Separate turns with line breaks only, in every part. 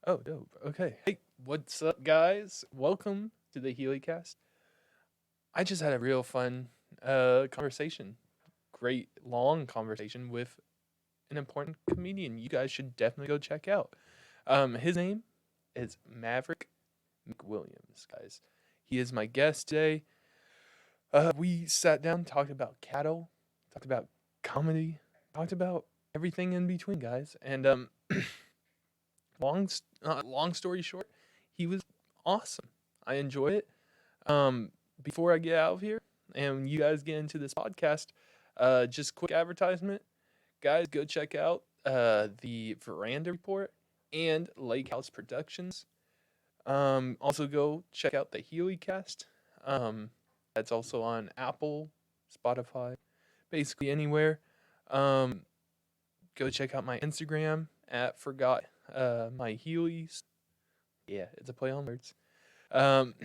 Oh, dope. Okay. Hey, what's up, guys? Welcome to the HealyCast. I just had a real fun conversation. Great long conversation with an important comedian you guys should definitely go check out. His name is Maverick Mcwilliams, guys. He is my guest today. We sat down, talked about cattle, talked about comedy, talked about everything in between, guys. And long story short, he was awesome. I enjoyed it. Before I get out of here and you guys get into this podcast, just quick advertisement, guys, go check out the Veranda Report and Lake House Productions. Also go check out the HealyCast. That's also on Apple, Spotify, basically anywhere. Um, Go check out my Instagram at forgot my Heelys. Yeah, it's a play on words. Um,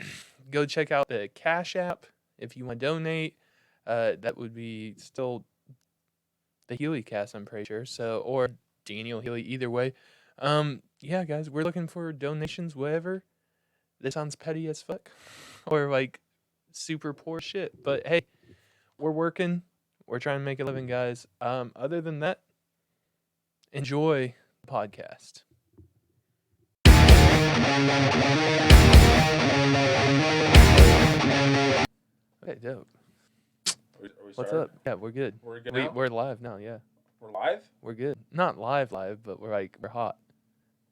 Go check out the Cash App if you want to donate. That would be still the Healy cast, I'm pretty sure. So, or Daniel Healy, either way. Yeah, guys, we're looking for donations, whatever. This sounds petty as fuck, or like super poor shit. But hey, we're working. We're trying to make a living, guys. Other than that, enjoy the podcast. Okay, dope.
Are we
What's
started?
up? Yeah, we're good.
We're good now?
We're live now. Yeah,
We're live?
we're good. Not live, but we're hot.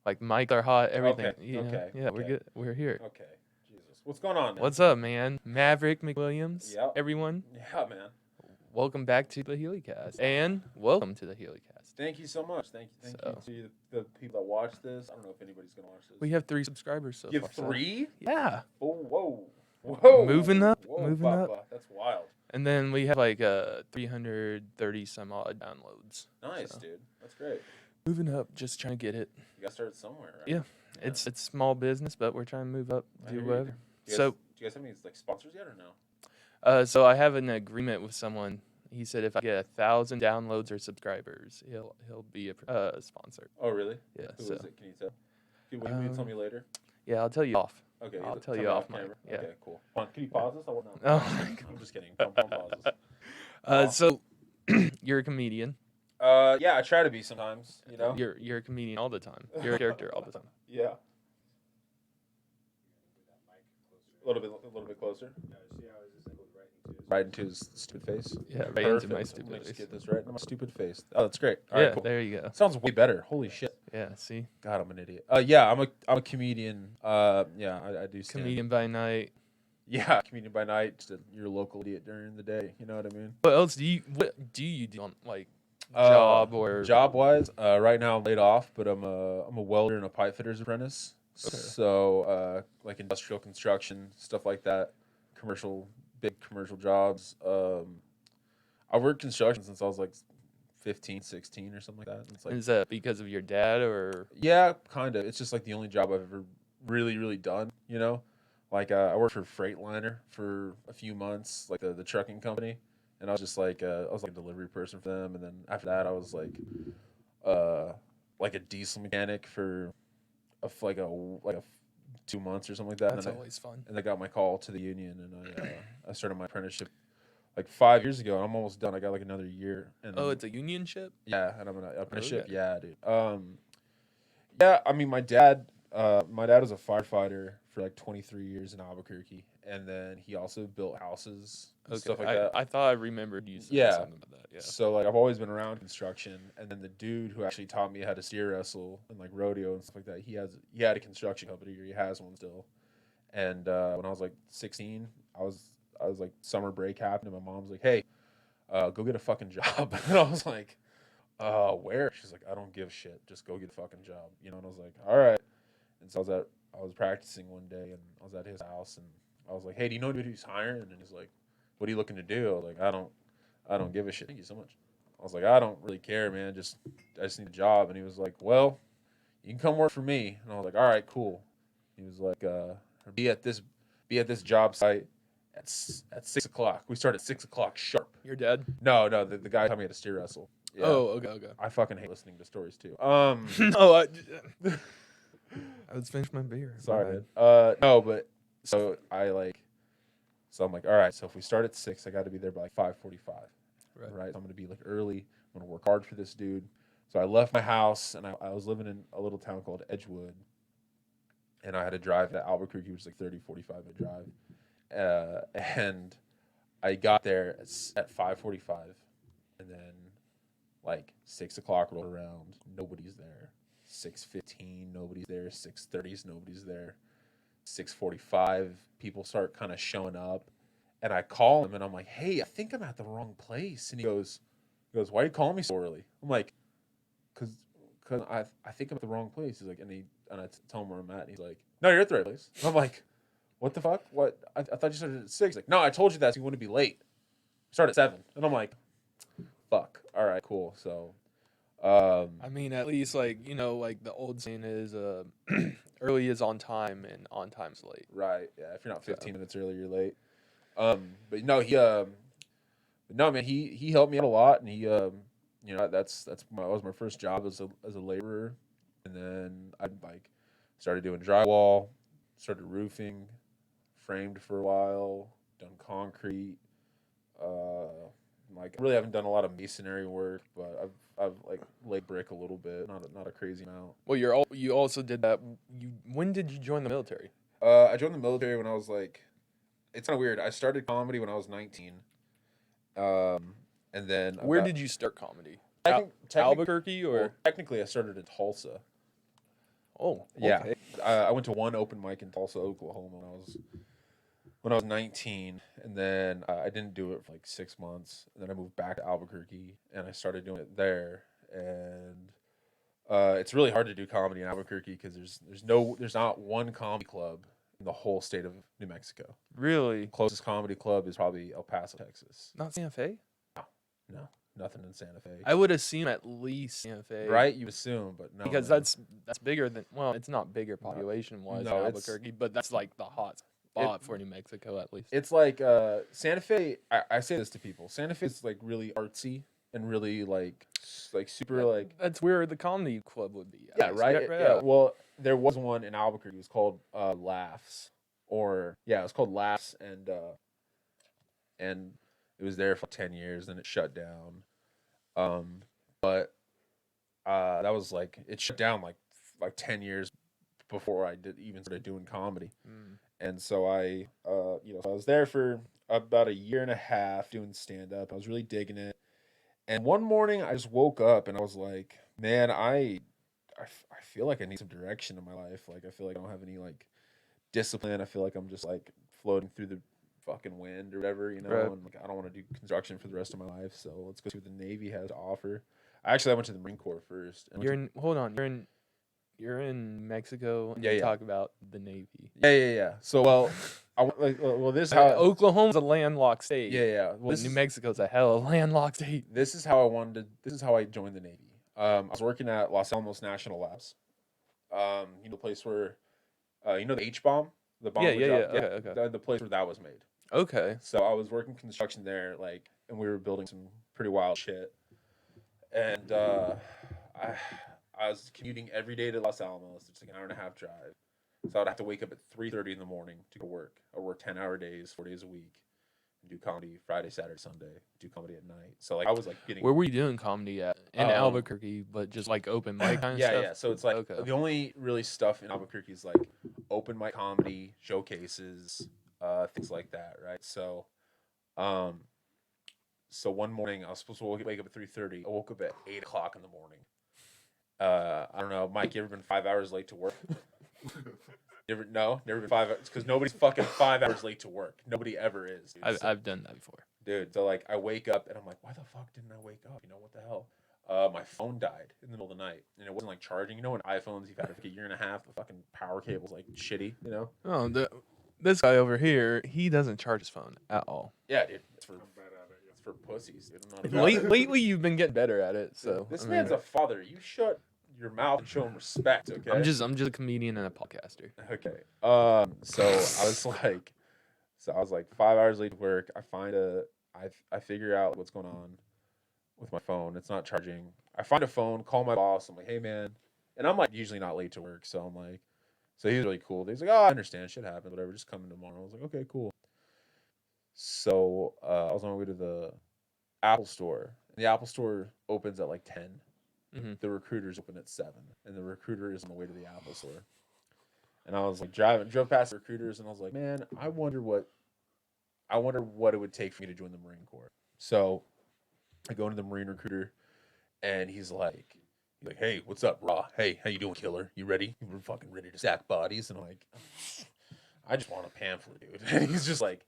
Like mics are hot. Everything.
Okay,
You know?
okay,
Yeah, we're
okay.
good. We're here.
Okay. Jesus. What's going on, man?
What's up, man? Maverick Mcwilliams.
Yep.
Everyone,
Yeah, man.
welcome back to the HealyCast, and welcome to the HealyCast.
Thank you so much. Thank you
So-
to the people that watch this. I don't know if anybody's going to watch this.
We have 3 subscribers so
You
far.
have
so-
3?
Yeah,
Oh, whoa.
Moving up,
Whoa,
moving up.
Papa. That's wild.
and then we have like 330 some odd downloads.
Nice,
So.
dude. That's great.
Moving up, just trying to get it.
You got to start somewhere, right?
Yeah. It's small business, but we're trying to move up,
I
do
hear you.
whatever.
Do you
So,
guys have any like sponsors yet or no?
so I have an agreement with someone. He said if I get 1,000 downloads or subscribers, he'll be a sponsor.
Oh, really?
Yeah.
Who
so
is it? Can you tell? Will you tell me later?
yeah, I'll tell you off.
Okay.
I'll tell
me
you off
camera.
mic, yeah.
Okay, cool. Come on, can you pause this? I won't know.
Oh my
I'm just kidding. Don't pause this.
So you're a comedian.
Yeah, I try to be sometimes, you know?
You're a comedian all the time. You're a character all the time.
Yeah. A little bit closer. Right into his stupid face.
Yeah, right into
Perfect.
my
Let
stupid
me just
face.
get this right into my stupid face. Oh, that's great. All
Yeah,
right, cool.
there you go.
Sounds way better. Holy shit.
Yeah, see,
God, I'm an idiot. Yeah, I'm a comedian. Yeah, I do stand.
comedian by night.
Yeah, comedian by night. Just your local idiot during the day. You know what I mean?
What else do you do on like job or
Job wise, right now I'm laid off, but I'm a welder and a pipe fitter's apprentice.
Okay.
So like industrial construction, stuff like that, big commercial jobs. I've worked construction since I was like 15, 16 or something like that. It's like,
Is that because of your dad or
yeah, kind of. It's just like the only job I've ever really done, you know? Like I worked for Freightliner for a few months, like the trucking company. And I was just like I was like a delivery person for them, and then after that I was like a diesel mechanic for like a 2 months or something like that.
that's
and then
always fun.
I got my call to the union, and I started my apprenticeship like 5 years ago, and I'm almost done. I got like another year. And
Oh,
then-
it's a unionship?
yeah, and I'm an apprenticeship.
Okay.
Yeah, dude. Yeah, I mean, my dad was a firefighter for like 23 years in Albuquerque, and then he also built houses and
Okay.
stuff like that.
I thought I remembered you saying
Yeah.
something about that. Yeah.
So like I've always been around construction, and then the dude who actually taught me how to steer wrestle and like rodeo and stuff like that, he had a construction company, or he has one still. And when I was like 16, I was like summer break happened, and my mom's like, "Hey, go get a fucking job." And I was like, where?" She's like, "I don't give a shit. Just go get a fucking job." You know, and I was like, "All right." And so I was practicing one day, and I was at his house, and I was like, "Hey, do you know anybody who's hiring?" And he's like, "What are you looking to do?" I was like, I don't give a shit. Thank you so much. I was like, "I don't really care, man. I just need a job." And he was like, "Well, you can come work for me." And I was like, "All right, cool." He was like, be at this job site at 6 o'clock. We start at 6 o'clock sharp.
Your dad?
No, the guy taught me how to steer wrestle. Yeah.
Oh, okay.
I fucking hate listening to stories too.
No, I was finished my beer. My
Sorry,
bad.
man. No, but so I'm like, all right. So if we start at 6, I got to be there by like 5:45.
Right.
Right. So I'm gonna be like early. I'm gonna work hard for this dude. So I left my house and I was living in a little town called Edgewood, and I had to drive to Albuquerque, which is like 30-45 minute drive. And I got there at 5:45, and then like 6 o'clock rolled around, nobody's there. 6:15, nobody's there. 6:30, nobody's there. 6:45, people start kind of showing up, and I call him and I'm like, "Hey, I think I'm at the wrong place." And he goes, "Why are you calling me so early?" I'm like, "Cause I think I'm at the wrong place." He's like, and I tell him where I'm at, and he's like, "No, you're at the right place." And I'm like, "What the fuck? What? I thought you started at 6." He's like, "No, I told you that so you wouldn't be late. Start at 7." And I'm like, "Fuck. All right, cool." So,
I mean, at least like like the old saying is, early is on time and on time's late.
right, yeah. If you're not
So
15 minutes early, you're late. But no, no, man, he helped me out a lot, and that was my first job as a laborer, and then I like started doing drywall, started roofing, framed for a while, done concrete. Uh, like I really haven't done a lot of masonry work, but I've like laid brick a little bit, not a crazy amount.
well, you also did that. When did you join the military?
I joined the military when I was like, it's kind of weird. I started comedy when I was 19. And then
Where did you start comedy?
technically,
Albuquerque or?
technically, I started in Tulsa.
Oh,
Yeah,
okay.
I went to one open mic in Tulsa, Oklahoma when I was 19, and then I didn't do it for like 6 months, and then I moved back to Albuquerque, and I started doing it there, and it's really hard to do comedy in Albuquerque because there's not one comedy club in the whole state of New Mexico.
Really?
Closest comedy club is probably El Paso, Texas.
Not Santa Fe?
No, nothing in Santa Fe.
I would assume at least Santa Fe.
Right? You assume, but no.
Because
man.
that's bigger than, well, it's not bigger population wise
No,
than
it's-
Albuquerque, but that's like the hot spot for New Mexico at least.
It's like Santa Fe. I say this to people. Santa Fe is like really artsy and really like super like.
That's where the comedy club would be.
Yeah, right. Yeah. Well, there was one in Albuquerque. It was called Laughs, or yeah, it was called Laughs, and it was there for 10 years. Then it shut down. But that was like it shut down like 10 years before I did even started doing comedy. And so I I was there for about a year and a half doing stand up. I was really digging it. And one morning I just woke up and I was like, man, I feel like I need some direction in my life. Like I feel like I don't have any like discipline. I feel like I'm just like floating through the fucking wind or whatever,
Right.
and like I don't want to do construction for the rest of my life. So let's go see what the Navy has to offer. I went to the Marine Corps first.
Hold on, you're in Mexico and
Yeah,
you
yeah.
talk about the Navy.
Yeah. So well, this is how
Oklahoma's a landlocked state.
yeah. Well,
But New Mexico's a hell of a landlocked state.
This is how I joined the Navy. I was working at Los Alamos National Labs. The place where, the H bomb, the bomb.
Yeah. Okay.
The place where that was made.
Okay.
So I was working construction there, like, and we were building some pretty wild shit. And I was commuting every day to Los Alamos. It's like an hour and a half drive. So I'd have to wake up at 3:30 in the morning to go work. I work 10-hour days, 4 days a week. Do comedy Friday, Saturday, Sunday. Do comedy at night. So like I was like getting.
Where were you doing comedy at? In Albuquerque, but just like open mic kind of stuff?
Yeah. So it's like
Okay.
the only really stuff in Albuquerque is like open mic comedy, showcases, things like that, right? So, so one morning I was supposed to wake up at 3:30. I woke up at 8 o'clock in the morning. I don't know, Mike. You ever been 5 hours late to work? Never been 5 hours because nobody's fucking 5 hours late to work. Nobody ever is. Dude.
I've done that before.
Dude, so like I wake up and I'm like, why the fuck didn't I wake up? What the hell? My phone died in the middle of the night and it wasn't like charging. When iPhones you've had it for a year and a half, the fucking power cable's like shitty.
Oh, this guy over here, he doesn't charge his phone at all.
Yeah, dude, it's for pussies. Dude. I'm not
Lately, you've been getting better at it. So
this man's a father. You shut your mouth and show him respect. Okay.
I'm just a comedian and a podcaster.
Okay. So I was like 5 hours late to work. I figure out what's going on with my phone. It's not charging. I find a phone, call my boss. I'm like, hey man, and I'm like usually not late to work, so I'm like, So he was really cool. He's like, oh, I understand, shit happens, whatever. Just come in tomorrow. I was like, okay, cool. So I was on my way to the Apple store. The Apple store opens at like 10.
Mm-hmm.
The recruiters open at 7, and the recruiter is on the way to the Apple store. And I was like drove past the recruiters, and I was like, man, I wonder what it would take for me to join the Marine Corps. So I go into the Marine recruiter, and he's like, hey, what's up, Raw? Hey, how you doing, killer? You ready? We're fucking ready to stack bodies. And I'm like, I just want a pamphlet, dude. And he's like,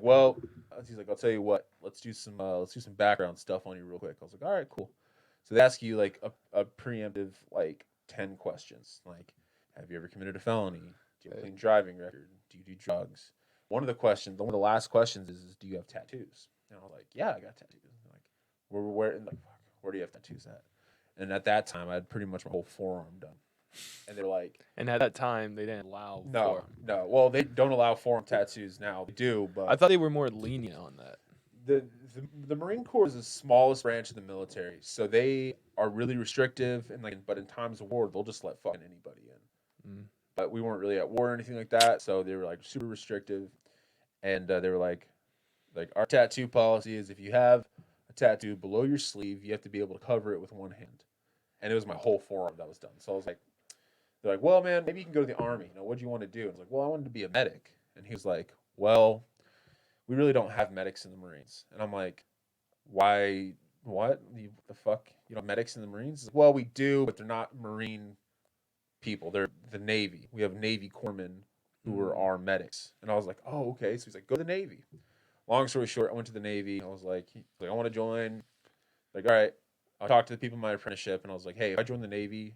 well, I'll tell you what, let's do some background stuff on you real quick. I was like, all right, cool. So they ask you like a preemptive like 10 questions, like, have you ever committed a felony? Do you have a clean driving record? Do you do drugs? One of the last questions is do you have tattoos? And I was like, yeah, I got tattoos. And like, where do you have tattoos at? And at that time, I had pretty much my whole forearm done. And they're like,
and at that time they didn't allow forearm.
No. Well, they don't allow forearm tattoos now. They do, but
I thought they were more lenient on that.
The Marine Corps is the smallest branch of the military, so they are really restrictive. And but in times of war, they'll just let fucking anybody in.
Mm.
But we weren't really at war or anything like that, so they were like super restrictive. And they were like our tattoo policy is if you have a tattoo below your sleeve, you have to be able to cover it with one hand. And it was my whole forearm that was done. So I was like, they're like, well, man, maybe you can go to the Army. What do you want to do? I was like, well, I wanted to be a medic. And he was like, well, we really don't have medics in the Marines. And I'm like, why? What? The fuck? You know, medics in the Marines? Like, well, we do, but they're not Marine people. They're the Navy. We have Navy corpsmen who are our medics. And I was like, oh, okay. So he's like, go to the Navy. Long story short, I went to the Navy. I was like, I want to join. Like, all right. I talked to the people in my apprenticeship, and I was like, hey, if I join the Navy,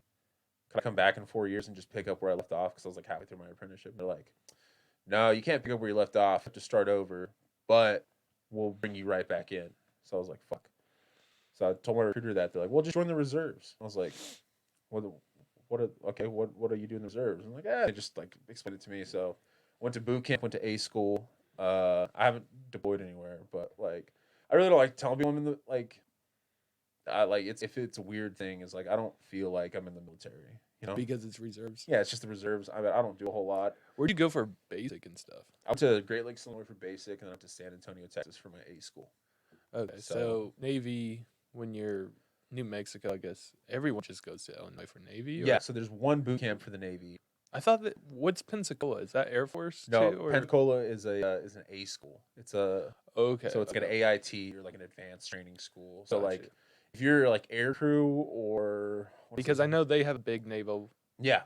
could I come back in 4 years and just pick up where I left off? Because I was like halfway through my apprenticeship. And they're like, no, you can't pick up where you left off. You have to start over, but we'll bring you right back in. So I was like, fuck. So I told my recruiter that. They're like, well, just join the reserves. I was like, what are you doing in the reserves? I'm like, they just like explained it to me. So went to boot camp, went to A school. I haven't deployed anywhere, but like, I really don't like telling people I'm in the if it's a weird thing, is like I don't feel like I'm in the military, you know,
because it's reserves.
Yeah, it's just the reserves. I don't do a whole lot.
Where'd you go for basic and stuff?
I went to Great Lakes, Illinois for basic, and then I went to San Antonio, Texas for my A school.
Okay, so Navy, when you're New Mexico, I guess everyone just goes to Illinois for Navy. Or?
Yeah, so there's one boot camp for the Navy.
I thought that what's Pensacola? Is that Air Force?
No,
too, or?
Pensacola is an A school. It's a
okay.
So it's like an AIT or like an advanced training school. So
Gotcha.
if you're like air crew or
because I know they have a big naval.
Yeah.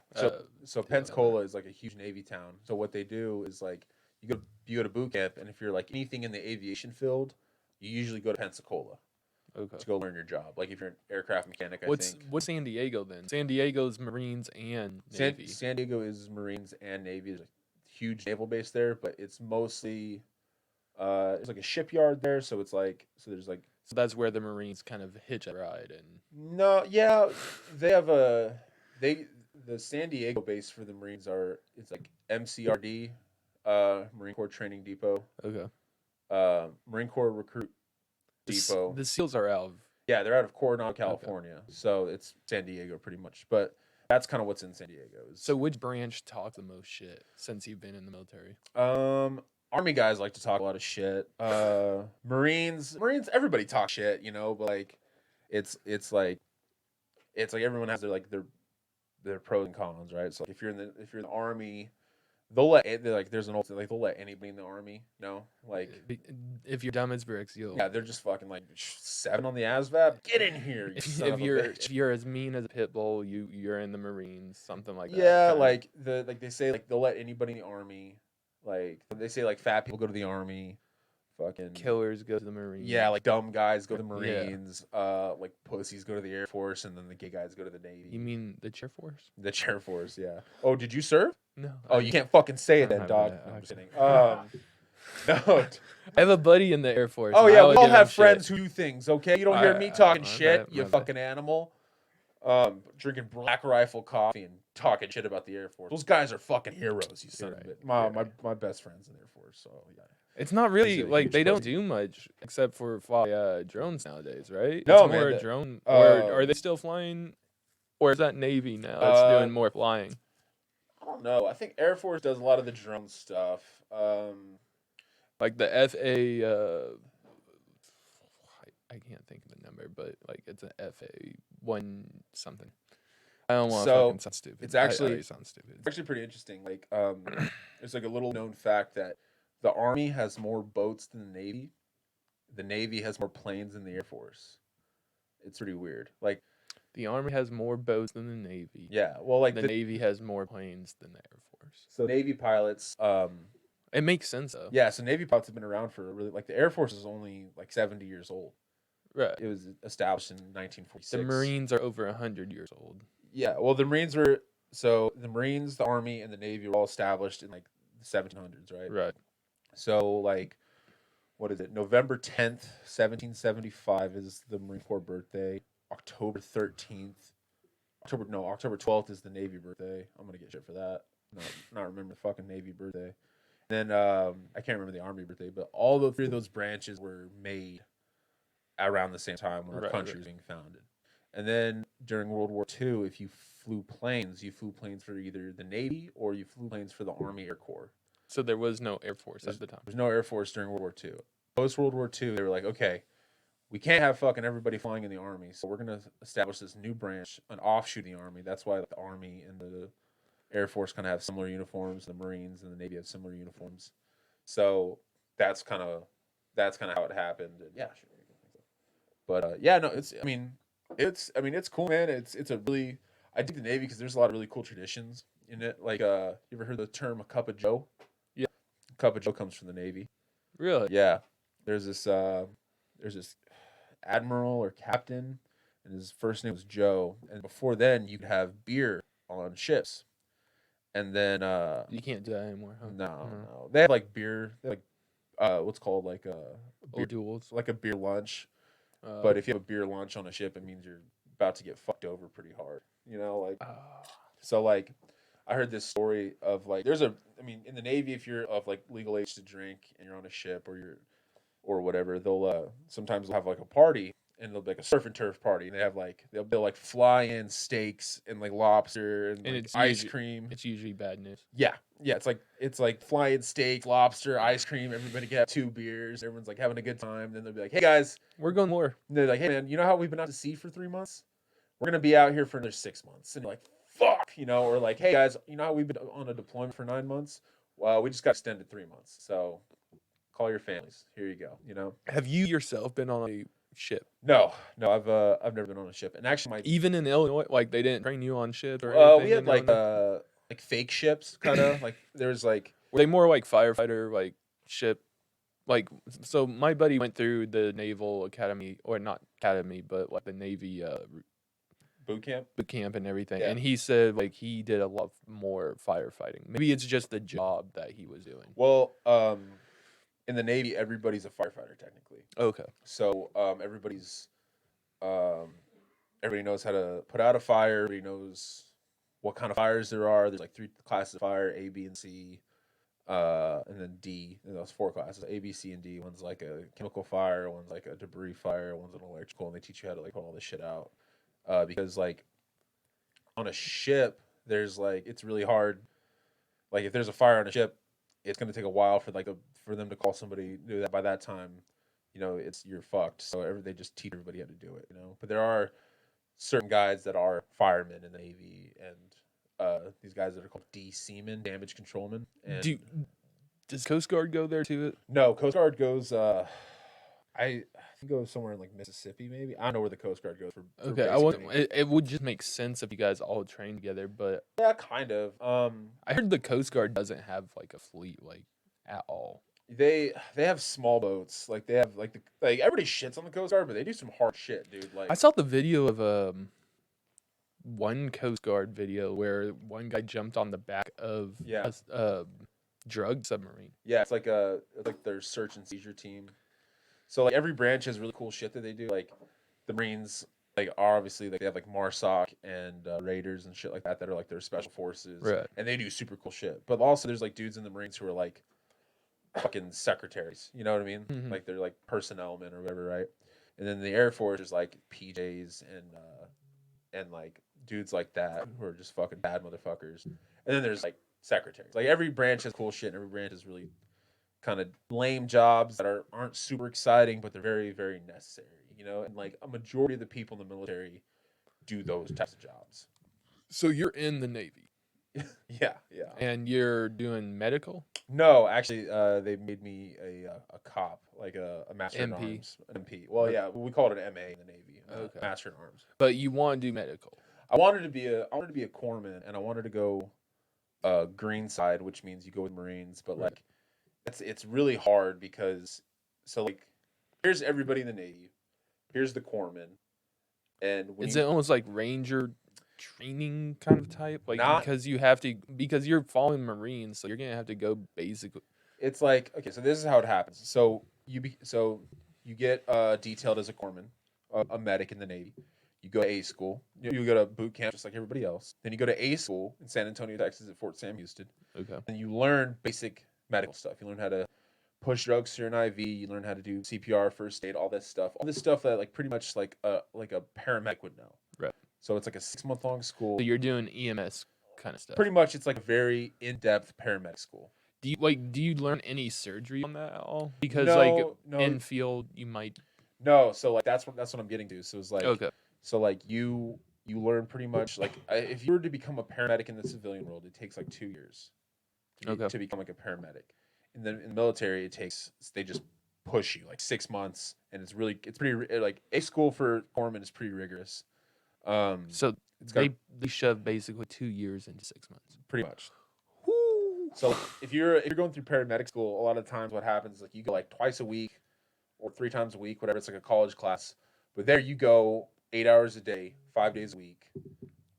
So Pensacola is like a huge Navy town. So what they do is like you go to boot camp, and if you're like anything in the aviation field, you usually go to Pensacola.
Okay.
To go learn your job. Like if you're an aircraft mechanic,
what's San Diego then? San Diego's Marines and Navy.
San Diego is Marines and Navy. There's a huge naval base there, but it's mostly there's like a shipyard there, so it's like so
that's where the Marines kind of hitch a ride. And
no, yeah, they have the San Diego base for the Marines it's like MCRD, Marine Corps Training Depot.
Okay.
Marine Corps Recruit Depot.
The SEALs are out of.
Yeah, they're out of Coronado, California. Okay. So it's San Diego pretty much. But that's kind of what's in San Diego.
So which branch talks the most shit since you've been in the military?
Army guys like to talk a lot of shit. Marines, everybody talks shit, you know, but like it's like everyone has their pros and cons, right? So if you're in the Army, they'll let anybody in the Army know, like
if you're dumb as bricks,
they're just fucking like 7 on the ASVAB. Get in here,
if you're as mean as a pit bull, you're in the Marines, something like that.
Yeah, like they say like they'll let anybody in the Army, like they say like fat people go to the Army, fucking
killers go to the Marines.
Yeah, like dumb guys go to the Marines, like pussies go to the Air Force, and then the gay guys go to the Navy.
You mean the Chair Force?
The Chair Force, yeah. Oh, did you serve?
No.
Oh, you can't fucking say it then, dog. No, I'm just kidding. No.
I have a buddy in the Air Force.
Oh yeah, we all have friends who do things. Okay, you don't hear me talking shit, you fucking animal. Drinking Black Rifle coffee and talking shit about the Air Force. Those guys are fucking heroes. You son of a bitch. My best friend's in the Air Force, so yeah.
It's not really like they don't do much except for fly drones nowadays, right?
No,
it's more
man.
Drone. Or are they still flying? Or is that Navy now that's doing more flying?
don't know. I think Air Force does a lot of the drone stuff.
Like the FA, I can't think of the number, but like it's an FA one something. I don't want to
So
fucking sound stupid.
it's
I
actually
already sound stupid.
it's actually pretty interesting. Like there's like a little known fact that the Army has more boats than the Navy. The Navy has more planes than the Air Force. It's pretty weird. Like
The Army has more boats than the Navy.
yeah, well like
The Navy has more planes than the Air Force.
so Navy pilots
It makes sense though.
yeah, so Navy pilots have been around for really like the Air Force is only like 70 years old.
Right.
It was established in 1946.
The Marines are over 100 years old.
Yeah, well, the Marines were so the Marines, the Army, and the Navy were all established in like the 1700s, right?
Right.
So, like, what is it? November 10th, 1775 is the Marine Corps birthday. October 12th is the Navy birthday. I'm gonna get shit for that. Not remember the fucking Navy birthday. And then I can't remember the Army birthday, but all the three of those branches were made around the same time when our country was being founded. And then during World War II, if you flew planes for either the Navy or you flew planes for the Army Air Corps.
So there was no Air Force at the time.
There's no Air Force during World War II. Post World War II, they were like, okay, we can't have fucking everybody flying in the Army, so we're gonna establish this new branch, an offshoot of the Army. That's why the Army and the Air Force kind of have similar uniforms. The Marines and the Navy have similar uniforms. So that's kind of how it happened. And yeah, sure. But yeah, no, it's cool, man. It's a really I dig the Navy because there's a lot of really cool traditions in it. Like you ever heard the term a cup of Joe?
Yeah.
A cup of Joe comes from the Navy.
Really?
Yeah. There's this admiral or captain, and his first name was Joe. And before then, you'd have beer on ships, and then
You can't do that anymore, huh?
no, they have like beer, they have like what's called like beer,
Old duels.
like a beer lunch. But if you have a beer lunch on a ship, it means you're about to get fucked over pretty hard. You know, like so like I heard this story of like in the Navy, if you're of like legal age to drink and you're on a ship or whatever, they'll sometimes they'll have like a party and they'll be like a surf and turf party and they have like they'll like fly in steaks and like lobster and like
it's
ice cream.
It's usually bad news.
Yeah. It's like fly in steak, lobster, ice cream, everybody can have 2 beers, everyone's like having a good time. Then they'll be like, hey guys,
we're going more.
And they're like, hey man, you know how we've been out to sea for 3 months? We're gonna be out here for another 6 months. And you're like, fuck, you know, or like, hey guys, you know how we've been on a deployment for 9 months? Well, we just got extended 3 months. So call your families. Here you go. You know.
Have you yourself been on a ship?
No, I've never been on a ship. And actually,
even in Illinois, like they didn't train you on ships or anything.
We had like fake ships, kind of like there's like
were they more like firefighter like ship? Like so, my buddy went through the Naval Academy, or not academy, but like the Navy
boot camp
and everything.
Yeah.
And he said like he did a lot more firefighting. Maybe it's just the job that he was doing.
Well, in the Navy, everybody's a firefighter technically.
Okay.
So everybody knows how to put out a fire. Everybody knows what kind of fires there are. There's like 3 classes of fire: A, B, and C, and then D. And those 4 classes: A, B, C, and D. One's like a chemical fire. One's like a debris fire. One's an electrical. And they teach you how to like put all this shit out. Because like on a ship, there's like it's really hard. Like if there's a fire on a ship, it's gonna take a while for for them to call somebody to do that. By that time, you know you're fucked. So they just teach everybody how to do it. You know, but there are certain guys that are firemen in the Navy, and these guys that are called D seamen, damage controlmen. And
does Coast Guard go there too?
No, Coast Guard goes. I think it goes somewhere in like Mississippi, maybe. I don't know where the Coast Guard goes for
okay, it would just make sense if you guys all train together, but
yeah, kind of.
I heard the Coast Guard doesn't have like a fleet like at all.
They have small boats. Like they have like everybody shits on the Coast Guard, but they do some hard shit, dude. Like
I saw the video of one Coast Guard video where one guy jumped on the back of a drug submarine.
Yeah, it's like their search and seizure team. So like every branch has really cool shit that they do. Like the Marines, like are obviously like they have like MARSOC and Raiders and shit like that are like their special forces,
right?
And they do super cool shit. But also there's like dudes in the Marines who are like fucking secretaries. You know what I mean?
Mm-hmm.
Like they're like personnel men or whatever, right? And then the Air Force is like PJs and like dudes like that who are just fucking bad motherfuckers. And then there's like secretaries. Like every branch has cool shit, and every branch has really kind of lame jobs that aren't super exciting, but they're very, very necessary. You know, and like a majority of the people in the military do those types of jobs.
So you're in the Navy
Yeah, yeah.
and you're doing medical?
No, actually, they made me a cop, like a master in
MP.
arms, an MP. Well,
Okay.
yeah, we call it an MA in the Navy,
Okay.
master in arms.
But you want to do medical.
I wanted to be a corpsman, and I wanted to go green side, which means you go with Marines. But
Right.
like, it's really hard because so like, here's everybody in the Navy, here's the corpsman, and when
Is
you
it almost like Ranger training kind of type? Like
not,
because you're following Marines, so you're gonna have to go basically.
it's like okay, so this is how it happens. So you get detailed as a corpsman, a medic in the Navy. You go to A school. You go to boot camp just like everybody else. Then you go to A school in San Antonio, Texas, at Fort Sam Houston.
Okay.
And you learn basic medical stuff. You learn how to push drugs through an IV. You learn how to do CPR, first aid, all this stuff. All this stuff that like pretty much like a paramedic would know.
Right.
So it's like a 6-month long school.
So you're doing EMS kind of stuff.
Pretty much, it's like a very in-depth paramedic school.
Do you learn any surgery on that at all? Because
No.
in field you might.
No, so like that's what I'm getting to. So it's like
Okay.
so like you learn pretty much like if you were to become a paramedic in the civilian world, it takes like 2 years to become like a paramedic. In the military, they just push you like 6 months, and it's pretty like a school for corpsmen is pretty rigorous.
So
it's got
they shove basically 2 years into 6 months.
pretty much. So if you're going through paramedic school, a lot of times what happens is like you go like twice a week or 3 times a week, whatever. It's like a college class, but there you go 8 hours a day, 5 days a week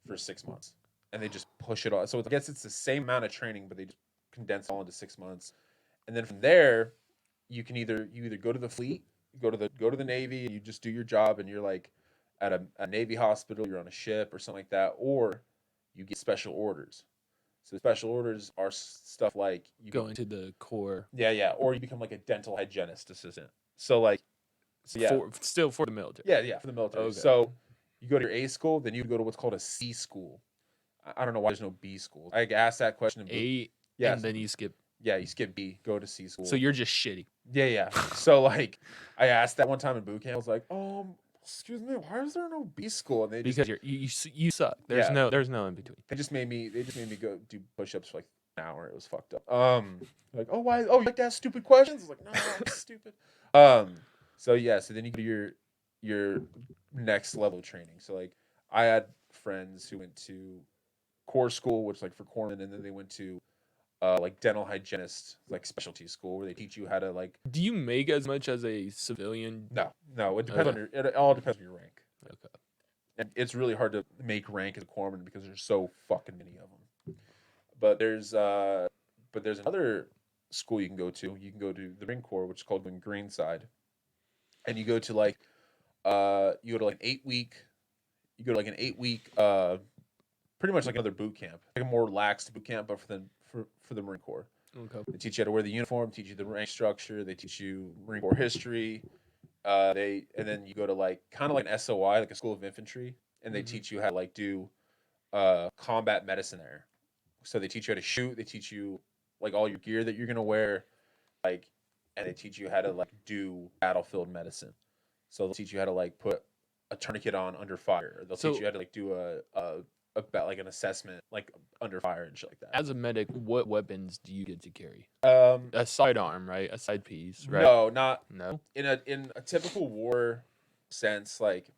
for 6 months, and they just push it all. So I guess it's the same amount of training, but they just condense all into 6 months, and then from there, you either go to the fleet, go to the Navy, and you just do your job, and you're like at a Navy hospital, you're on a ship or something like that, or you get special orders. So special orders are stuff like you
Going to the Corps.
yeah, or you become like a dental hygienist assistant. So like, yeah,
Still for the military.
yeah, for the military.
Okay.
So you go to your A school, then you go to what's called a C school. I don't know why there's no B school. I asked that question.
Yeah, and then you skip.
Yeah, you skip B, go to C school.
So you're just shitty.
Yeah. So like, I asked that one time in boot camp. I was like, excuse me, why is there no B school? And they just,
Because you suck. There's
Yeah.
there's no in between.
they just made me go do push-ups for like an hour. It was fucked up. Like, oh, why? Oh, you like to ask stupid questions? I was like, no, it's stupid. So yeah, so then you go to your next level of training. So like, I had friends who went to core school, which is like for corpsmen, and then they went to like dental hygienist, like specialty school, where they teach you how to like.
Do you make as much as a civilian?
No, it depends
Okay.
on it all depends on your rank.
Okay.
And it's really hard to make rank as a corpsman because there's so fucking many of them. But there's another school you can go to. You can go to the Marine Corps, which is called the Green Side, and you go to like you go to like an 8-week. You go to like an 8-week, pretty much like another boot camp, like a more relaxed boot camp, but for the Marine Corps.
Okay.
They teach you how to wear the uniform, teach you the rank structure, they teach you Marine Corps history. And then you go to like kind of like an SOI, like a school of infantry, and they
Mhm.
teach you how to like do combat medicine there. So they teach you how to shoot, they teach you like all your gear that you're gonna wear, like, and they teach you how to like do battlefield medicine. So they'll teach you how to like put a tourniquet on under fire. They'll teach
So-
you how to like do like an assessment like under fire and shit like that.
As a medic, what weapons do you get to carry?
Um,
A sidearm, right? A side piece, right?
no, not
No.
in a typical war sense. Like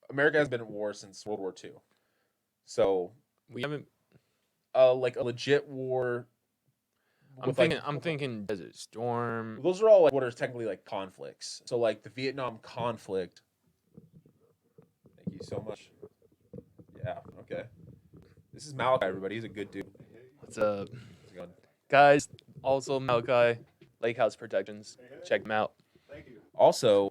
America has been at war since World War II, so
We haven't.
like a legit war.
I'm thinking Desert Storm.
Those are all like what are technically like conflicts. So like the Vietnam conflict. Thank you so much. Yeah. Okay. This is Malachi, everybody. He's a good dude.
What's up,
How's it going?
guys? Also Malachi, Lake House Protections. Check them out.
Also,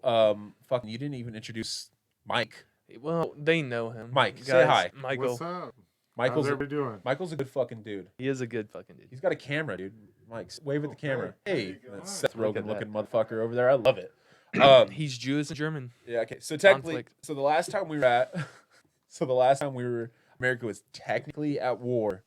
fucking, you didn't even introduce Mike.
Well, they know him.
Mike, say hi.
Michael.
What's up?
Michael's
How's everybody doing?
Michael's a good fucking dude.
He is a good fucking dude.
He's got a camera, dude. Mike, wave at the camera.
Okay.
Hey,
There you
that
go.
Seth
Look at
Rogen looking
that.
motherfucker over there. I love it.
He's Jewish and German.
Yeah. Okay. So technically,
Conflict.
so the last time we were at, so the last time America was technically at war,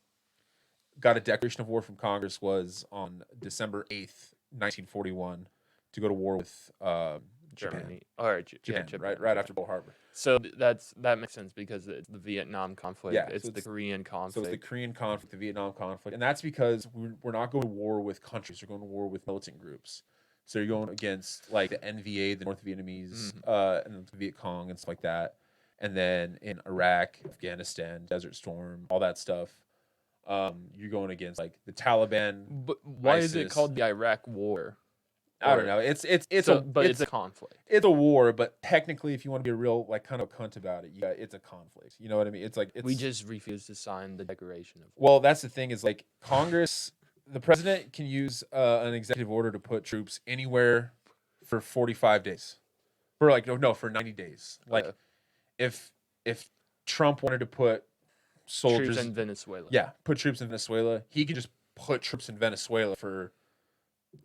got a declaration of war from Congress, was on December 8th, 1941, to go to war with Japan.
Germany. All right,
Japan,
Japan.
right after Pearl Harbor.
So that makes sense because it's the Vietnam conflict.
Yeah,
It's
so
the Korean conflict.
So it's the Korean conflict, the Vietnam conflict, and that's because we're not going to war with countries. We're going to war with militant groups. So you're going against like the NVA, the North Vietnamese, and the Viet Cong and stuff like that. And then in Iraq, Afghanistan, Desert Storm, all that stuff, you're going against like the Taliban.
But why is it
ISIS.
called the Iraq War?
I don't know. It's
a conflict.
It's a war, but technically, if you want to be a real like kind of cunt about it, it's a conflict. You know what I mean? It's like
we just refuse to sign the Declaration of
War. Well, that's the thing is like Congress, the president can use an executive order to put troops anywhere for 45 days, for like for 90 days. Like if Trump wanted to put soldiers
troops in Venezuela,
put troops in Venezuela, he can just put troops in Venezuela for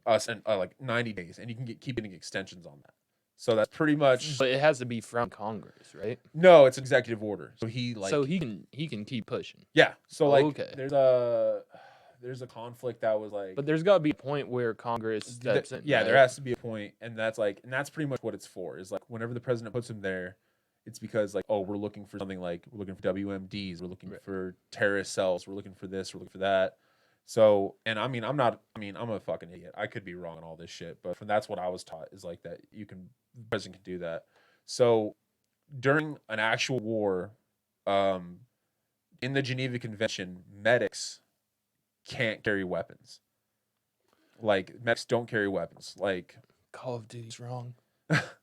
us and like 90 days, and you can keep getting extensions on that. So that's pretty much.
But it has to be from Congress, right?
No, it's executive order. So he
can keep pushing.
Yeah. So like
okay.
there's a conflict that was like.
But there's got to be a point where Congress steps in.
Yeah,
right?
there has to be a point, and that's pretty much what it's for. Is like whenever the president puts him there, it's because like we're looking for something like we're looking for WMDs, we're looking for terrorist cells, we're looking for this, we're looking for that. So, and I'm a fucking idiot. I could be wrong on all this shit, but that's what I was taught is like that the president can do that. So during an actual war, in the Geneva Convention, medics can't carry weapons. Like medics don't carry weapons. Like
Call of Duty's wrong.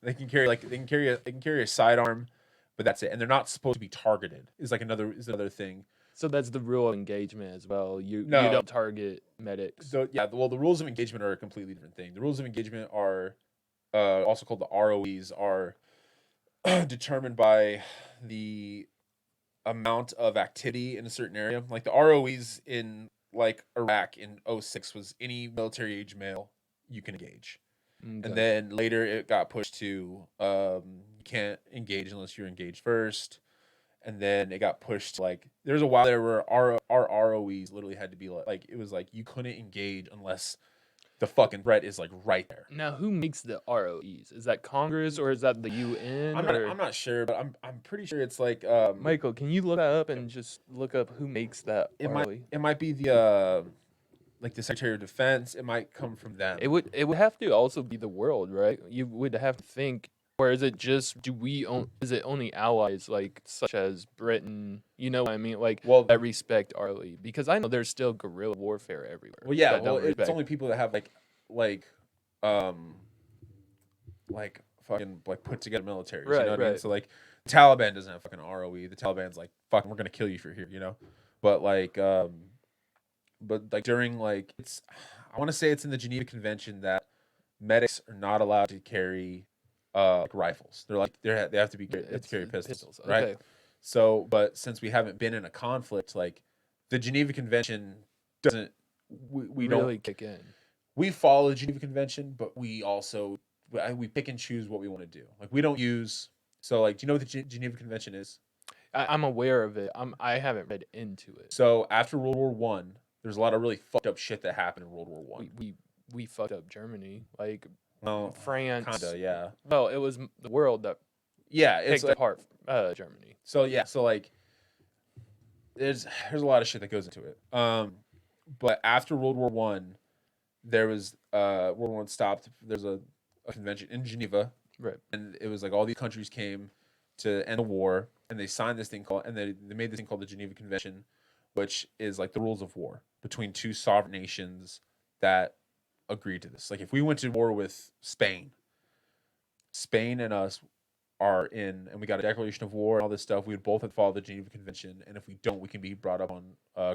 they can carry a sidearm, but that's it. And they're not supposed to be targeted. Is another thing.
So that's the rule of engagement as well. You don't target medics.
So the rules of engagement are a completely different thing. The rules of engagement are also called the ROEs, are determined by the amount of activity in a certain area. Like the ROEs in like Iraq in 2006 was any military age male you can engage. Okay. And then later it got pushed to you can't engage unless you're engaged first. And then it got pushed to like there's a while there where our ROEs literally had to be like it was like you couldn't engage unless the fucking threat is like right there.
Now who makes the ROEs? Is that Congress or is that the UN?
I'm not sure, but I'm pretty sure it's like
Michael, can you look that up and just look up who makes that ROE?
It might be the like the Secretary of Defense. It might come from them.
It would have to also be the world, right? You would have to think. Or is it just is it only allies like such as Britain? You know what I mean? Like that respect ROE, because I know there's still guerrilla warfare everywhere.
Well, yeah, it's only people that have like fucking like put together militaries.
Right,
you know what I mean? So like the Taliban doesn't have fucking ROE. The Taliban's like fucking we're gonna kill you for here, you know. But like during like I want to say it's in the Geneva Convention that medics are not allowed to carry rifles. They have to carry pistols, right? Okay. So, but since we haven't been in a conflict, like the Geneva Convention doesn't, we don't
really kick in.
We follow the Geneva Convention, but we also we pick and choose what we want to do. Like we don't use. So, like, do you know what the Geneva Convention is?
I'm aware of it. I haven't read into it.
So after World War One, there's a lot of really fucked up shit that happened in World War One.
We fucked up Germany, like.
No,
France.
Kinda, yeah.
Well, it was the world that
picked
apart Germany.
So like there's a lot of shit that goes into it. But after World War One, there was World War One stopped. There's a convention in Geneva,
right?
And it was like all these countries came to end the war, and they signed this thing called, and they made this thing called the Geneva Convention, which is like the rules of war between two sovereign nations that agreed to this. Like if we went to war with Spain and us are in, and we got a declaration of war and all this stuff, we would both have to follow the Geneva Convention, and if we don't, we can be brought up on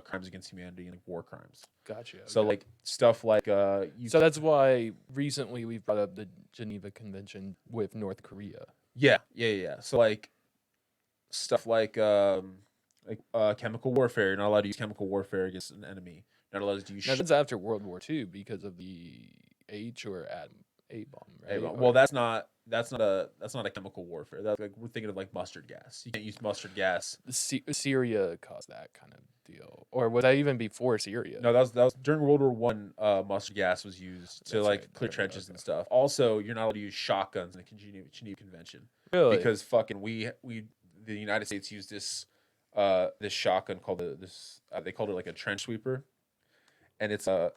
crimes against humanity and like war crimes.
Gotcha. Okay.
So like stuff like
so that's why recently we've brought up the Geneva Convention with North Korea.
Yeah. So like stuff like chemical warfare. You're not allowed to use chemical warfare against an enemy. Not allowed to use.
Now that's after World War II because of the H or Adam. A-bomb,
Hey,
right?
well, that's not a chemical warfare. That's like we're thinking of like mustard gas. You can't use mustard gas.
Syria caused that kind of deal, or was that even before Syria?
No, that was during World War One. Mustard gas was used to
That's
like
right.
clear
Right,
trenches and
okay.
stuff. Also, you're not allowed to use shotguns in the Geneva Convention
Really?
because fucking the United States used this shotgun called they called it like a trench sweeper, and it's a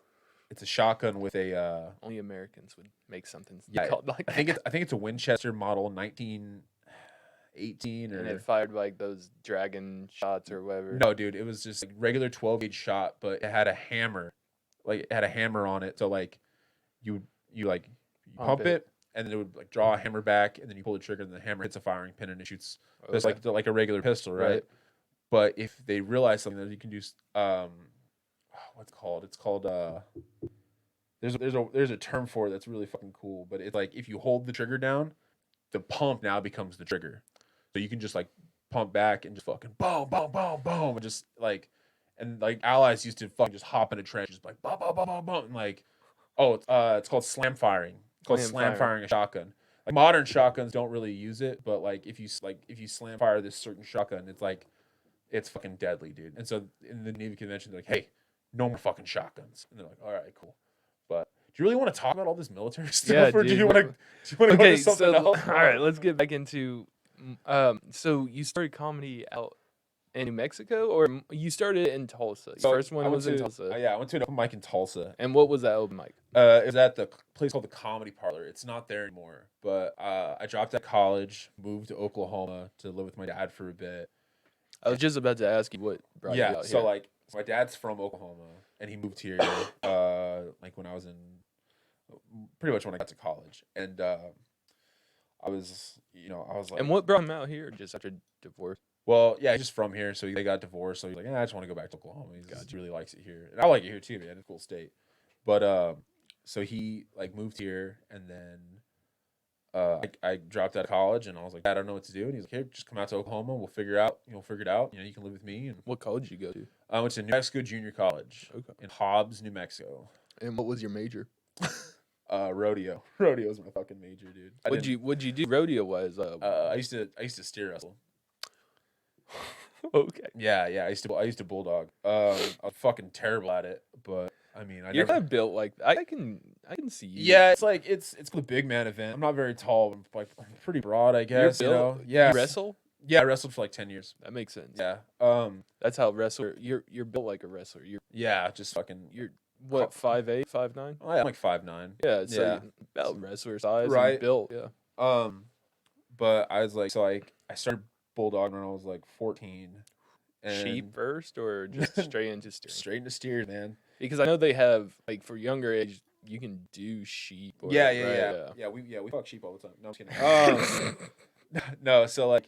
shotgun with a
Only Americans would make something
yeah.
called like
I
that.
think it's a Winchester model 1918
And it
or
fired like those dragon shots or whatever.
no, dude. It was just like regular 12 gauge shot, but it had a hammer, like it had a hammer on it. So like you pump it, and then it would like draw a hammer back, and then you pull the trigger, and the hammer hits a firing pin, and it shoots just like a regular pistol, right? But if they realize something that you can do, what's it called? It's called there's a term for it that's really fucking cool. But it's like if you hold the trigger down, the pump now becomes the trigger, so you can just like pump back and just fucking boom, boom, boom, boom, and just like, and like allies used to fucking just hop in a trench, just like boom, boom, boom, boom, boom, and like, it's called slam firing. It's called slam firing a shotgun. Like modern shotguns don't really use it, but like if you slam fire this certain shotgun, it's fucking deadly, dude. And so in the Navy convention, they're like, hey, no more fucking shotguns, and they're like, all right, cool. But do you really want to talk about all this military stuff,
Yeah,
or
dude.
do you want to go
Okay,
to something
so
else?
all right, let's get back into. So you started comedy out in New Mexico, or you started it in Tulsa? Your
So
first one was in Tulsa.
I went to an open mic in Tulsa.
And what was that open mic?
It was at the place called the Comedy Parlor. It's not there anymore. But I dropped out of college, moved to Oklahoma to live with my dad for a bit.
I was just about to ask you what brought you out
So
here.
like my dad's from Oklahoma, and he moved here like when I was in pretty much when I got to college, and I was like,
And what brought him out here just after divorce?
well, yeah, he's just from here, so they got divorced. So he's like, I just want to go back to Oklahoma. He really likes it here, and I like it here too, man. It's a cool state. But so he like moved here, and then I dropped out of college, and I was like, I don't know what to do. And he's like, hey, just come out to Oklahoma. We'll figure it out. Figure it out. You can live with me. And
What college did you go to?
I went to New Mexico Junior College in Hobbs, New Mexico.
And what was your major?
Rodeo. Rodeo was my fucking major, dude.
What'd you do rodeo wise?
I used to steer wrestle.
Okay.
Yeah. I used to bulldog. I was fucking terrible at it, but I mean,
You're kind of built like I can see you.
Yeah, it's like it's the big man event. I'm not very tall, but I'm pretty broad, I guess.
You're built,
Yeah.
You wrestle?
Yeah, I wrestled for like 10 years.
That makes sense.
Yeah.
That's how wrestler. You're built like a wrestler.
Yeah, just fucking.
You're what 5'8", 5'9"?
Oh, yeah, I'm like 5'9".
Yeah, so
Yeah.
about wrestler size,
Right.
And built. Yeah.
But I was like, I started bulldogging when I was like 14. And
Sheep first, or just straight into steering?
straight into steers, man.
Because I know they have like for younger age, you can do sheep. Or,
Yeah. We fuck sheep all the time. No, I'm kidding. No, so like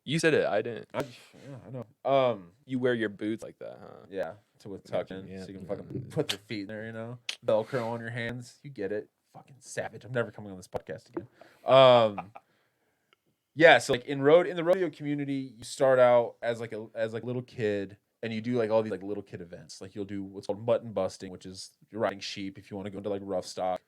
You said it. I didn't.
I know.
You wear your boots like that, huh?
Yeah, to tuck in,
Yeah.
so you can fucking put your feet in there, Velcro on your hands. You get it. Fucking savage. I'm never coming on this podcast again. Yeah, so like in the rodeo community, you start out as like a little kid, and you do like all these like little kid events. Like you'll do what's called mutton busting, which is you're riding sheep if you want to go into like rough stock.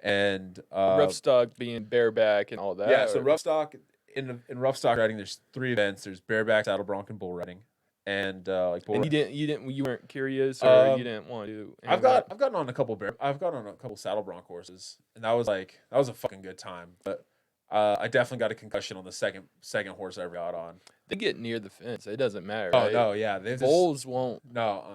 And
Rough stock being bareback and all that.
yeah, so rough stock in rough stock riding, there's 3 events. There's bareback, saddle bronc, and bull riding. And like bull
And you weren't curious, or you didn't want to.
I've gotten on a couple saddle bronc horses, and that was a fucking good time. But I definitely got a concussion on the second horse I ever got on.
They get near the fence. It doesn't matter.
Oh
right?
no, yeah,
Bulls won't.
No,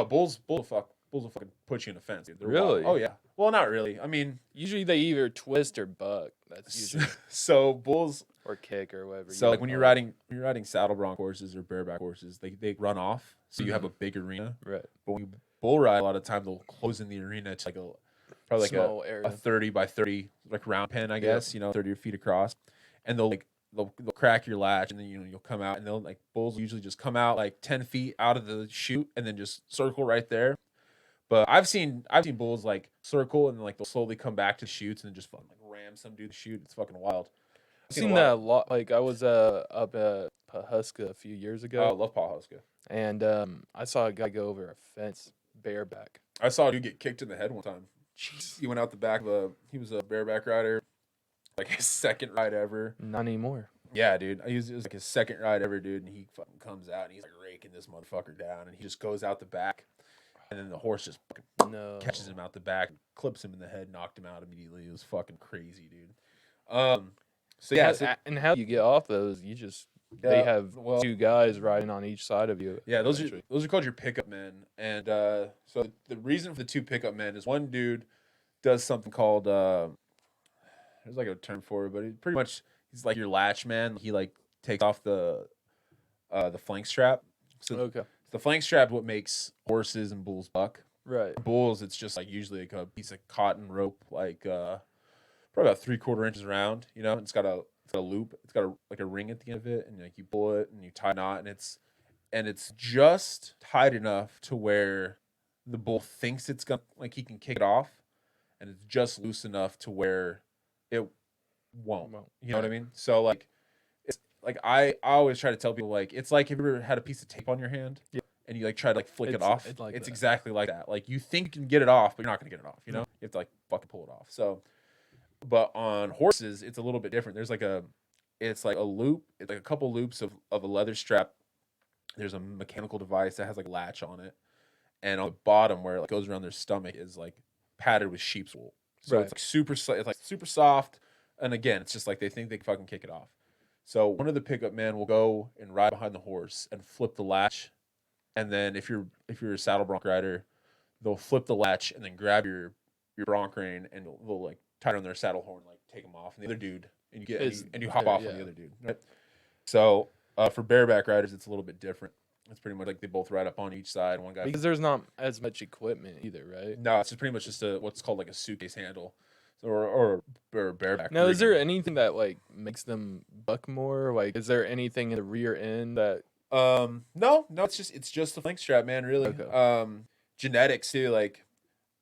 bulls will fucking put you in a fence. Dude. They're
Really?
wild. Oh yeah. Well, not really. I mean,
Usually they either twist or buck. That's usually
so bulls
or kick or whatever.
So like when you're riding saddle bronc horses or bareback horses, they run off, so you have a big arena.
Right.
But when you bull ride, a lot of time they'll close in the arena to probably like
Small area.
a 30 by 30 like round pen, I guess, 30 feet across, and they'll crack your latch, and then you'll come out, and they'll like bulls usually just come out like 10 feet out of the chute and then just circle right there. But I've seen bulls like circle and like they'll slowly come back to chutes and then just fucking like ram some dude to shoot. It's fucking wild.
I've seen that a lot. Like I was up at Pawhuska a few years ago.
Oh, I love Pawhuska.
And I saw a guy go over a fence bareback.
I saw a dude get kicked in the head one time.
Jeez.
He went out the back of he was a bareback rider, like his second ride ever.
Not anymore.
Yeah, dude. It was like his second ride ever, dude. And he fucking comes out and he's like raking this motherfucker down. And he just goes out the back. And then the horse just fucking catches him out the back, clips him in the head, knocked him out immediately. It was fucking crazy, dude. So yeah.
And how you get off those, you just, they have two guys riding on each side of you.
Yeah, those are called your pickup men. And so the reason for the two pickup men is one dude does something called, there's like a term for it, but it pretty much, he's like your latch man. He like takes off the flank strap. So the flank strap is what makes horses and bulls buck.
Right.
Bulls, it's just like usually like a piece of cotton rope, like probably about 3/4 inches round. You know, it's got a loop. It's got like a ring at the end of it, and like you pull it and you tie a knot, and it's just tight enough to where the bull thinks it's gonna, like, he can kick it off, and it's just loose enough to where it won't. You know what I mean? So like, it's like I always try to tell people, like, it's like, have you ever had a piece of tape on your hand? Yeah. And you like try to like flick it off? It's exactly like that. Like, you think you can get it off, but you're not gonna get it off. You know, you have to like fucking pull it off. So, but on horses, it's a little bit different. There's like it's like a loop. It's like a couple loops of a leather strap. There's a mechanical device that has like a latch on it, and on the bottom where it like goes around their stomach is like padded with sheep's wool. So it's like super soft. And again, it's just like they think they can fucking kick it off. So one of the pickup men will go and ride behind the horse and flip the latch. And then if you're a saddle bronc rider, they'll flip the latch and then grab your bronc rein and they'll like tie it on their saddle horn, like take them off. And the other dude, and you hop off on the other dude. Right? So for bareback riders, it's a little bit different. It's pretty much like they both ride up on each side. One guy,
because there's not as much equipment either, right?
No, it's just pretty much just what's called like a suitcase handle, or bareback.
Now, is there anything that like makes them buck more? Like, is there anything in the rear end that?
No, it's just the flank strap, man. Really, genetics too. Like,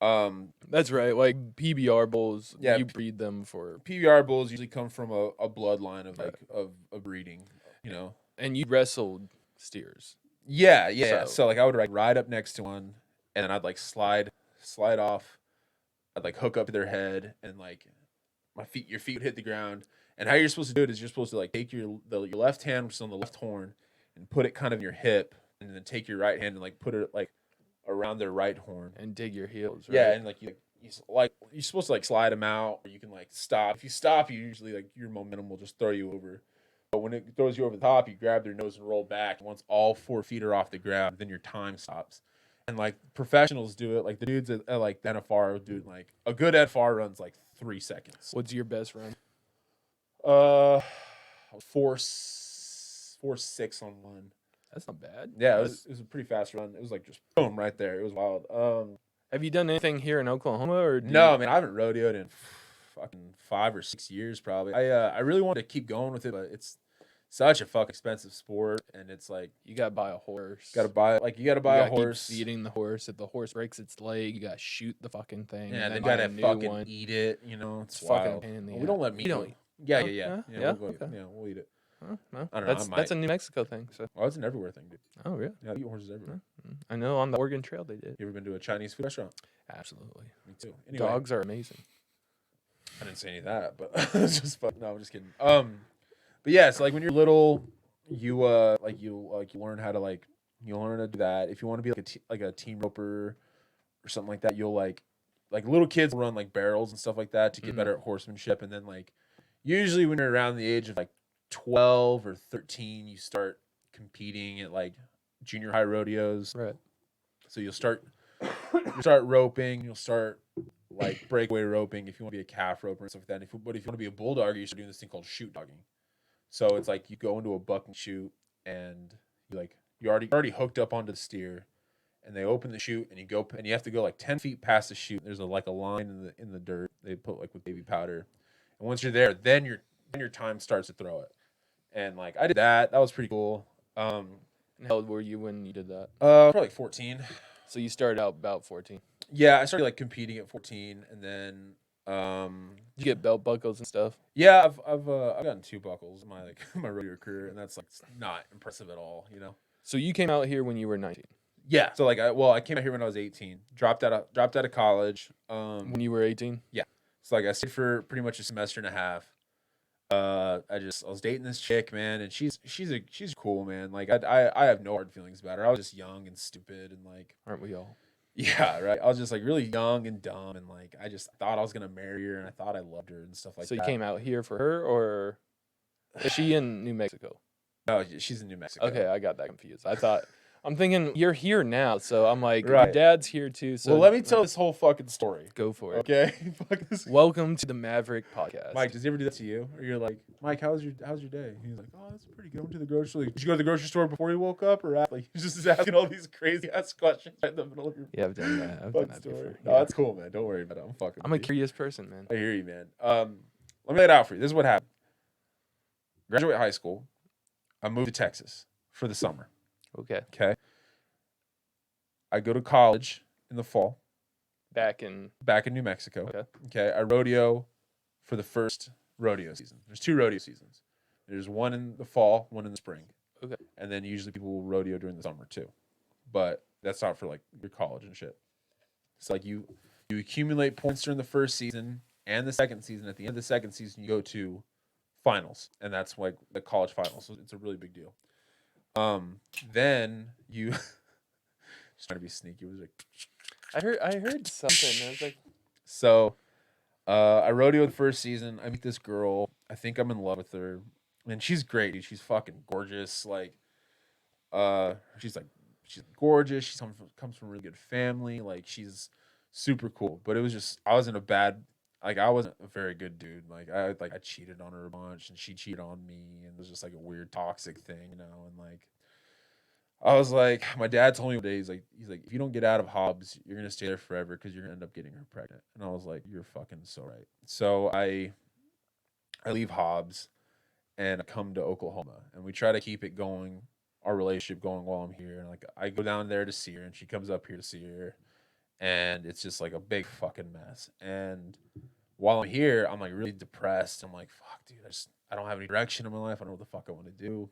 that's right. Like PBR bulls, you breed them for.
PBR bulls usually come from a bloodline of like of breeding, you know.
And you wrestled steers.
Yeah. So like I would ride up next to one, and then I'd like slide off. I'd like hook up to their head, and like your feet would hit the ground. And how you're supposed to do it is you're supposed to like take your left hand, which is on the left horn, and put it kind of in your hip, and then take your right hand and like put it like around their right horn
and dig your heels. Right?
Yeah, and like you're supposed to like slide them out, or you can like stop. If you stop, you usually like your momentum will just throw you over. But when it throws you over the top, you grab their nose and roll back. Once all 4 feet are off the ground, then your time stops. And like professionals do it. Like the dudes at like the NFR do like a good NFR runs like 3 seconds.
What's your best run?
4.6 on one.
That's not bad.
Yeah, it was a pretty fast run. It was like just boom right there. It was wild.
Have you done anything here in Oklahoma or?
No, I mean I haven't rodeoed in fucking 5 or 6 years probably. I really wanted to keep going with it, but it's such a fucking expensive sport, and it's like
you gotta buy a horse.
You gotta buy a horse.
Keep feeding the horse. If the horse breaks its leg, you gotta shoot the fucking thing.
Yeah, then gotta fucking eat it. You know, it's fucking pain in the ass. We don't let meat. Yeah. We'll eat it.
Huh? No. I don't know. That's a New Mexico thing. So.
Oh, it's an everywhere thing, dude.
Oh, really?
Yeah, I eat horses everywhere.
I know on the Oregon Trail they did.
You ever been to a Chinese food restaurant?
Absolutely.
Me too. Anyway,
dogs are amazing.
I didn't say any of that, but it's just fun. No, I'm just kidding. But yeah, it's like when you're little, you learn how to you learn to do that. If you want to be like a team roper or something like that, you'll like little kids run like barrels and stuff like that to get better at horsemanship. And then like usually when you're around the age of like 12 or 13, you start competing at like junior high rodeos.
Right.
So you'll start roping. You'll start like breakaway roping if you want to be a calf roper and stuff like that. But if you want to be a bulldog, you start doing this thing called shoot dogging. So it's like you go into a buck and shoot, and you're already hooked up onto the steer, and they open the chute, and you have to go like 10 feet past the chute. There's a line in the dirt they put like with baby powder, and once you're there, then your time starts to throw it. And like I did that. That was pretty cool.
How old were you when you did that?
Probably like 14.
So you started out about 14.
Yeah, I started like competing at 14, and then
did you get belt buckles and stuff?
Yeah, I've gotten 2 buckles in my rodeo career, and that's like not impressive at all, you know.
So you came out here when you were 19.
Yeah. So like, I came out here when I was 18. Dropped out of college.
When you were 18?
Yeah. So like, I stayed for pretty much a semester and a half. I was dating this chick, man, and she's cool, man. Like, I have no hard feelings about her. I was just young and stupid, and like,
Aren't we all?
yeah, right. I was just like really young and dumb, and like I just thought I was gonna marry her, and I thought I loved her and stuff like
So
that.
you came out here for her, or is she in New Mexico?
No, she's in New Mexico.
Okay, I got that confused. I'm thinking you're here now, so I'm like, your
Right.
dad's here too. So
Well, let me tell this whole fucking story.
Go for it.
Okay. Fuck this.
Welcome to the Maverick podcast.
Mike, does he ever do that to you? Or you're like, Mike, how's your day? And he's like, oh, that's pretty good. I went to the grocery store. Like, did you go to the grocery store before you woke up, or after? Like, he's just asking all these crazy ass questions right in the middle of your
Yeah, I've done that. I've done that
story.
before.
No,
Yeah.
that's cool, man. Don't worry about it. I'm fucking.
I'm a curious person, man.
I hear you, man. Let me lay it out for you. This is what happened. Graduate high school. I moved to Texas for the summer.
Okay.
Okay. I go to college in the fall.
Back in
New Mexico.
Okay.
Okay. I rodeo for the first rodeo season. There's 2 rodeo seasons. There's one in the fall, one in the spring.
Okay.
And then usually people will rodeo during the summer too. But that's not for like your college and shit. It's like you accumulate points during the first season and the second season. At the end of the second season, you go to finals, and that's like the college finals. So it's a really big deal. Then you just trying to be sneaky. It was like,
I heard something. I was like,
so I rodeo the first season. I meet this girl. I think I'm in love with her, and she's great, dude. She's fucking gorgeous. Like, she's gorgeous. She comes from a really good family. Like, she's super cool. But it was just, I was in a bad, like, I wasn't a very good dude. Like, I cheated on her a bunch, and she cheated on me, and it was just like a weird toxic thing, you know. And like, I was like, my dad told me one day, he's like, if you don't get out of Hobbs, you're gonna stay there forever because you're gonna end up getting her pregnant. And I was like, you're fucking so right. So I leave Hobbs and I come to Oklahoma, and we try to keep it going, our relationship going while I'm here. And like, I go down there to see her, and she comes up here to see her, and it's just like a big fucking mess. And while I'm here, I'm like really depressed. I'm like, fuck, dude, I don't have any direction in my life. I don't know what the fuck I want to do.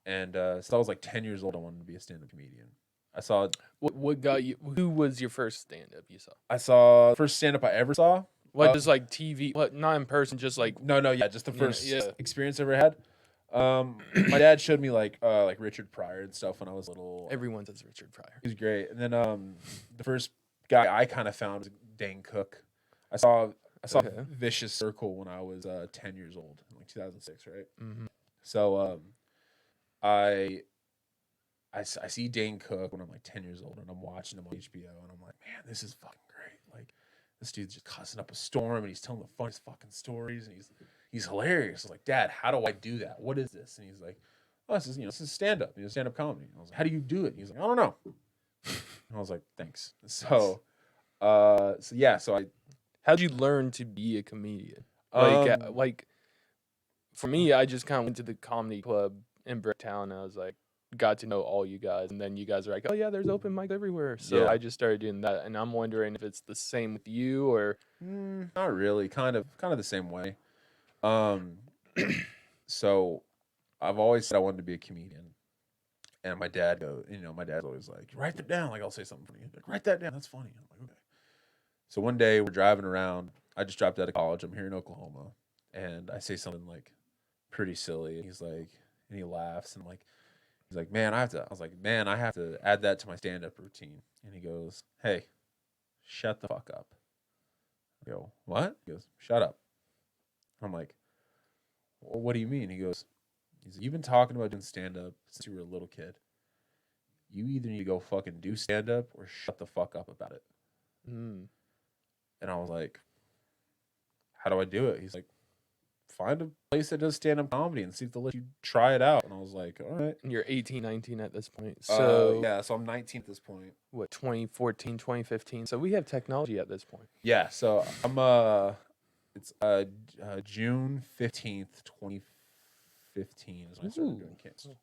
And so I was like 10 years old. I wanted to be a stand-up comedian. I saw
what got you? Who was your first stand-up you saw?
I saw the first stand-up I ever saw.
What, just like TV? What, not in person? Just like
No, yeah, just the first
yeah.
experience I ever had. My dad showed me like Richard Pryor and stuff when I was little.
Everyone says Richard Pryor.
He was great. And then the first guy I kind of found was Dane Cook. I saw
Okay.
Vicious Circle when I was 10 years old, like 2006, right?
Mm-hmm.
So I see Dane Cook when I'm like 10 years old, and I'm watching him on HBO, and I'm like, man, this is fucking great. Like, this dude's just cussing up a storm, and he's telling the funniest fucking stories, and he's hilarious. I was like, Dad, how do I do that? What is this? And he's like, oh, this is stand-up, stand-up comedy. And I was like, how do you do it? And he's like, I don't know. And I was like, thanks. So yeah, so
How'd you learn to be a comedian? Like, for me, I just kind of went to the comedy club in Bricktown, and I was like, got to know all you guys, and then you guys are like, oh yeah, there's open mic everywhere. So
Yeah.
I just started doing that, and I'm wondering if it's the same with you, or
not really, kind of the same way. So I've always said I wanted to be a comedian, and my dad's always like, write that down. Like, I'll say something funny, like, write that down, that's funny. I'm like, okay. So one day we're driving around. I just dropped out of college. I'm here in Oklahoma, and I say something like pretty silly, and and he laughs, and he's like, man, I was like, man, I have to add that to my stand-up routine. And he goes, hey, shut the fuck up. I go, what? He goes, shut up. I'm like, well, what do you mean? He's like, you've been talking about doing stand-up since you were a little kid. You either need to go fucking do stand-up or shut the fuck up about it. And I was like, how do I do it? He's like, find a place that does stand-up comedy and see if they'll let you try it out. And I was like, all right.
And you're 18, 19 at this point. So
yeah, so I'm 19 at this point.
what, 2014, 2015? So we have technology at this point.
Yeah, so I'm it's June 15th, 2015 is when I started doing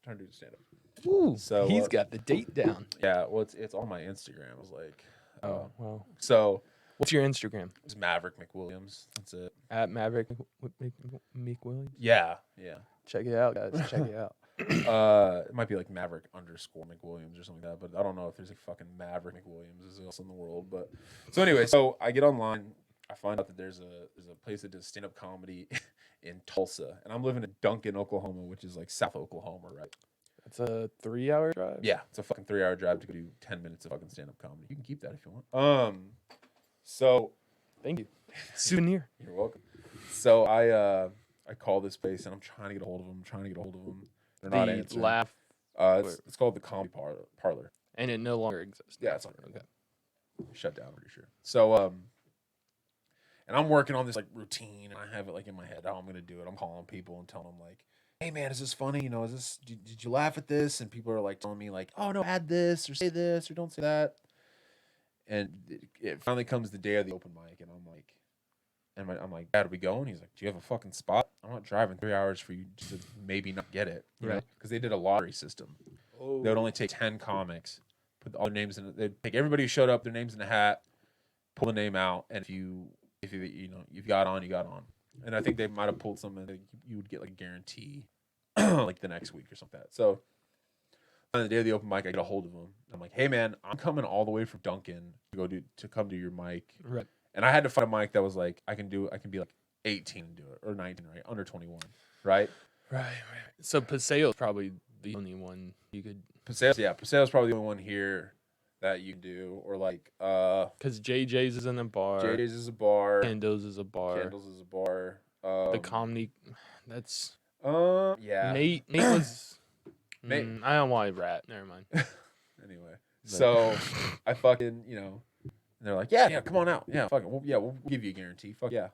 trying to do stand-up.
Ooh,
So
he's got the date down.
Yeah, well, it's on my Instagram. I was like,
Oh, well.
So
What's your Instagram?
it's Maverick Mcwilliams. That's it.
At Maverick Mcwilliams.
Yeah.
Check it out, guys. Check it out.
It might be like Maverick _ McWilliams or something like that, but I don't know if there's a fucking Maverick McWilliams else in the world. But so anyway, so I get online, I find out that there's a place that does stand up comedy in Tulsa, and I'm living in Duncan, Oklahoma, which is like South Oklahoma, right?
It's a 3-hour drive.
Yeah, it's a fucking 3-hour drive to go do 10 minutes of fucking stand up comedy. You can keep that if you want. So
Thank you. Souvenir.
you're welcome. So I call this place and I'm trying to get a hold of them. They're not
The
answering.
laugh,
It's called the Comedy Parlor.
and it no longer exists.
Yeah, it's not
Okay.
shut down, I'm pretty sure. So and I'm working on this like routine, and I have it like in my head how I'm gonna do it. I'm calling people and telling them like, "Hey man, is this funny? You know, is this? Did you laugh at this?" And people are like telling me like, "Oh no, add this or say this or don't say that." And it finally comes the day of the open mic, and I'm like, I'm like, "Dad, are we going?" He's like, "Do you have a fucking spot? I'm not driving 3 hours for you to maybe not get it,
Right?
Because they did a lottery system.
Oh.
They would only take 10 comics, put all their names in. They'd take everybody who showed up, their names in a hat, pull the name out, and if you got on, you got on. And I think they might have pulled something that you would get like a guarantee, like the next week or something like that. So on the day of the open mic, I get a hold of them. I'm like, "Hey man, I'm coming all the way from Duncan to come do your mic."
Right.
And I had to find a mic that was like I can be like 18 and do it, or 19, right, under 21, right?
Right. So Paseo's probably the only one you could.
Paseo's probably the only one here that you do, or like
Because JJ's is in a bar.
JJ's is a bar.
Candles is a bar.
Candles is a bar.
The comedy. That's.
Yeah.
Nate was.
Nate.
I don't want to rat. Never mind.
Anyway, so I fucking, and they're like, yeah, come on out. Yeah, fuck it. We'll give you a guarantee. Fuck yeah.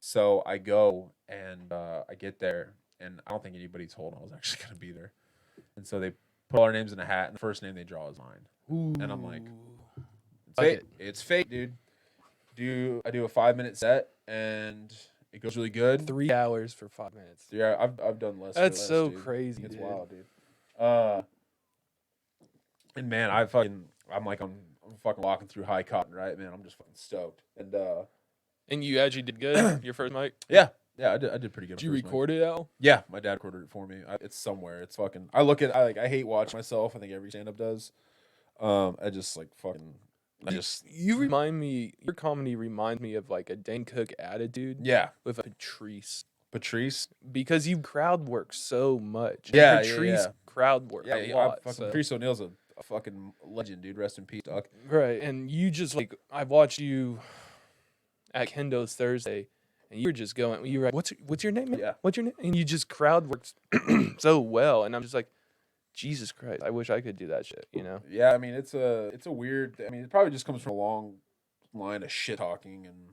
So I go and I get there, and I don't think anybody told I was actually gonna be there. And so they put all our names in a hat, and the first name they draw is mine.
Ooh.
And I'm like, it's fake, dude. I do a 5-minute set, and it goes really good.
3 hours for 5 minutes.
Yeah, I've done less.
That's
less,
so
dude.
crazy.
It's
dude.
wild, dude. And man, I'm fucking walking through high cotton, right? Man, I'm just fucking stoked.
And you actually did good your first mic?
Yeah, I did pretty good.
Did you record it out?
Yeah, my dad recorded it for me. It's somewhere. It's fucking. I hate watching myself. I think every stand up does. I just like fucking.
You remind me. Your comedy reminds me of like a Dane Cook attitude.
Yeah,
with a Patrice.
Because
you crowd work so much.
Yeah,
Patrice crowd work a lot.
Patrice O'Neill's a fucking legend, dude. Rest in peace, dog.
Right, and you just like I watched you at Kendo's Thursday, and you were just going. You were like, "What's your name? Man?
Yeah.
What's your name?" And you just crowd worked so well, and I'm just like, Jesus Christ, I wish I could do that shit.
Yeah, I mean it's a weird. I mean it probably just comes from a long line of shit talking and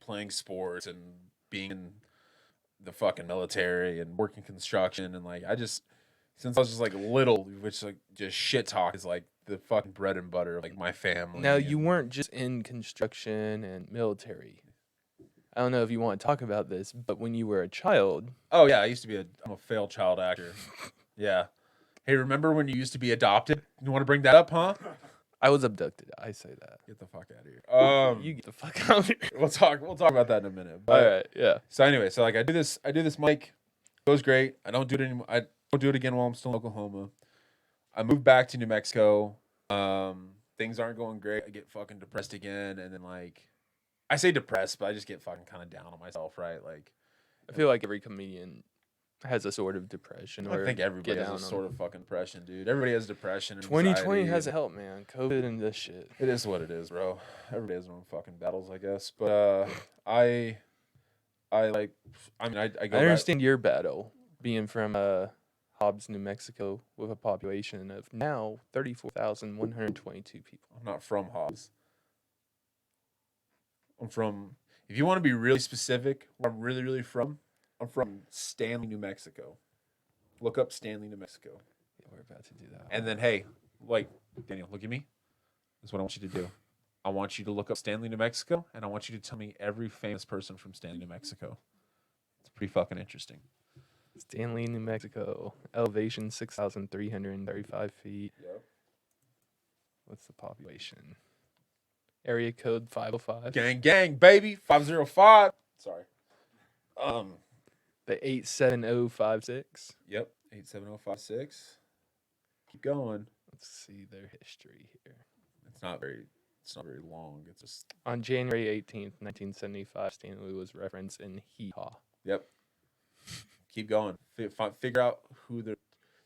playing sports and being in the fucking military and working construction, and like since I was just like little, which like just shit talk is like the fucking bread and butter of like my family.
Now you weren't just in construction and military. I don't know if you want to talk about this, but when you were a child.
Oh yeah, I'm a failed child actor. Yeah. Hey, remember when you used to be adopted? You want to bring that up, huh?
I was abducted. I say that.
Get the fuck out of here.
You get the fuck out of here.
We'll talk about that in a minute. But,
all right, yeah.
So anyway, so like I do this mic, it goes great. I don't do it anymore. I don't do it again while I'm still in Oklahoma. I moved back to New Mexico. Things aren't going great. I get fucking depressed again, and then like I say depressed, but I just get fucking kind of down on myself, right? Like
I feel like every comedian has a sort of depression.
I think everybody has a sort of fucking depression, dude. Everybody has depression.
2020 hasn't helped, man. COVID and this shit.
It is what it is, bro. Everybody has their own fucking battles, I guess. But I
understand your battle being from Hobbs, New Mexico, with a population of now 34,122 people.
I'm not from Hobbs. I'm from. If you want to be really specific, where I'm really, really from. I'm from Stanley, New Mexico. Look up Stanley, New Mexico.
Yeah, we're about to do that.
And then, hey, like, Daniel, look at me. This is what I want you to do. I want you to look up Stanley, New Mexico, and I want you to tell me every famous person from Stanley, New Mexico. It's pretty fucking interesting.
Stanley, New Mexico. Elevation, 6,335 feet.
Yep.
What's the population? Area code 505.
Gang, baby. 505. Sorry.
The 87056.
Yep. 87056. Keep going.
Let's see their history here.
It's not very long. It's just
On January 18th, 1975, Stanley was referenced in Hee Haw.
yep. Keep going. Figure out who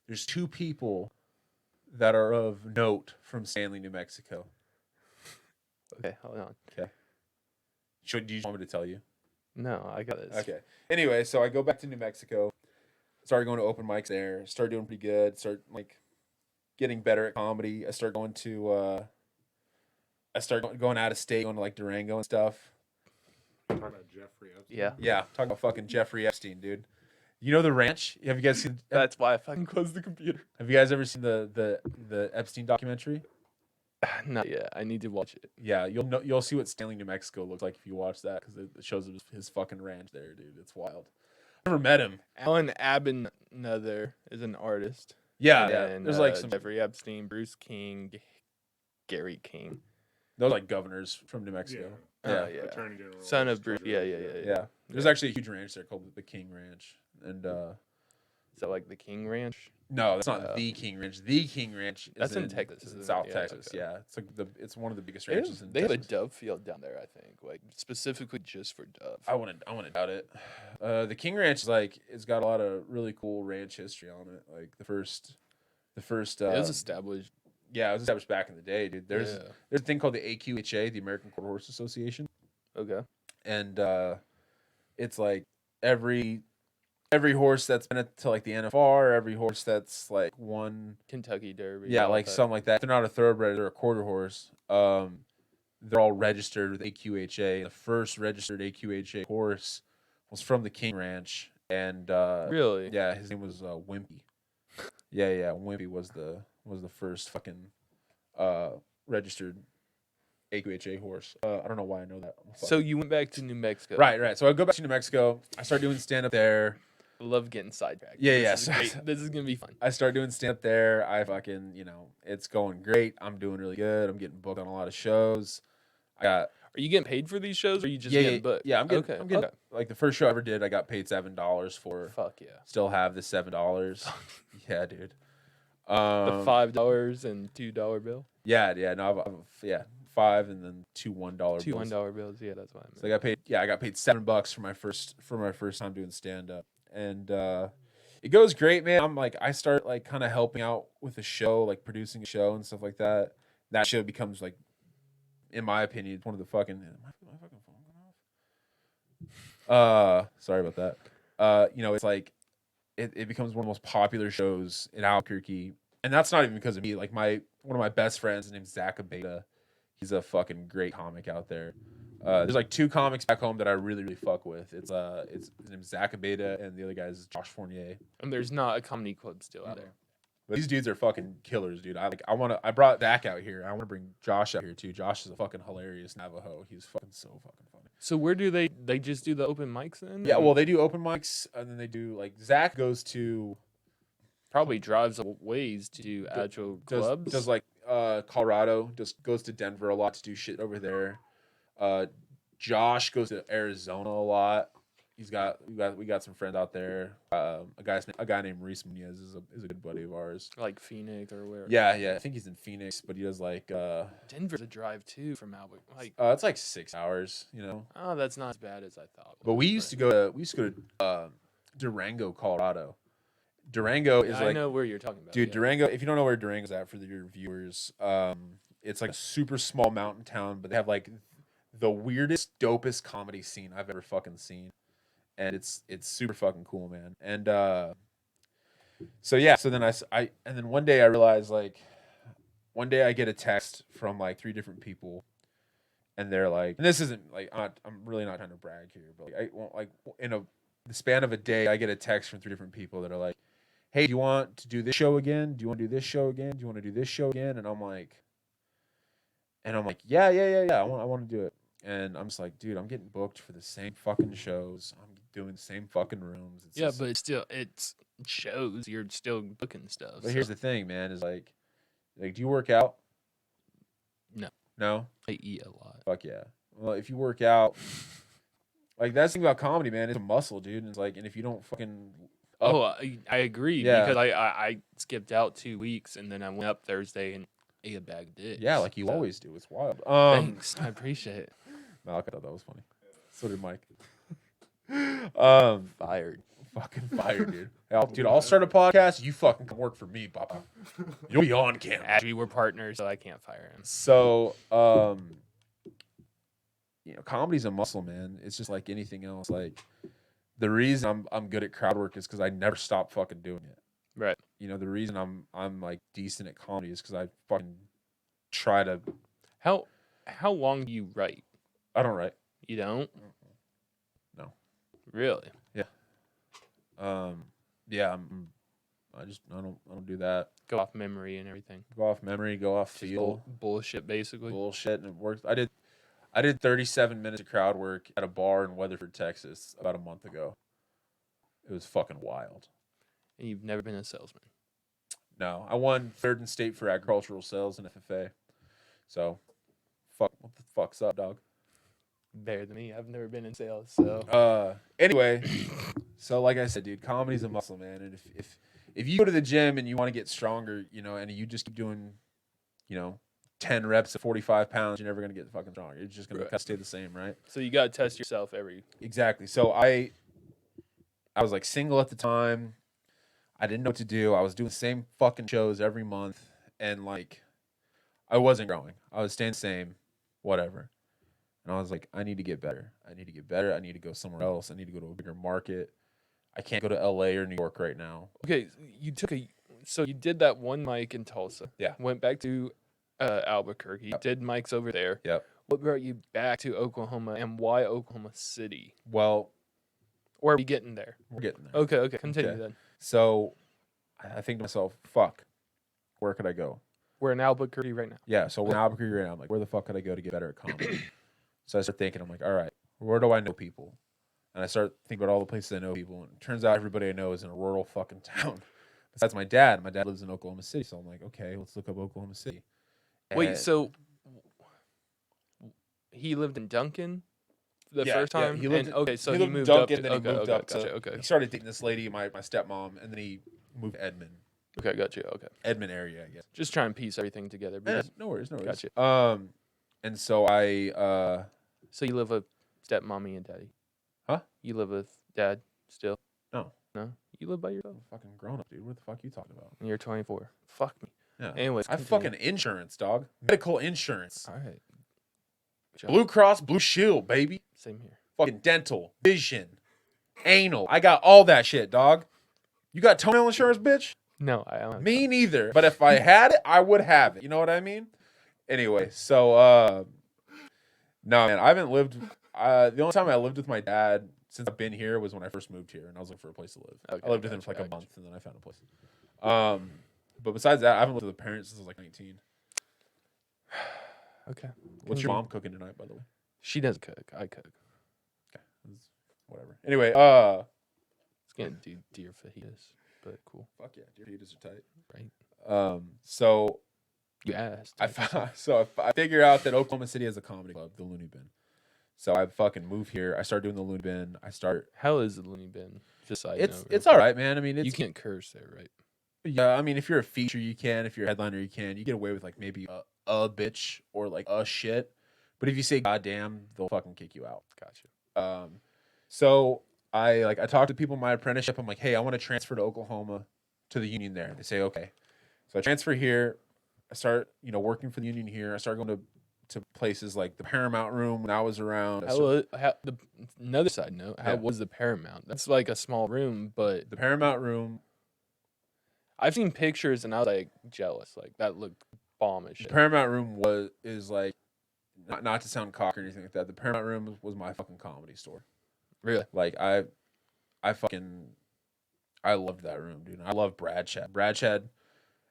there's two people that are of note from Stanley, New Mexico.
Okay, hold on.
Okay. Do you want me to tell you?
No, I got this.
Okay. Anyway, so I go back to New Mexico. Started going to open mics there. Started doing pretty good. Start like getting better at comedy. I start going to going out of state, going to like Durango and stuff.
Talking about Jeffrey Epstein.
Yeah.
Yeah, talking about fucking Jeffrey Epstein, dude. You know the ranch? Have you guys seen?
That's why I fucking closed the computer.
Have you guys ever seen the Epstein documentary?
Not yet. I need to watch it.
Yeah, you'll see what Stanley, New Mexico looks like if you watch that because it shows his fucking ranch there, dude. It's wild. I never met him.
Alan Abernather is an artist.
Yeah,
And
yeah.
then,
There's like some
Jeffrey Epstein, Bruce King, Gary King.
those like governors from New Mexico. Yeah.
Yeah.
Attorney General.
Son of Bruce. Yeah.
Yeah. There's actually a huge ranch there called the King Ranch. And
Is that like the King Ranch?
no, that's not the King Ranch. The King Ranch is
That's in Texas,
It's in
isn't it?
South
Yeah,
Texas.
okay.
Yeah. It's like it's one of the biggest
They
ranches in
have a
Texas.
dove field down there, I think, like specifically just for dove.
I want to doubt it. The King Ranch is like it's got a lot of really cool ranch history on it. Like the first
It was established.
yeah, it was established back in the day, dude. There's a thing called the AQHA, the American Quarter Horse Association,
Okay.
and it's like every horse that's been to like the NFR, every horse that's like won,
Kentucky Derby.
yeah,
all
like
that.
something like that. If they're not a thoroughbred, they're a quarter horse. They're all registered with AQHA. The first registered AQHA horse was from the King Ranch, and
Really?
yeah, his name was Wimpy. Yeah, Wimpy was the first fucking registered AQHA horse. I don't know why I know that.
So you went back to New Mexico.
Right. So I go back to New Mexico. I start doing stand up there.
I love getting sidetracked.
Yeah.
This is great. This is gonna be fun.
I start doing stand up there. I fucking, it's going great. I'm doing really good. I'm getting booked on a lot of shows. I got
Are you getting paid for these shows, or are you just
yeah,
getting booked?
yeah. I'm getting
Okay.
like the first show I ever did. I got paid $7 for.
Fuck yeah.
Still have the $7. Yeah, dude.
The $5 and $2 bill.
Yeah. No, I've 5 and then two $1
Two
bills.
$1 bills. Yeah, that's what I meant.
So I got paid. Yeah, I got paid $7 for my first time doing stand up, and it goes great, man. I'm like, I start like kind of helping out with the show, like producing a show and stuff like that. That show becomes like, in my opinion, it's one of the fucking. My fucking phone went off. Sorry about that. It's like, it becomes one of the most popular shows in Albuquerque, and that's not even because of me. Like one of my best friends, his name's Zach Abeta. He's a fucking great comic out there. There's like 2 comics back home that I really, really fuck with. It's his name's Zach Abeta, and the other guy is Josh Fournier.
And there's not a comedy club still out there.
But these dudes are fucking killers, dude. I brought Zach out here. I want to bring Josh out here too. Josh is a fucking hilarious Navajo. He's fucking so fucking funny.
So where do they just do the open mics then?
Yeah, well, they do open mics, and then they do like Zach goes to
probably drives a ways to do actual clubs.
does like Colorado, just goes to Denver a lot to do shit over there. Josh goes to Arizona a lot. We got some friends out there. A guy named Maurice Munoz is a good buddy of ours.
Like Phoenix or where?
Yeah. I think he's in Phoenix, but he does like
Denver's a drive too from Albuquerque. Like,
it's like 6 hours,
oh, that's not as bad as I thought.
But we used to go to Durango, Colorado. Durango is
I know where you're talking about,
dude.
yeah.
Durango. If you don't know where Durango's at, for your viewers, it's like a super small mountain town, but they have like the weirdest, dopest comedy scene I've ever fucking seen, and it's super fucking cool, man. And so then one day I realized, like, one day I get a text from like 3 different people, and they're like, and this isn't like, I'm really not trying to brag here, but in the span of a day, I get a text from 3 different people that are like, hey, do you want to do this show again? Do you want to do this show again? Do you want to do this show again? And I'm like, yeah. I want to do it. And I'm just like, dude, I'm getting booked for the same fucking shows. I'm doing the same fucking rooms.
But it's shows. You're still booking stuff.
But here's the thing, man, is like, do you work out? No?
I eat a lot.
Fuck yeah. Well, if you work out, like, that's the thing about comedy, man. It's a muscle, dude. And it's like, and if you don't fucking,
Oh, I agree
Yeah.
because I skipped out 2 weeks and then I went up Thursday and ate a bag of dicks.
Yeah, like you
So,
always do. It's wild.
Thanks, I appreciate it.
Malik, I thought that was funny. So did Mike.
Fired.
Fucking fired, dude. Dude, I'll start a podcast. You fucking come work for me, Papa. You'll be on camera.
Actually, we're partners, so I can't fire him.
So, comedy's a muscle, man. It's just like anything else. Like the reason I'm good at crowd work is because I never stop fucking doing it.
Right.
The reason I'm like decent at comedy is because I fucking try to.
How long do you write?
I don't write.
You don't?
No.
Really?
Yeah. I don't do that.
Go off memory and everything.
Go off memory. Go off feel.
Bullshit, basically.
Bullshit, and it works. I did 37 minutes of crowd work at a bar in Weatherford, Texas, about a month ago. It was fucking wild.
And you've never been a salesman.
No, I won third in state for agricultural sales in FFA. So, what the fuck's up, dog?
Better than me. I've never been in sales, so.
Anyway, so like I said, dude, comedy's a muscle, man. And if you go to the gym and you want to get stronger, and you just keep doing, 10 reps at 45 pounds, you're never gonna get fucking stronger. You're just gonna stay the same, right?
So you gotta test yourself
Exactly. So I was like single at the time. I didn't know what to do. I was doing the same fucking shows every month, and like I wasn't growing. I was staying the same, whatever. And I was like, I need to get better. I need to go somewhere else. I need to go to a bigger market. I can't go to LA or New York right now.
Okay, so you did that one mic in Tulsa.
Yeah.
Went back to Albuquerque.
Yep.
Did mics over there.
Yep.
What brought you back to Oklahoma, and why Oklahoma City?
Well,
Or are we getting there?
we're getting there.
Okay. Continue
Okay.
then.
So I think to myself, fuck, where could I go?
We're in Albuquerque right now.
Yeah, so we're in Albuquerque right now. I'm like, where the fuck could I go to get better at comedy? So I start thinking, I'm like, all right, where do I know people? And I start thinking about all the places I know people. And it turns out everybody I know is in a rural fucking town. Besides my dad. My dad lives in Oklahoma City. So I'm like, okay, let's look up Oklahoma City.
Wait,
And-
so he lived in Duncan the
Yeah,
first
yeah,
time?
he lived in-
So
he
he
lived in
moved
Duncan,
up.
then he moved up
Gotcha,
to.
okay.
He started dating this lady, my stepmom, and then he moved to Edmond.
Okay, gotcha. Okay.
Edmond area, I guess.
Just try and piece everything together.
Yeah,
because-
no worries.
Gotcha.
And so I
So you live with stepmommy and daddy?
Huh?
You live with dad still?
No.
No? You live by yourself?
fucking grown up, dude. What the fuck you talking about?
And you're 24. Fuck me.
Yeah.
Anyways,
I have
continue.
fucking insurance, dog. Medical insurance.
All right. Good job.
Blue Cross Blue Shield, baby.
Same here.
Fucking dental, vision, anal. I got all that shit, dog. You got toenail insurance, bitch?
No, I don't have
Me neither. But if I had it, I would have it. You know what I mean? Anyway, so no, man, I haven't lived. The only time I lived with my dad since I've been here was when I first moved here, and I was looking for a place to live.
Okay,
I lived with him
gotcha,
for like a
gotcha.
month, and then I found a place. But besides that, I haven't lived with a parent since I was like 19.
Okay.
What's your mom cooking tonight, by the way?
She does cook. I cook.
Whatever. Anyway,
It's gonna do deer fajitas, but cool.
fuck yeah, deer fajitas are tight.
Right.
So
You asked.
I figure out that Oklahoma City has a comedy club, the Looney Bin. So I fucking move here. I start doing the Looney Bin.
How is the Looney Bin? Just so I know,
It's all right, man. I mean,
you can't curse there, right?
yeah. I mean, if you're a feature, you can. If you're a headliner, you can. You get away with like maybe a bitch or like a shit. But if you say goddamn, they'll fucking kick you out.
Gotcha.
So I talk to people in my apprenticeship. I'm like, hey, I want to transfer to Oklahoma to the union there. They say okay. So I transfer here. I start working for the union here. I start going to places like the Paramount Room when I was around.
Another side note, how was the Paramount? That's like a small room, but
The Paramount Room.
I've seen pictures and I was like jealous. Like that looked bomb as
The
shit.
Paramount Room is like not to sound cocky or anything like that. The Paramount Room was my fucking comedy store.
Really?
Like I loved that room, dude. I love Brad Chad. Brad Chad.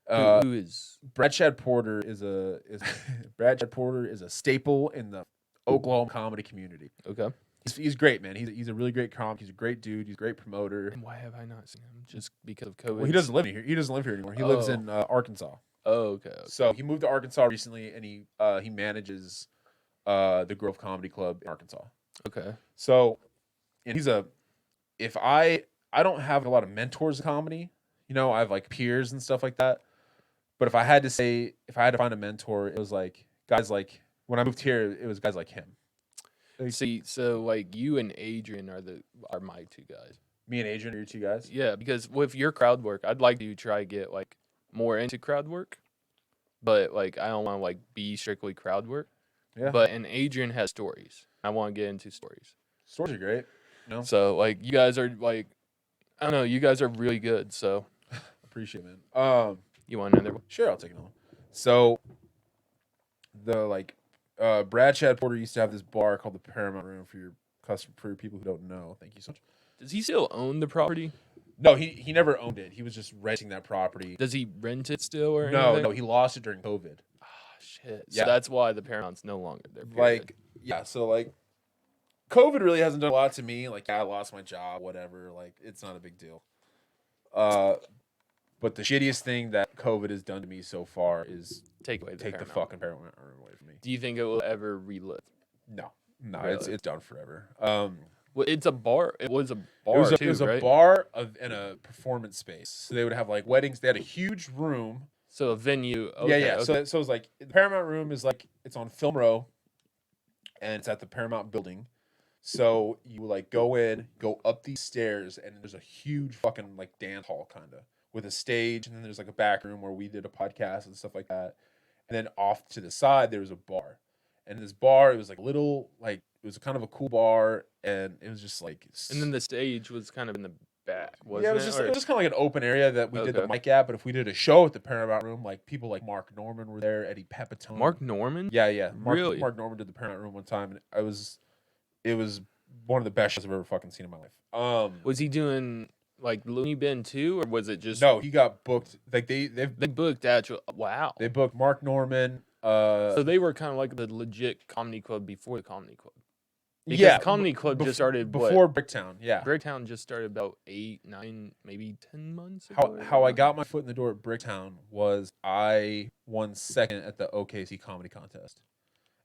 Who is?
Brad Chad Porter is Brad Chad Porter is a staple in the Oklahoma comedy community.
Okay.
He's great, man. He's a really great comic. He's a great dude. He's a great promoter.
And why have I not seen him? Just because of COVID?
Well, he doesn't live here. He doesn't live here anymore. He lives
Oh.
in Arkansas.
Oh, okay.
So he moved to Arkansas recently, and he manages the Grove Comedy Club in Arkansas.
Okay.
So, and if I I don't have a lot of mentors in comedy. You know, I have like peers and stuff like that. But if I had to find a mentor, it was like guys like when I moved here, it was guys like him.
See, so like you and Adrian are my two guys.
Me and Adrian are your two guys.
Yeah, because with your crowd work, I'd like to try to get like more into crowd work, but like I don't want to like be strictly crowd work.
Yeah.
But and Adrian has stories. I want to get into stories.
Stories are great. You know?
So like you guys are like, I don't know, you guys are really good. So
Appreciate it, man.
you want another one?
Sure, I'll take another one. So Brad Chad Porter used to have this bar called the Paramount Room for your people who don't know. Thank you so much.
Does he still own the property?
No, he never owned it. He was just renting that property.
Does he rent it still or anything?
No, he lost it during COVID.
Ah, shit.
Yeah.
So that's why the Paramount's no longer there.
Like, yeah, so like COVID really hasn't done a lot to me. Like, yeah, I lost my job, whatever. Like, it's not a big deal. But the shittiest thing that COVID has done to me so far is
take the
the fucking Paramount Room away from me.
Do you think it will ever relive?
No,
Really?
it's done forever.
Well, it's a bar. It was a bar
It was
right?
a bar and a performance space. So they would have like weddings. They had a huge room.
So a venue. Okay,
Yeah.
Okay.
So it's like the Paramount Room is like it's on Film Row, and it's at the Paramount building. So you like go up these stairs, and there's a huge fucking like dance hall kind of with a stage, and then there's like a back room where we did a podcast and stuff like that. And then off to the side there was a bar, and this bar it was like little like it was kind of a cool bar, and it was just like.
And then the stage was kind of in the back, wasn't
Yeah, it was just kind of like an open area that we did the
Okay.
mic at. But if we did a show at the Paramount Room, like people like Mark Norman were there, Eddie Pepitone.
Mark Norman?
Yeah.
Really?
Mark Norman did the Paramount Room one time, and it was one of the best shows I've ever fucking seen in my life.
Was he doing like Looney Bin too, or was it just
No, he got booked. Like they
booked actual? Wow.
they booked Mark Norman.
So they were kind of like the legit comedy club before the comedy club. Because
yeah,
comedy club just started
before Bricktown. Yeah,
Bricktown just started about 8, 9, maybe 10 months ago.
how I got my foot in the door at Bricktown was I won second at the OKC comedy contest,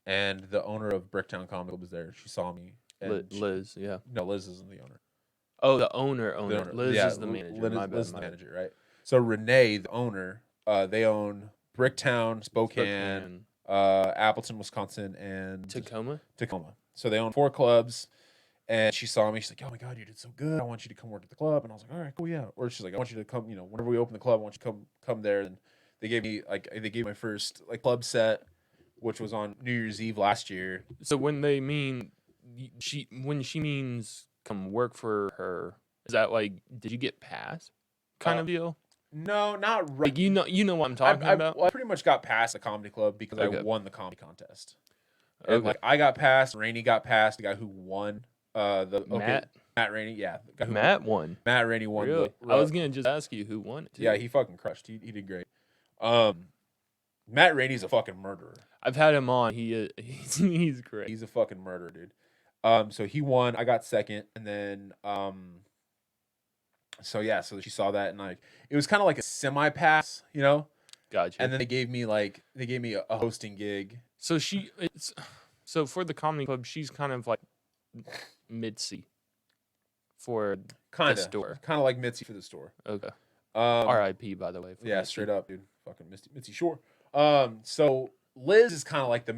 and the owner of Bricktown Comedy Club was there. She saw me. And
Liz, yeah.
No, Liz isn't the owner.
Oh, the owner.
The owner.
Liz
Yeah,
is the manager.
Liz
My
is the
bad.
manager, right? So Renee, the owner, they own Bricktown, Spokane, Appleton, Wisconsin, and
Tacoma.
So they own 4 clubs, and she saw me. She's like, "Oh my god, you did so good! I want you to come work at the club." And I was like, "All right, cool, yeah." Or she's like, "I want you to come. You know, whenever we open the club, I want you to come there." And they gave me my first like club set, which was on New Year's Eve last year.
So when they mean when she means come work for her, is that like did you get passed kind of deal?
No, not right.
Like you know what I'm talking about.
I pretty much got past the comedy club because
Okay.
I won the comedy contest. And
Okay.
like I got passed, Rainey got passed, the guy who won Matt Rainey, yeah. The guy who
won.
Matt Rainey won.
Really? I was gonna just ask you who won it. Too.
Yeah, he fucking crushed. He did great. Matt Rainey's a fucking murderer.
I've had him on. He's great.
He's a fucking murderer, dude. So he won. I got second, and then so she saw that, and like it was kind of like a semi pass, you know.
Gotcha.
And then they gave me a hosting gig.
So for the comedy club, she's kind of like Mitzi for the store.
Kind of like Mitzi for the store.
Okay. R.I.P. by the way.
Yeah,
Mitzi.
straight up, dude. Fucking Mitzi Shore. So Liz is kind of like the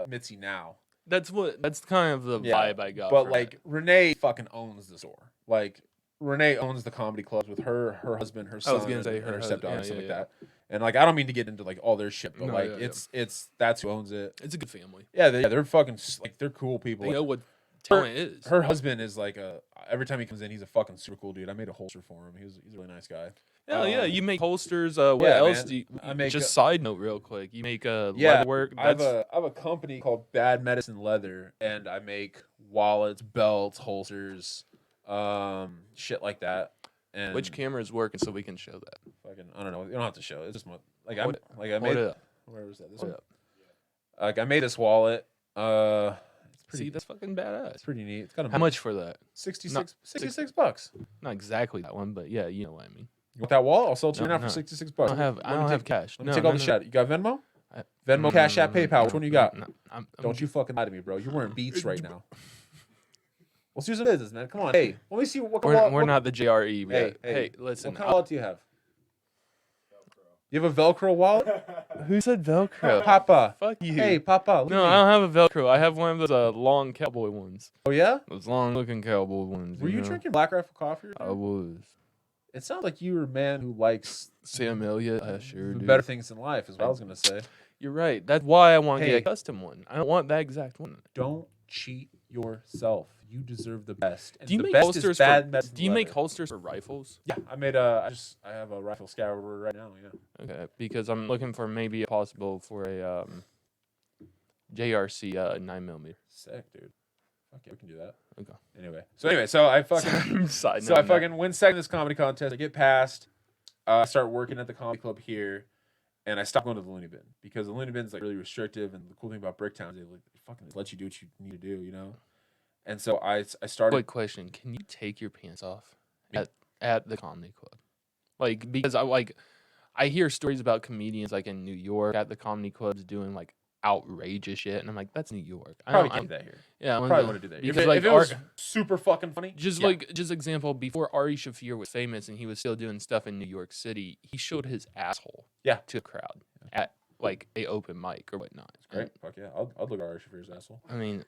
Mitzi now.
That's kind of the vibe I got.
But
from
like
it.
Renee fucking owns the store. Like Renee owns the comedy clubs with her husband, her son,
gonna say
and
her
her
husband.
stepdaughter,
Yeah,
stuff like
yeah.
that. And like I don't mean to get into like all their shit, but
No,
like
yeah.
it's that's who owns it.
It's a good family.
Yeah, they're fucking like they're cool people.
They
Like,
know what talent is.
her husband is like every time he comes in, he's a fucking super cool dude. I made a holster for him. He's a really nice guy.
Yeah, you make holsters. What
yeah,
else
man.
do you?
I make
just side note, real quick. You make
Yeah,
leather work.
I have a company called Bad Medicine Leather, and I make wallets, belts, holsters, shit like that. And
Which camera is working so we can show that?
fucking I don't know. You don't have to show it. It's just I
Hold
made
Hold it up.
where was that? This
Hold
one.
up.
Like I made this wallet. It's pretty.
See, that's fucking badass.
It's pretty neat. It's got a
How much for that?
66 bucks.
Not exactly that one, but yeah, you know what I mean.
You want that wallet? I'll sell it to you
No,
now for
no.
66
I
bucks.
don't have. I don't have cash.
Let me take all the shit. You got Venmo? Venmo,
Mm,
Cash App, PayPal. Which one you got?
No, I'm
Don't you fucking lie to me, bro. You're wearing Beats right now. Let's do some business, man. Come on. Hey, let me see what
We're not the JRE.
Hey,
Listen.
What kind of wallet do you have? You have a Velcro wallet?
Who said Velcro?
Papa.
Fuck you.
Hey, Papa. Look
No,
at
I
me.
don't have a Velcro. I have one of those long cowboy ones.
Oh, yeah?
Those long-looking cowboy ones.
Were you
know?
drinking Black Rifle coffee?
I was.
It sounds like you were a man who likes
Sam Elliott. I sure
the
do.
better things in life, is what I was going to say.
You're right. That's why I want to
Hey.
get a custom one. I don't want that exact one.
Don't cheat yourself. You deserve the best. And
Do you
the
make
best
holsters
is bad
for?
medicine
Do you make
leather.
holsters for rifles?
Yeah, I have a rifle scabbard right now. Yeah.
Okay, because I'm looking for maybe a possible for a JRC 9mm.
Sick, dude. Okay, we can do that.
Okay.
Anyway, so I fucking
Side
so
note
I
on that.
fucking win second in this comedy contest. I get passed. I start working at the comedy club here, and I stop going to the Looney Bin because the Looney Bin's like really restrictive. And the cool thing about Bricktown is they fucking let you do what you need to do, you know. And so I started.
Quick question: can you take your pants off at the comedy club? Like, because I hear stories about comedians like in New York at the comedy clubs doing like outrageous shit, and I'm like, that's New York.
Probably can't do that here.
Yeah,
Probably want to do that.
Because
If it was super fucking funny,
just
yeah.
just example, before Ari Shaffir was famous and he was still doing stuff in New York City, he showed his asshole to a crowd at like a open mic or whatnot.
Great. Fuck yeah. I'll look at Ari Shaffir's asshole.
I mean,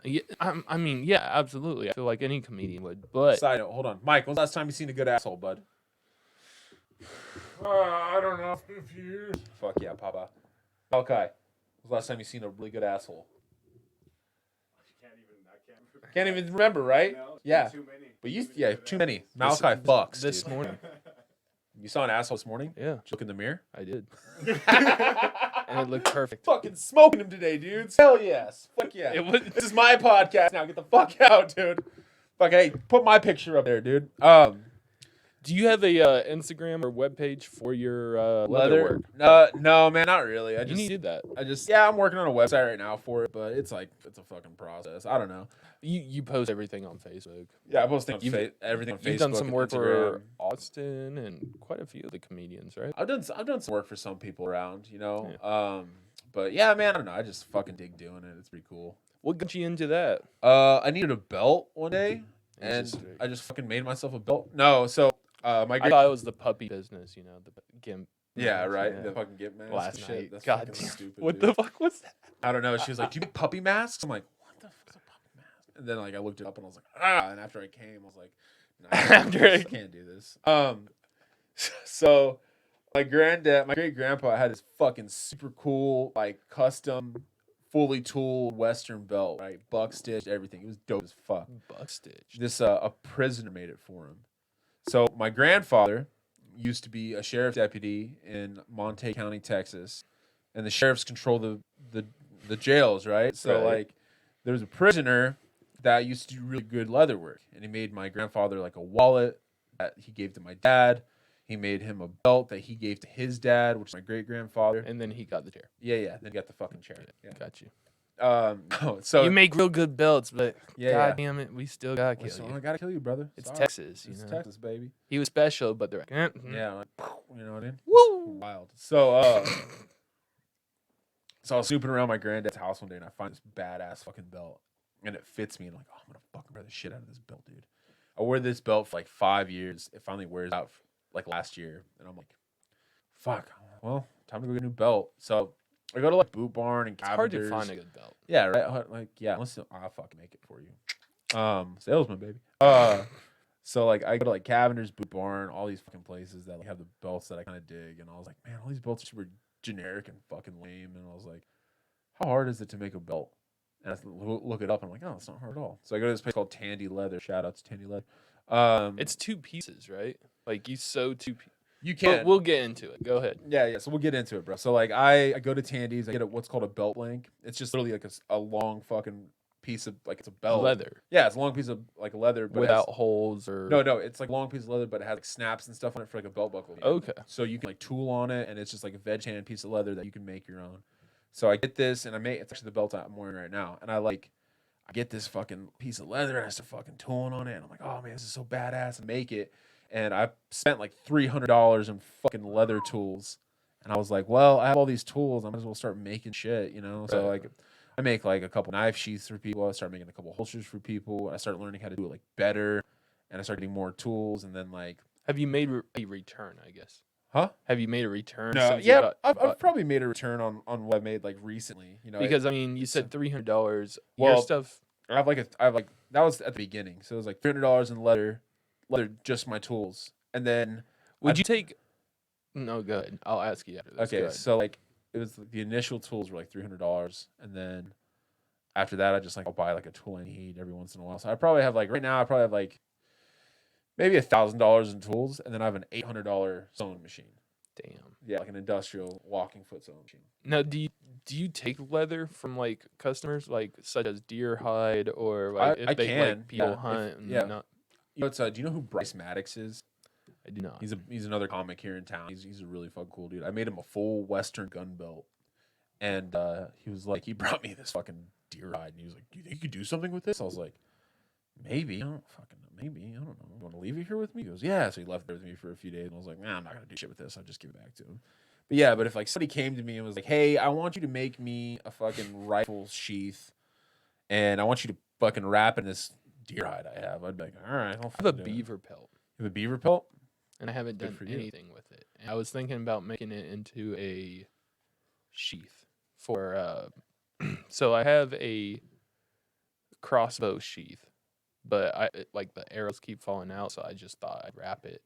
yeah, absolutely. I feel like any comedian would. But
Side note, hold on. Mike, when's the last time you seen a good asshole, bud?
I don't know. It's been a few years.
Fuck yeah, Papa. Malachi, when's the last time you seen a really good asshole?
I
Can't even remember, right?
No,
Yeah.
Too many.
But too many. Malachi fucks.
this
dude.
morning,
You saw an asshole this morning?
yeah,
Did you look in the mirror?
I did, and it looked perfect.
Fucking smoking him today, dudes. Hell yes. Fuck yeah.
It was.
This is my podcast now. Get the fuck out, dude. Fuck, hey, put my picture up there, dude.
Do you have a Instagram or webpage for your leather work?
No, man, not really.
You need to do that.
I'm working on a website right now for it, but it's a fucking process. I don't know.
You post everything on Facebook.
Yeah, I post things
You've-
everything on Facebook.
You've done some work
Instagram.
for Austin and quite a few of the comedians, right?
I've done some work for some people around, you know. But yeah, man, I don't know. I just fucking dig doing it. It's pretty cool.
What got you into that?
I needed a belt one day, and
Interesting.
I just fucking made myself a belt. No, so my
I
great
thought it was the puppy business, you know, the gimp.
yeah, right.
Yeah.
The fucking get mask.
Last
and
night.
shit. That's
God
fucking
damn.
stupid.
What
dude.
the fuck was that?
I don't know. She was like, "Do you make puppy masks?" I'm like, "What the fuck is a puppy mask?" And then I looked it up and I was like, "Ah!" And after I came, I was like, "Nah,
After I
can't do this." So my great grandpa had this fucking super cool custom, fully tooled Western belt, right? Buck stitched, everything. It was dope as fuck.
Buck stitch.
This a prisoner made it for him. So my grandfather used to be a sheriff's deputy in Monte County, Texas, and the sheriffs control the jails, right? So
Right.
there was a prisoner that used to do really good leather work, and he made my grandfather a wallet that he gave to my dad. He made him a belt that he gave to his dad, which is my great grandfather.
And then he got the chair.
Yeah. Then he got the fucking chair. Yeah.
Got you.
So
You make real good belts, but
Yeah,
god
yeah.
damn it, we still gotta kill
so
you.
I gotta kill you, brother.
It's
Sorry.
Texas, you
It's
know.
Texas, baby.
He was special, but they're like,
Yeah, you know what I mean?
Woo!
Wild. So so I was snooping around my granddad's house one day and I find this badass fucking belt. And it fits me and I'm like, oh, I'm gonna fucking wear the shit out of this belt, dude. I wore this belt for 5 years. It finally wears out last year. And I'm like, fuck. Well, time to go get a new belt. So I go to Boot Barn and
It's hard to
Cavender's.
find a good belt.
Yeah, right. Unless I'll fucking make it for you. Salesman, baby. So I go to Cavender's, Boot Barn, all these fucking places that have the belts that I kind of dig, and I was like, man, all these belts are super generic and fucking lame, and I was like, how hard is it to make a belt? And I look it up, and I'm like, oh, it's not hard at all. So I go to this place called Tandy Leather. Shout out to Tandy Leather.
It's 2 pieces, right? You sew 2 pieces.
You can.
We'll get into it. Go ahead.
Yeah. So we'll get into it, bro. So I go to Tandy's. I get what's called a belt blank. It's just literally a long fucking piece of it's a belt.
Leather.
Yeah, it's a long piece of leather, but
Without holes or
no, it's a long piece of leather, but it has snaps and stuff on it for a belt buckle.
Okay.
So you can tool on it, and it's just a veg hand piece of leather that you can make your own. So I get this, and it's actually the belt I'm wearing right now, and I get this fucking piece of leather, and I start fucking tooling on it, and I'm like, oh man, this is so badass, and make it. And I spent $300 in fucking leather tools. And I was like, well, I have all these tools. I might as well start making shit, you know? So
Right.
I make like a couple knife sheaths for people. I started making a couple holsters for people. I started learning how to do it like better, and I started getting more tools. And then like,
Have you made a return? I guess.
huh?
Have you made a return?
No,
Since you
yeah,
got,
I've probably made a return on what I made like recently. You know,
because I mean, you said $300. Your
Well,
stuff.
I have like that was at the beginning, so it was like $300 in leather, just my tools, and then
Would you take? No, good. I'll ask you after this.
okay,
Good.
so like it was the initial tools were like $300, and then after that, I just like I'll buy like a tool I need every once in a while. So I probably have like right now I probably have like maybe $1,000 in tools, and then I have an $800 sewing machine.
Damn.
Yeah, like an industrial walking foot sewing machine.
Now, do you take leather from like customers, like such as deer hide, or like if
I
they
can,
like people
yeah,
hunt and
yeah.
not?
You know, do you know who Bryce Maddox is?
I do not.
He's another comic here in town. He's a really fucking cool dude. I made him a full Western gun belt, and he was like, he brought me this fucking deer hide, and he was like, "Do you think you could do something with this?" I was like, "Maybe. I don't fucking know. Maybe. I don't know. You want to leave it here with me?" He goes, "Yeah." So he left it with me for a few days, and I was like, "Nah, I'm not gonna do shit with this. I'll just give it back to him." But yeah, but if like somebody came to me and was like, "Hey, I want you to make me a fucking rifle sheath, and I want you to fucking wrap in this deer hide I have," I'd be like, "All right, I'll
I have a
fucking do it."
beaver pelt,
You have a beaver pelt?
and I haven't
Good
done
for you.
anything with it. And I was thinking about making it into a sheath for. So I have a crossbow sheath, but like the arrows keep falling out, so I just thought I'd wrap it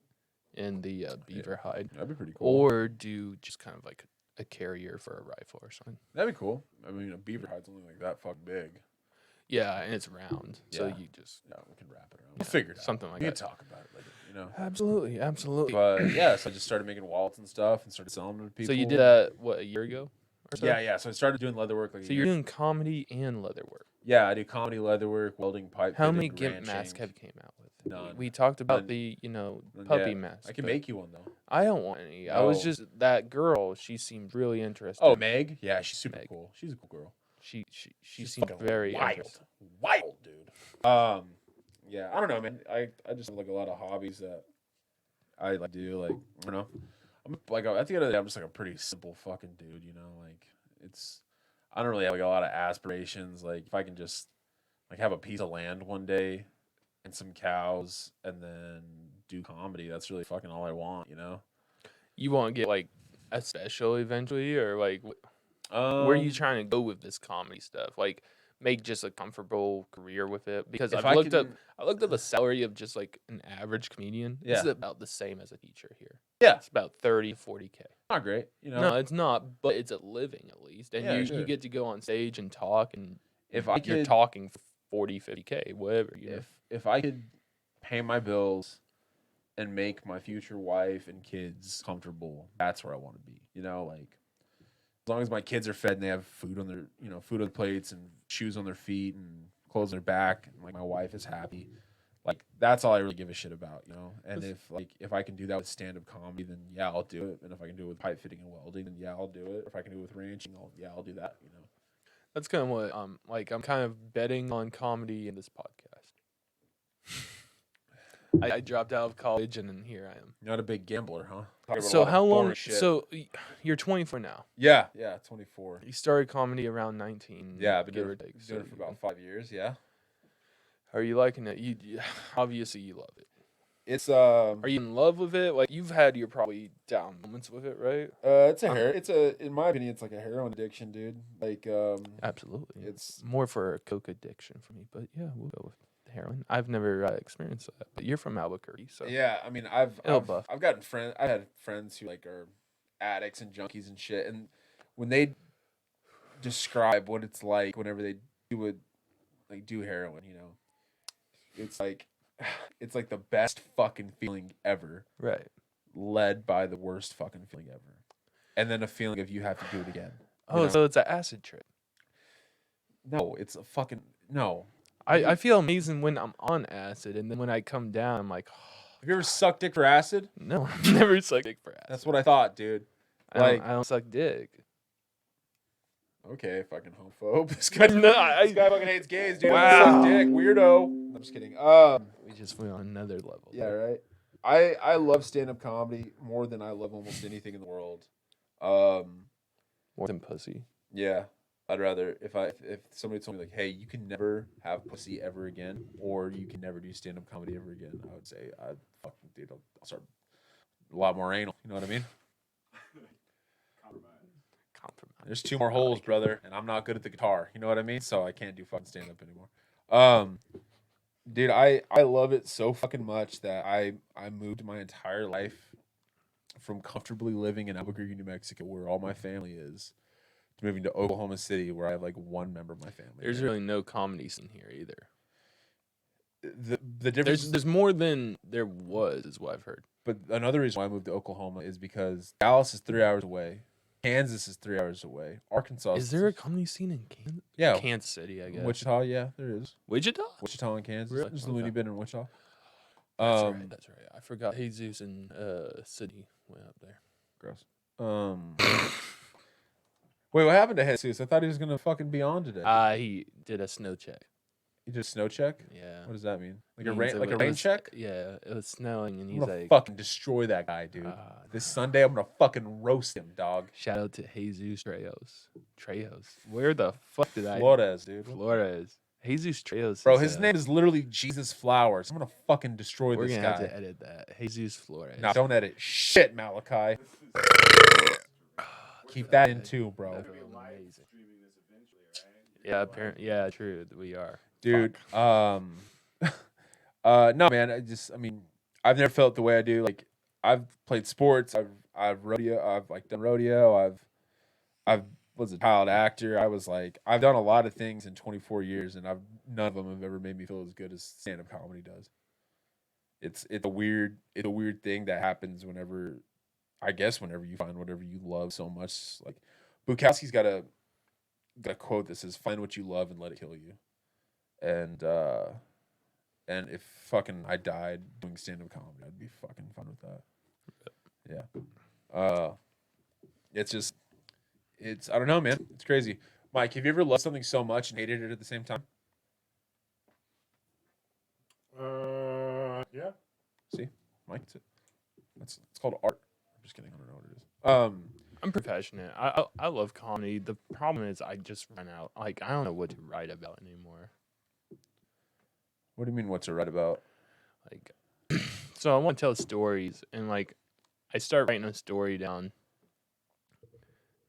in the beaver hide,
That'd be pretty cool.
or do just kind of like a carrier for a rifle or something.
That'd be cool. I mean, a beaver hide's only like that fuck big.
Yeah, and it's round, so
Yeah.
you just
Yeah, we can wrap it around. We'll figure it out.
something like
We can
that.
talk about it later, you know.
Absolutely, absolutely.
But yeah, so I just started making wallets and stuff and started selling them to people.
So you did that a year ago? Or so?
Yeah. So I started doing leather work. Like
So you're doing comedy and leather work.
Yeah, I do comedy, leather work, welding, pipe.
How many
fitting,
gimp masks
ranching.
have came out with?
None.
We talked about
None.
the
None
puppy
yet.
mask.
I can
but
make you one though.
I don't want any. I was
No.
just that girl. She seemed really interested.
Oh, Meg? Yeah, she's super
Meg.
cool. She's a cool girl.
She
She's
seemed
fucking
very
wild,
interested.
wild dude. Yeah, I don't know, man. I just have like a lot of hobbies that I like do. Like I don't know. I'm like at the end of the day, I'm just like a pretty simple fucking dude. You know, like I don't really have like a lot of aspirations. Like if I can just like have a piece of land one day and some cows and then do comedy, that's really fucking all I want. You know.
You want to get like a special eventually, or like where are you trying to go with this comedy stuff? Like make just a comfortable career with it? Because
If
I
I
looked
can-
up the salary of just like an average comedian.
Yeah.
It's about the same as a teacher here.
Yeah.
It's about 30 to 40K.
Not great. You know.
No, it's not, but it's a living at least. And
Yeah,
you
sure.
get to go on stage and talk, and
If I
you're
could-
talking for 40, 50K, whatever. You know?
If I could pay my bills and make my future wife and kids comfortable, that's where I want to be. You know, like as long as my kids are fed and they have food on their, food on their plates and shoes on their feet and clothes on their back, and like my wife is happy, like that's all I really give a shit about, you know. And if I can do that with stand-up comedy, then yeah, I'll do it. And if I can do it with pipe fitting and welding, then yeah, I'll do it. If I can do it with ranching, I'll do that, you know.
That's kind of what I'm kind of betting on comedy in this podcast. I dropped out of college and then here I am.
You're not a big gambler, huh? Talk about a
So
lot of
how long?
boring shit.
So you're 24 now.
yeah, 24.
You started comedy around 19.
Yeah, I've been
give
doing,
or take.
doing it for about 5 years. Yeah,
Are you liking it? Obviously you love it.
it's
Are you in love with it? Like you've had your probably down moments with it, right?
in my opinion, it's like a heroin addiction, dude. Like
Absolutely.
it's
more for a coke addiction for me, but yeah, we'll go with heroin. I've never experienced that, but you're from Albuquerque, so
yeah. I mean, I've
buff.
gotten friends. I had friends who like are addicts and junkies and shit, and when they describe what it's like whenever they do heroin, you know, it's like the best fucking feeling ever,
right.
led by the worst fucking feeling ever, and then a feeling of you have to do it again.
Oh,
know?
so it's an acid trip.
No, it's a fucking no.
I feel amazing when I'm on acid, and then when I come down, I'm like,
Have you ever sucked dick for acid?
no, I've never sucked dick for acid.
That's what I thought, dude.
I don't suck dick.
Okay, fucking homophobe. This guy,
No,
this guy fucking hates gays, dude.
Wow.
Suck dick, weirdo. I'm just kidding.
We just went on another level.
Yeah, right. I love stand-up comedy more than I love almost anything in the world.
More than pussy.
Yeah. I'd rather if somebody told me like, hey, you can never have pussy ever again, or you can never do stand up comedy ever again, I would say I'd fucking dude, I'll start a lot more anal. You know what I mean?
Compromise.
There's 2 more holes, brother, and I'm not good at the guitar. You know what I mean? So I can't do fucking stand up anymore. Dude, I love it so fucking much that I moved my entire life from comfortably living in Albuquerque, New Mexico, where all my family is, to moving to Oklahoma City, where I have like 1 member of my family.
There's really no comedies in here either.
The difference
There's more than there was, is what I've heard.
But another reason why I moved to Oklahoma is because Dallas is 3 hours away, Kansas is 3 hours away, Arkansas.
Is there a comedy scene in Kansas?
Yeah,
Kansas City, I guess.
Wichita, yeah, there is.
Wichita?
Wichita and Kansas.
Really?
There's the Looney Bin in Wichita.
That's right. That's right. I forgot Jesus and City went up there.
Gross. Wait, what happened to Jesus? I thought he was gonna fucking be on today.
He did a snow check.
He did a snow check.
Yeah.
What does that mean? Like a
Means
rain, like a
it
rain
was-
check?
Yeah, it was snowing, and
I'm
he's
gonna
like,
fucking destroy that guy, dude. This Sunday, I'm gonna fucking roast him, dog.
shout out to Jesus Trejos. Where the fuck did I?
Flores, dude.
Flores. Jesus Trejos.
Bro,
is,
his name is literally Jesus Flowers. I'm gonna fucking destroy
We're
this
gonna have
guy.
to edit that. Jesus Flores.
No, don't edit shit, Malachi. Keep that in too, bro.
That'd be amazing. Yeah, apparently. Yeah, true. We are.
Dude, no, man. I mean, I've never felt the way I do. Like, I've played sports. I've rodeo. I've like done rodeo. I've was a child actor. I've done a lot of things in 24 years, and none of them have ever made me feel as good as stand-up comedy does. It's a weird thing that happens whenever you find whatever you love so much. Like, Bukowski's got a quote that says, "Find what you love and let it kill you." And if fucking I died doing stand-up comedy, I'd be fucking fine with that. Yeah. It's I don't know, man. It's crazy. Mike, have you ever loved something so much and hated it at the same time?
Yeah.
See, Mike, it's called art. I'm just kidding. I don't know what it is.
I'm professional. I love comedy. The problem is I just run out. Like, I don't know what to write about anymore.
What do you mean? What's to write about?
Like, so I want to tell stories, and like, I start writing a story down.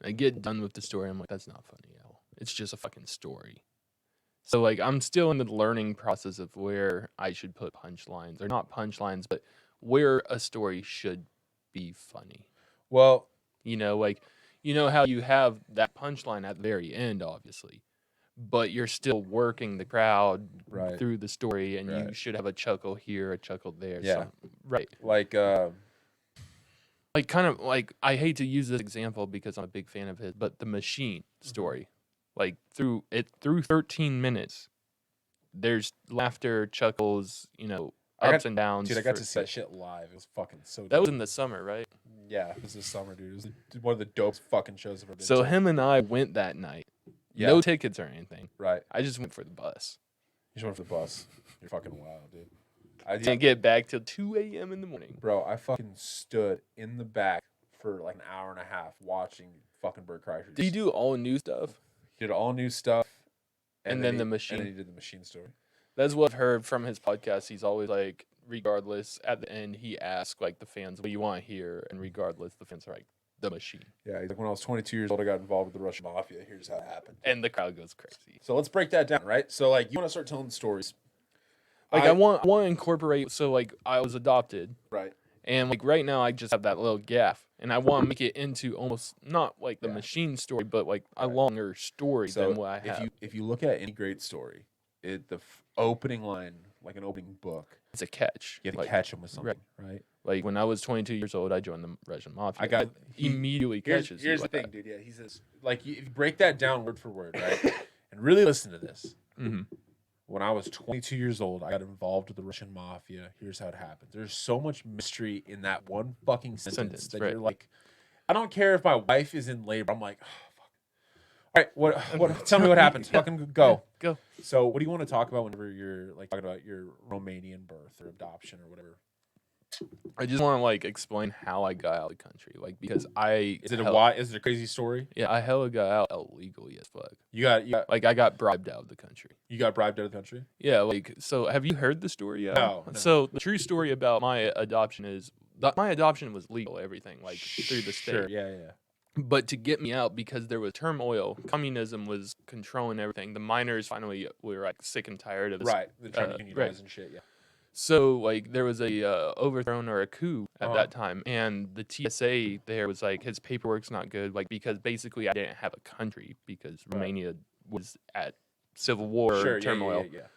I get done with the story. I'm like, that's not funny at all. It's just a fucking story. So like, I'm still in the learning process of where I should put punchlines, or not punchlines, but where a story should be funny.
Well,
Like, how you have that punchline at the very end, obviously, but you're still working the crowd
right.
through the story, and you
Right.
should have a chuckle here, a chuckle there.
Yeah.
Right.
Like,
Kind of like, I hate to use this example because I'm a big fan of his, but the Machine story, like through 13 minutes, there's laughter, chuckles, ups and downs.
dude, I got to see that shit live. It was fucking so.
That was in the summer, right?
Yeah, it was this summer, dude. It was one of the dopest fucking shows I've ever been
So
to.
him and I went that night.
Yeah.
No tickets or anything.
Right.
I just went for the bus.
You just went for the bus. You're fucking wild, dude.
I didn't get back till 2 a.m. in the morning.
Bro, I fucking stood in the back for like an hour and a half watching fucking Bert Kreischer.
Did you do all new stuff?
He did all new stuff.
And then the Machine.
And then he did the Machine story.
That's what I've heard from his podcast. He's always like, regardless, at the end, he asks like the fans, what do you want here? And regardless, the fans are like, the Machine.
Yeah, he's like, when I was 22 years old, I got involved with the Russian mafia. Here's how it happened.
And the crowd goes crazy.
So let's break that down, right? So like, you want to start telling stories.
Like, I want to incorporate, so like, I was adopted.
Right.
And like, right now, I just have that little gaff. And I want to make it into almost, not like the Machine story, but like a longer story than what I have.
If you look at any great story, the opening line, like an opening book,
It's a catch.
you have to
Like,
catch him with something, right?
Like, when I was 22 years old, I joined the Russian mafia.
He
Immediately catches
Here's
you
the
like
thing, dude. Yeah, he says, like, if you break that down word for word, right? And really listen to this.
Mm-hmm.
When I was 22 years old, I got involved with the Russian mafia. Here's how it happened. There's so much mystery in that one fucking sentence that
right.
you're like, I don't care if my wife is in labor. I'm like, oh, fuck. All right, what? Tell me what happened. Fucking go.
Go.
So, what do you want to talk about whenever you're like talking about your Romanian birth or adoption or whatever?
I just want to like explain how I got out of the country, like because I
Is it a
hell-
why? Is it a crazy story?
Yeah, I hella got out illegally as fuck.
You got
Like I got bribed out of the country.
you got bribed out of the country?
Yeah, like so. Have you heard the story yet?
No, no.
So the true story about my adoption is that my adoption was legal, everything like through the state.
Sure. Yeah.
But to get me out, because there was turmoil, communism was controlling everything. The miners finally were like sick and tired of this.
Right. They're trying to unionize
right.
and shit. Yeah.
So like there was a overthrown or a coup at
Uh-huh.
that time, and the T.S.A. there was like his paperwork's not good, like because basically I didn't have a country because
Right.
Romania was at civil war
Sure.
turmoil.
Yeah.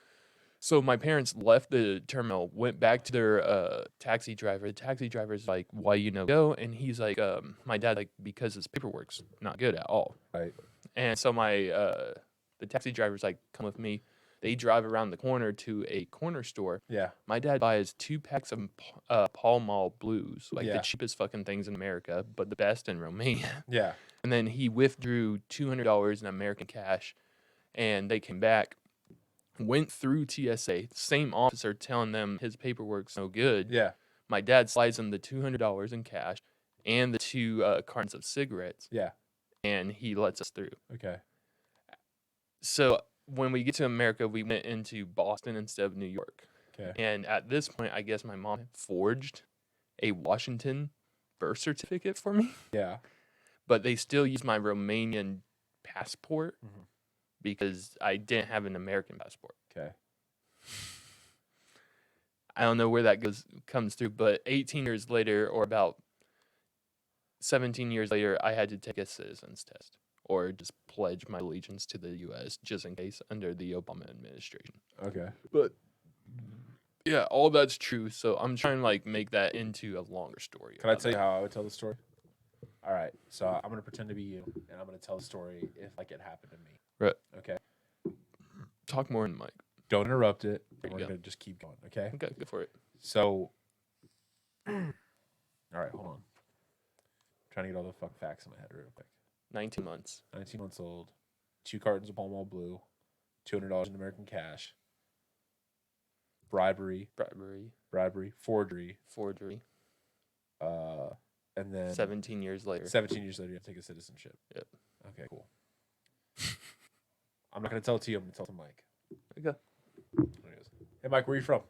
So my parents left the terminal, went back to their taxi driver. The taxi driver's like, "Why you no go?" And he's like, "My dad like because his paperwork's not good at all."
Right.
And so the taxi driver's like, "Come with me." They drive around the corner to a corner store.
Yeah.
My dad buys 2 packs of Pall Mall Blues, like
Yeah.
the cheapest fucking things in America, but the best in Romania.
Yeah.
And then he withdrew $200 in American cash, and they came back, went through TSA, same officer telling them his paperwork's no good.
Yeah.
My dad slides him the $200 in cash and the 2 cartons of cigarettes,
Yeah.
and he lets us through.
Okay.
So when we get to America, we went into Boston instead of New York.
Okay.
And at this point, I guess my mom forged a Washington birth certificate for me,
Yeah.
but they still use my Romanian passport
Mhm.
because I didn't have an American passport.
Okay.
I don't know where that comes through, but 18 years later, or about 17 years later, I had to take a citizen's test or just pledge my allegiance to the U.S. just in case under the Obama administration.
Okay.
But yeah, all that's true. So I'm trying to like make that into a longer story.
Can I
about
tell you
that.
how I would tell the story? All right. So I'm gonna pretend to be you, and I'm gonna tell the story if like it happened to me.
Right.
Okay.
Talk more in the mic.
Don't interrupt it.
There you
We're
go.
gonna just keep going. Okay.
Okay, go for it.
So. All right. Hold on. Trying to get all the fuck facts in my head real quick.
19 months.
19 months old. 2 cartons of Pall Mall Blue. $200 in American cash. Bribery. Forgery.
Forgery.
And then
17 years later.
17 years later, you have to take a citizenship.
Yep.
Okay, cool. I'm not going to tell it to you. I'm going to tell it to Mike.
Okay.
There he is. Hey, Mike, where are you from?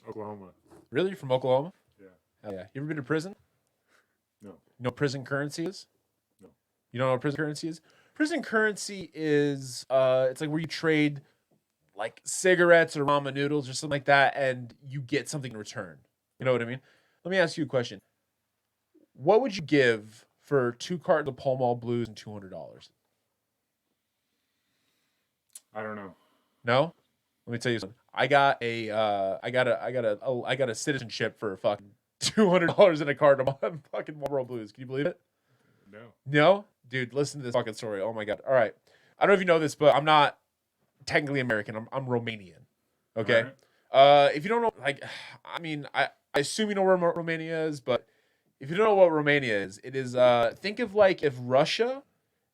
Oklahoma.
Really? You're from Oklahoma?
Yeah.
Hell yeah. You ever been to prison?
No.
You know what prison currency is?
No.
You don't know what prison currency is? Prison currency is, it's like where you trade like cigarettes or ramen noodles or something like that, and you get something in return. You know what I mean? Let me ask you a question. What would you give for 2 cartons of Pall Mall Blues and $200?
I don't know.
No? Let me tell you something. I got a citizenship for fucking $200 in a carton of fucking Marlboro Blues. Can you believe it?
No.
No? Dude, listen to this fucking story. Oh my god. All right. I don't know if you know this, but I'm not technically American. I'm Romanian. Okay? If you don't know, like, I mean, I assume you know where Romania is, but if you don't know what Romania is, it is, think of like if Russia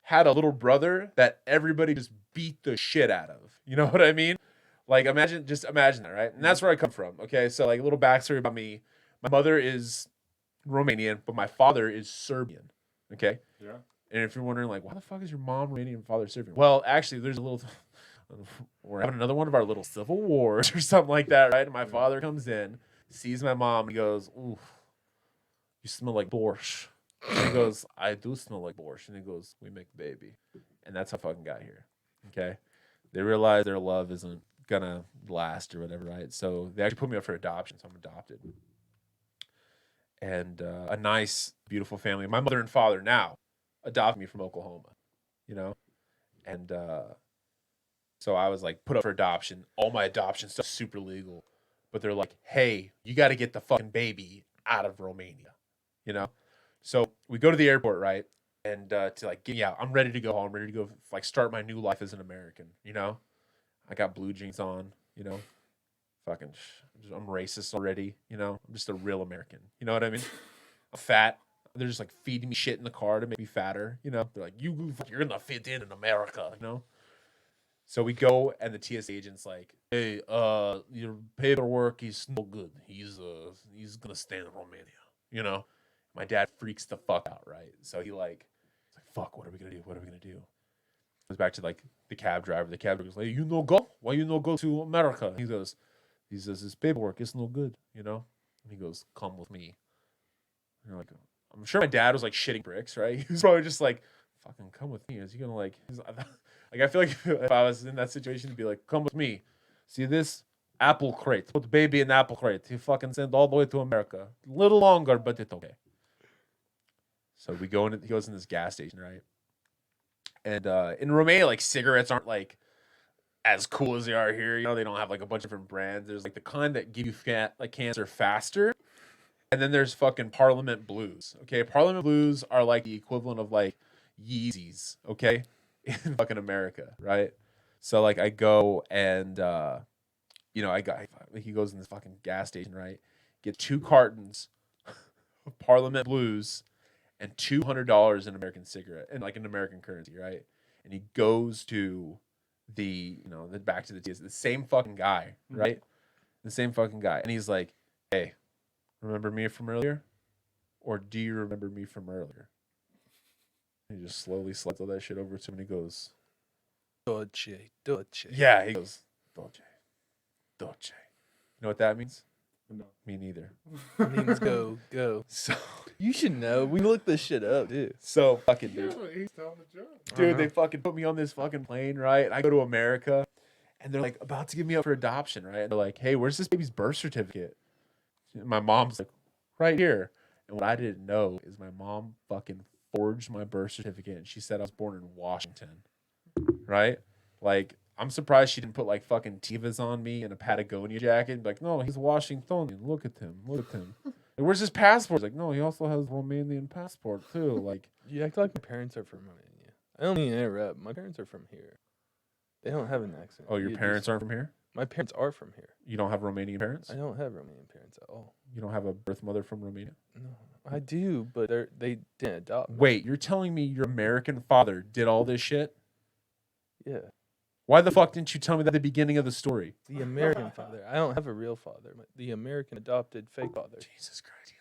had a little brother that everybody just beat the shit out of. You know what I mean? Like, imagine that, right? And that's where I come from, okay? So, like, a little backstory about me. My mother is Romanian, but my father is Serbian, okay?
Yeah.
And if you're wondering, like, why the fuck is your mom Romanian and father Serbian? Well, actually, there's a little... We're having another one of our little civil wars or something like that, right? And my father comes in, sees my mom, and he goes, ooh, you smell like borscht. And he goes, I do smell like borscht. And he goes, we make baby. And that's how I fucking got here, okay? They realize their love isn't gonna last or whatever, right? So they actually put me up for adoption, so I'm adopted. And a nice, beautiful family. My mother and father now adopted me from Oklahoma, you know? And so I was like put up for adoption. All my adoption stuff super legal. But they're like, hey, you got to get the fucking baby out of Romania, you know? So we go to the airport, right? And to like get me out, I'm ready to go home, ready to go like start my new life as an American, you know? I got blue jeans on, you know? Fucking, I'm racist already, you know? I'm just a real American, you know what I mean? I'm fat. They're just like feeding me shit in the car to make me fatter, you know? They're like, you're gonna fit in America, you know? So we go, and the TSA agent's like, "Hey, your paperwork is no good. He's gonna stay in Romania." You know, my dad freaks the fuck out, right? So he's like, "Fuck, what are we gonna do? What are we gonna do?" Goes back to like the cab driver. The cab driver goes like, "You no go? Why you no go to America?" He says his paperwork is no good. You know, and he goes, "Come with me." And you're like, I'm sure my dad was like shitting bricks, right? He was probably just like, "Fucking come with me." Is he gonna like? Like I feel like if I was in that situation, to be like, "Come with me. See this apple crate? Put the baby in the apple crate. He fucking sent all the way to America. A little longer, but it's okay." So we go in. He goes in this gas station, right? And in Romania, like cigarettes aren't like as cool as they are here. You know, they don't have like a bunch of different brands. There's like the kind that give you like cancer faster. And then there's fucking Parliament Blues. Okay, Parliament Blues are like the equivalent of like Yeezys. Okay, in fucking America, right? So like I go and he goes in this fucking gas station, right? Get 2 cartons of Parliament Blues and $200 in American cigarette and like an American currency, right? And he goes to the back to the TSA, the same fucking guy, right? The same fucking guy, and he's like, "Hey, remember me from earlier? Or do you remember me from earlier?" He just slowly slides all that shit over to him and he goes,
Dolce.
yeah, he goes, "Dolce. Dolce." You know what that means?
No.
Me neither.
It means go.
So
You should know. We looked this shit up, dude.
so fucking dude.
Yeah, he's telling the joke.
Dude, they fucking put me on this fucking plane, right? And I go to America and they're like about to give me up for adoption, right? And they're like, "Hey, where's this baby's birth certificate?" And my mom's like, "Right here." And what I didn't know is my mom fucking forged my birth certificate and she said I was born in Washington. Right? Like, I'm surprised she didn't put like fucking Tivas on me and a Patagonia jacket and be like, "No, he's Washingtonian. Look at him. Look at him." Like, "Where's his passport?" It's like, "No, he also has Romanian passport too." Like,
You act like my parents are from Romania. I don't mean to interrupt. My parents are from here. They don't have an accent.
oh, your
You
parents
just-
aren't from here?
My parents are from here.
You don't have Romanian parents?
I don't have Romanian parents at all.
You don't have a birth mother from Romania?
No, I do, but they didn't adopt me.
Wait, you're telling me your American father did all this shit?
Yeah,
Why the fuck didn't you tell me that at the beginning of the story?
the American father. I don't have a real father. The American adopted fake father.
Jesus Christ,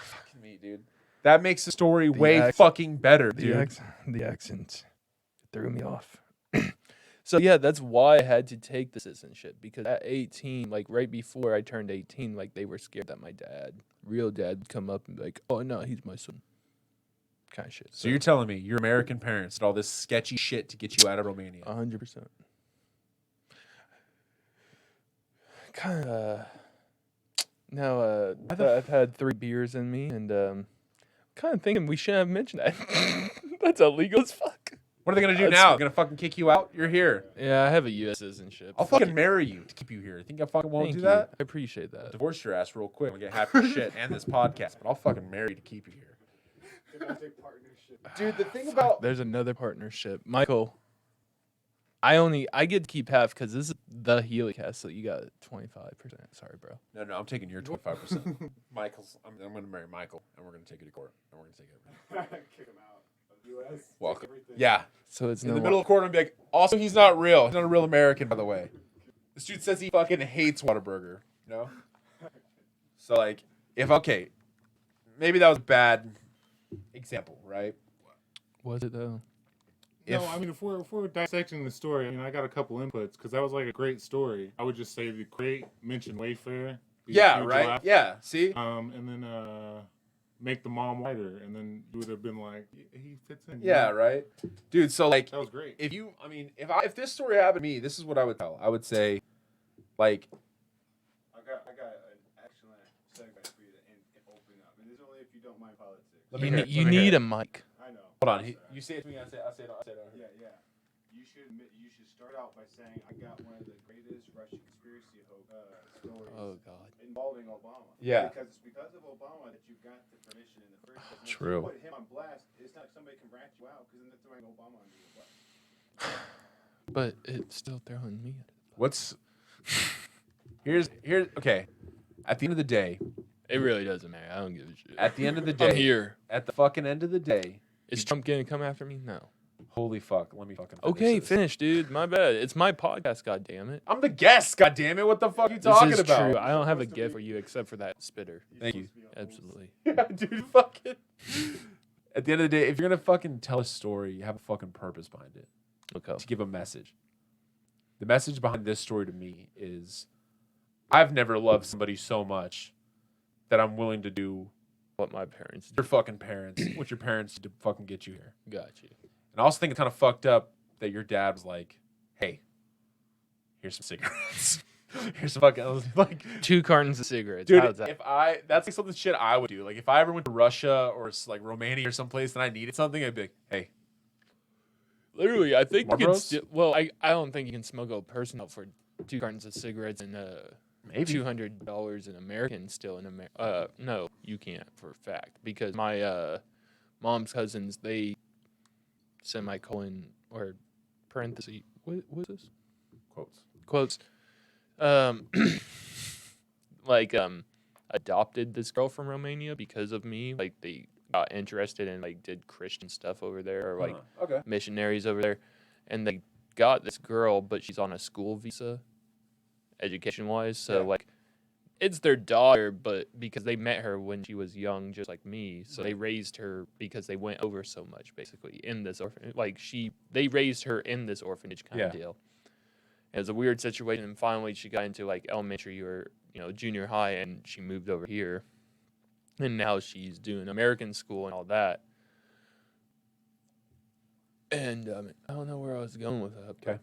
fucking me, dude. That makes the story way
accent-
fucking better,
The
dude.
the accent threw me off. So yeah, that's why I had to take the citizenship, because at 18, like right before I turned 18, like they were scared that my real dad, would come up and be like, "Oh no, he's my son," kind of shit.
So you're telling me your American parents did all this sketchy shit to get you out of Romania?
100%. Kind of. Now, I've had 3 beers in me, and kind of thinking we shouldn't have mentioned that. That's illegal as fuck.
What are they gonna do
That's-
now? They're gonna fucking kick you out? You're here.
Yeah, I have a U.S. citizenship.
I'll fucking marry you to keep you here. Think I fucking won't
Thank
do
you.
that?
I appreciate that.
Divorce your ass real quick. I'm gonna get half your shit and this podcast, but I'll fucking marry you to keep you here. Dude, the thing about
There's another partnership, Michael. I get to keep half because this is the Healy cast, so you got 25%. Sorry, bro.
no, I'm taking your 25%. Michael's. I'm gonna marry Michael, and we're gonna take you to court, and we're gonna take it.
Kick him out of the U.S.
Welcome.
Everything.
Yeah.
So it's
In
no
the middle of court, I'm gonna be like, also, he's not real. He's not a real American, by the way. This dude says he fucking hates Whataburger. You know? So, like, maybe that was a bad example, right?
Was it though?
No, I mean, if we're dissecting the story, I mean, I got a couple inputs because that was like a great story. I would just say the great mention Wayfair. be a
Yeah,
huge
right?
laugh.
Yeah, see?
And then make the mom whiter, and then you would have been like, he fits in. you
Yeah,
know?
right? Dude, so, like,
That was great.
if this story happened to me, this is what I would tell. I would say, like,
I got an excellent segue for you to open up, and this is only if you don't mind politics.
Let me
You,
hear it,
you
let me hear
need
it.
a mic.
I know.
Hold on. You say it to me, I say it.
Yeah. You should start out by saying I got one of the greatest Russian conspiracy stories
Oh God.
involving Obama.
Yeah.
Because it's because of Obama that you got the permission in the first place. And if
True.
you put him on blast, it's not like somebody can rat you out because then they're throwing Obama under your butt.
But it's still throwing me.
What's... Here's... Okay. At the end of the day...
It really doesn't matter. I don't give a shit.
At the end of the day...
I'm here.
At the fucking end of the day...
Is Trump gonna come after me? No.
Holy fuck! Let me fucking finish
Okay,
this.
finish, dude. My bad. It's my podcast. God damn it.
I'm the guest. God damn it! What the fuck are you
This
talking
is
about?
true. I don't have a gift for you except for that spitter.
Thank you.
Absolutely.
Yeah, dude. Fucking. At the end of the day, if you're gonna fucking tell a story, you have a fucking purpose behind it.
Okay.
To give a message. The message behind this story to me is, I've never loved somebody so much that I'm willing to do
What my parents did.
your fucking parents, what your parents did to fucking get you here.
Got you.
And I also think it's kind of fucked up that your dad was like, "Hey, here's some cigarettes. Here's some fucking," I was like,
2 cartons of cigarettes.
dude,
How's that?
that's like something shit I would do. Like if I ever went to Russia or like Romania or someplace and I needed something, I'd be like, "Hey,
Literally, I think you can
Marlboros?
still. Well, I don't think you can smuggle a person out for 2 cartons of cigarettes and
maybe."
$200 in American still in America. No, you can't for a fact because my mom's cousins, they semicolon or parenthesis. What is this? Quotes. Um, like adopted this girl from Romania because of me. Like they got interested and like did Christian stuff over there or like
Okay.
missionaries over there, and they got this girl, but she's on a school visa, education wise. So
Yeah.
like, it's their daughter, but because they met her when she was young, just like me, so they raised her because they went over so much, basically in this orphanage. Like they raised her in this orphanage kind of
Yeah.
deal. It was a weird situation, and finally she got into like elementary or junior high, and she moved over here, and now she's doing American school and all that. And I don't know where I was going with that.
Okay.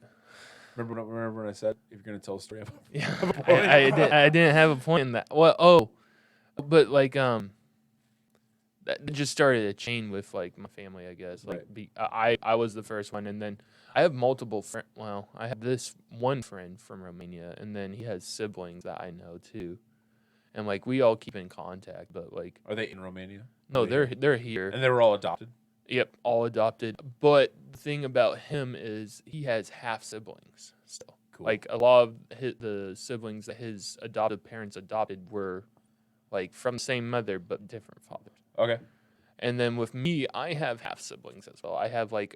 Remember when I said if you're gonna tell a story,
Yeah, I didn't have a point in that. Well, but like that just started a chain with like my family, I guess. Like I was the first one, and then I have multiple friends. Well, I have this one friend from Romania, and then he has siblings that I know too, and like we all keep in contact. But like,
are they in Romania?
no, they're here.
And they were all adopted.
Yep, all adopted. But the thing about him is he has half siblings still.
Cool.
Like a lot of the siblings that his adoptive parents adopted were like from the same mother but different fathers.
Okay.
And then with me, I have half siblings as well. I have like,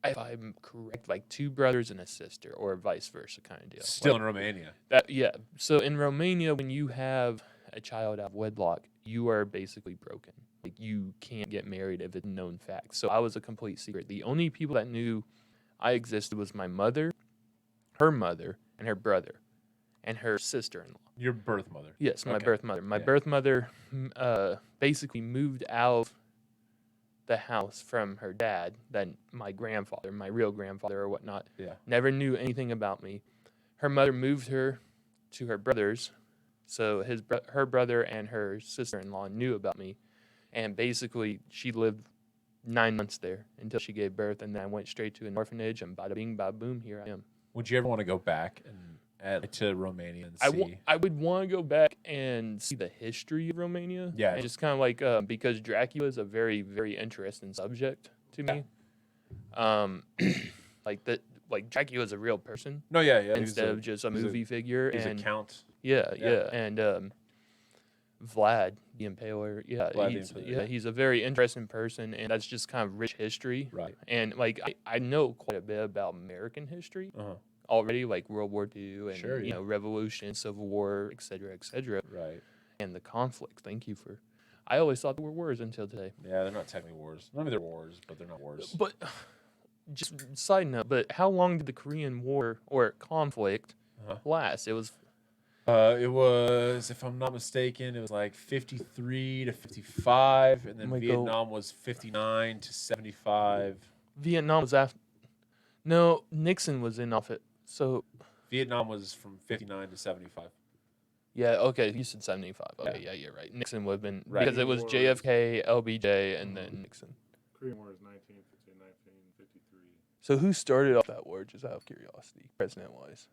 if I'm correct, like 2 brothers and a sister, or vice versa kind of deal.
Still
Like,
in Romania.
yeah. So in Romania, when you have a child out of wedlock, you are basically broken. Like you can't get married if it's a known fact. So I was a complete secret. The only people that knew I existed was my mother, her mother, and her brother, and her sister-in-law.
Your birth mother.
Yes, my
Okay.
birth mother. My
Yeah.
birth mother basically moved out of the house from her dad, then my grandfather, my real grandfather or whatnot.
Yeah.
Never knew anything about me. Her mother moved her to her brother's, so her brother and her sister-in-law knew about me, and basically she lived 9 months there until she gave birth, and then I went straight to an orphanage, and bada bing, bada boom, here I am.
Would you ever want to go back and to Romania and see?
I would want to go back and see the history of Romania.
Yeah.
And just kind of like, because Dracula is a very, very interesting subject to me. Like Dracula is a real person
No, yeah.
instead of just a movie figure.
He's
And
a count.
yeah.
Yeah.
And Vlad, the Impaler,
Vlad the Impaler,
he's a very interesting person, and that's just kind of rich history.
Right.
And like I know quite a bit about American history already, like World War II and
Sure,
you know, Revolution, Civil War, et cetera,
Right.
and the conflict. Thank you for. I always thought there were wars until today.
Yeah, they're not technically wars. I mean, they're wars, but they're not wars.
But just side note, but how long did the Korean War or conflict last? It was
if I'm not mistaken, it was like 53 to 55, and then Vietnam was 59 to 75.
Vietnam was after. No, Nixon was in office. So
Vietnam was from 59 to 75.
yeah, okay, you said 75. Okay, yeah, you're right. Nixon would have been
Right.
because it was JFK, LBJ, and then Nixon.
Korean War is 1950 1953.
So who started off that war? Just out of curiosity, president-wise,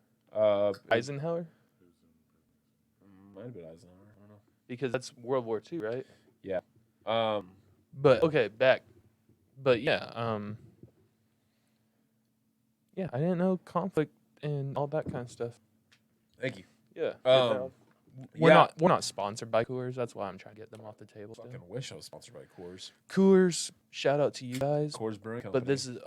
Eisenhower,
Might have been Eisenhower. I don't know.
because that's World War II, right?
Yeah.
But okay, back. But yeah, yeah, I didn't know conflict and all that kind of stuff.
Thank you.
Yeah. We're not sponsored by Coors. That's why I'm trying to get them off the table. Still.
Fucking wish I was sponsored by Coors.
Coors, shout out to you guys.
Coors Brewing Company.
But this is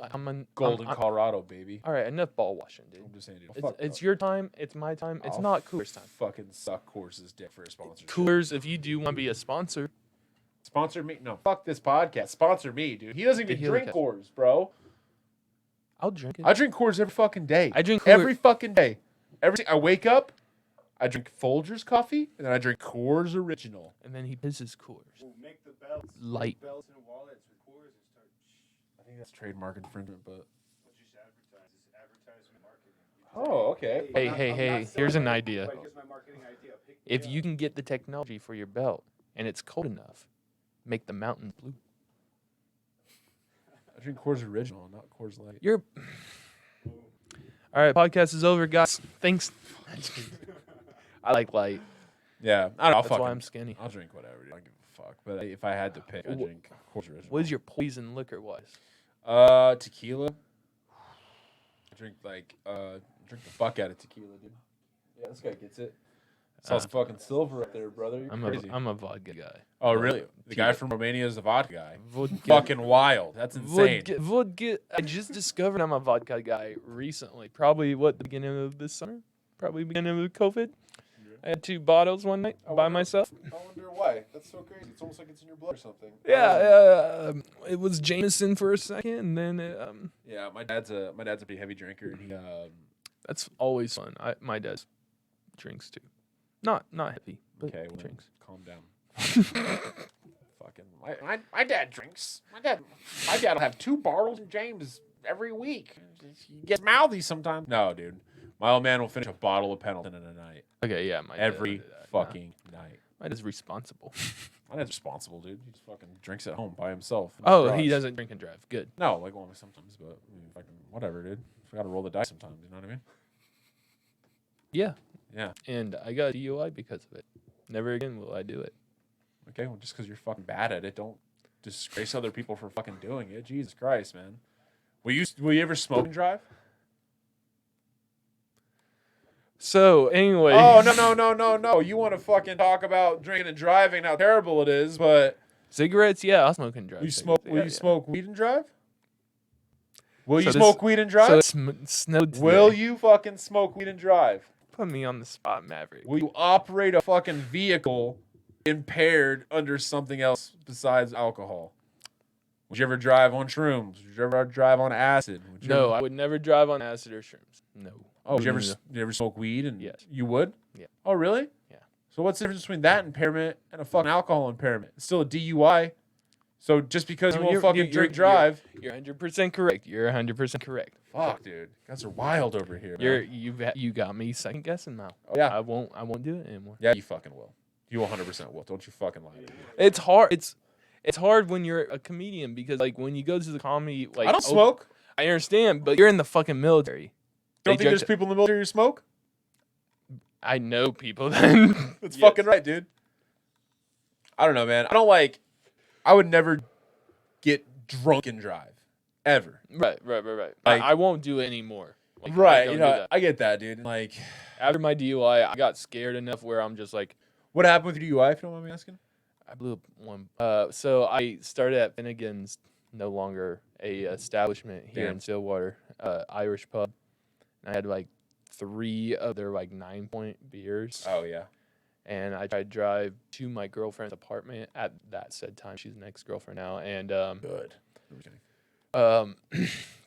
Golden, Colorado, baby.
All right, enough ball washing, dude.
I'm just saying, dude.
It's your time. It's my time. It's not Coors time.
Fucking suck Coors' dick for a sponsorship.
Coors, if you do want to be a sponsor,
sponsor me. No, fuck this podcast. Sponsor me, dude. He doesn't even drink Coors, bro.
I'll drink it.
I drink Coors every fucking day.
I drink
every fucking day. I wake up, I drink Folgers coffee, and then I drink Coors Original.
And then he pisses Coors.
We'll make the belts.
Light.
Make belts and wallets with Coors and start.
I think that's trademark infringement, but.
We'll just advertise. It's advertisement marketing.
Oh, okay.
Hey, here's an idea.
But here's my marketing idea.
If you can get the technology for your belt and it's cold enough, make the mountain blue.
I drink Coors Original, not Coors Light.
You're. All right, podcast is over, guys. Thanks. I like light.
Yeah, I don't know.
That's why I'm skinny.
I'll drink whatever, dude. I don't give a fuck. But if I had to pick, I'd drink Coors Original.
What is your poison liquor-wise?
Tequila. I drink drink the fuck out of tequila, dude. Yeah, this guy gets it. Saw some fucking silver up there, brother. You're crazy.
I'm a vodka guy.
Oh, really? The guy from Romania is the vodka guy.
Vodka.
Fucking wild. That's insane.
Vodka. I just discovered I'm a vodka guy recently. Probably the beginning of this summer. Probably beginning of COVID. I had 2 bottles one night by myself.
I wonder why. That's so crazy. It's almost like it's in your blood or something.
Yeah, it was Jameson for a second, and then
Yeah, my dad's a pretty heavy drinker, and he
that's always fun. My dad drinks too. Not heavy, but
okay, well,
drinks.
calm down. Fucking my dad drinks. My dad will have 2 bottles of James every week. He gets mouthy sometimes. No, dude. My old man will finish a bottle of Pendleton in a night.
Okay, yeah,
every fucking night.
My dad's responsible.
My dad's responsible, dude. He just fucking drinks at home by himself.
Oh, he doesn't drink and drive. Good.
No, like only sometimes, but I mean, fucking whatever, dude. I gotta roll the dice sometimes. You know what I mean?
Yeah.
Yeah.
And I got a DUI because of it. Never again will I do it.
Okay, well, just because you're fucking bad at it, don't disgrace other people for fucking doing it. Jesus Christ, man. Will you ever smoke and drive?
So, anyway.
Oh, no. You want to fucking talk about drinking and driving, how terrible it is, but...
Cigarettes? Yeah, I'll smoke and drive.
Will you smoke weed and drive? Will you smoke weed and drive?
So it's snowed today.
Will you fucking smoke weed and drive?
Put me on the spot, Maverick.
Will you operate a fucking vehicle impaired under something else besides alcohol? Would you ever drive on shrooms? Would you ever drive on acid?
No, I would never drive on acid or shrooms. No.
Oh, would you ever smoke weed? And
yes.
You would?
Yeah.
Oh, really?
Yeah.
So what's the difference between that impairment and a fucking alcohol impairment? It's still a DUI. So just because you won't fucking drink drive,
you're 100% correct. You're 100% correct.
Fuck, dude, guys are wild over here.
You got me second guessing now.
Oh, yeah,
I won't do it anymore.
Yeah, you fucking will. You 100% will. Don't you fucking lie to me.
It's hard. It's hard when you're a comedian because like when you go to the comedy like
I don't smoke.
I understand, but you're in the fucking military.
You don't think there's people in the military who smoke?
I know people then.
That's fucking right, dude. I don't know, man. I would never get drunk and drive. Ever.
Right.
Like,
I won't do it anymore. Like,
right, I get that, dude. Like,
after my DUI, I got scared enough where I'm just like...
What happened with your DUI, if you don't mind me asking?
I blew up one. So I started at Finnegan's, no longer a establishment here in Stillwater, Irish pub. And I had like 3 of their like 9-point beers.
Oh, yeah.
And I tried to drive to my girlfriend's apartment at that said time. She's an ex-girlfriend now. And
good.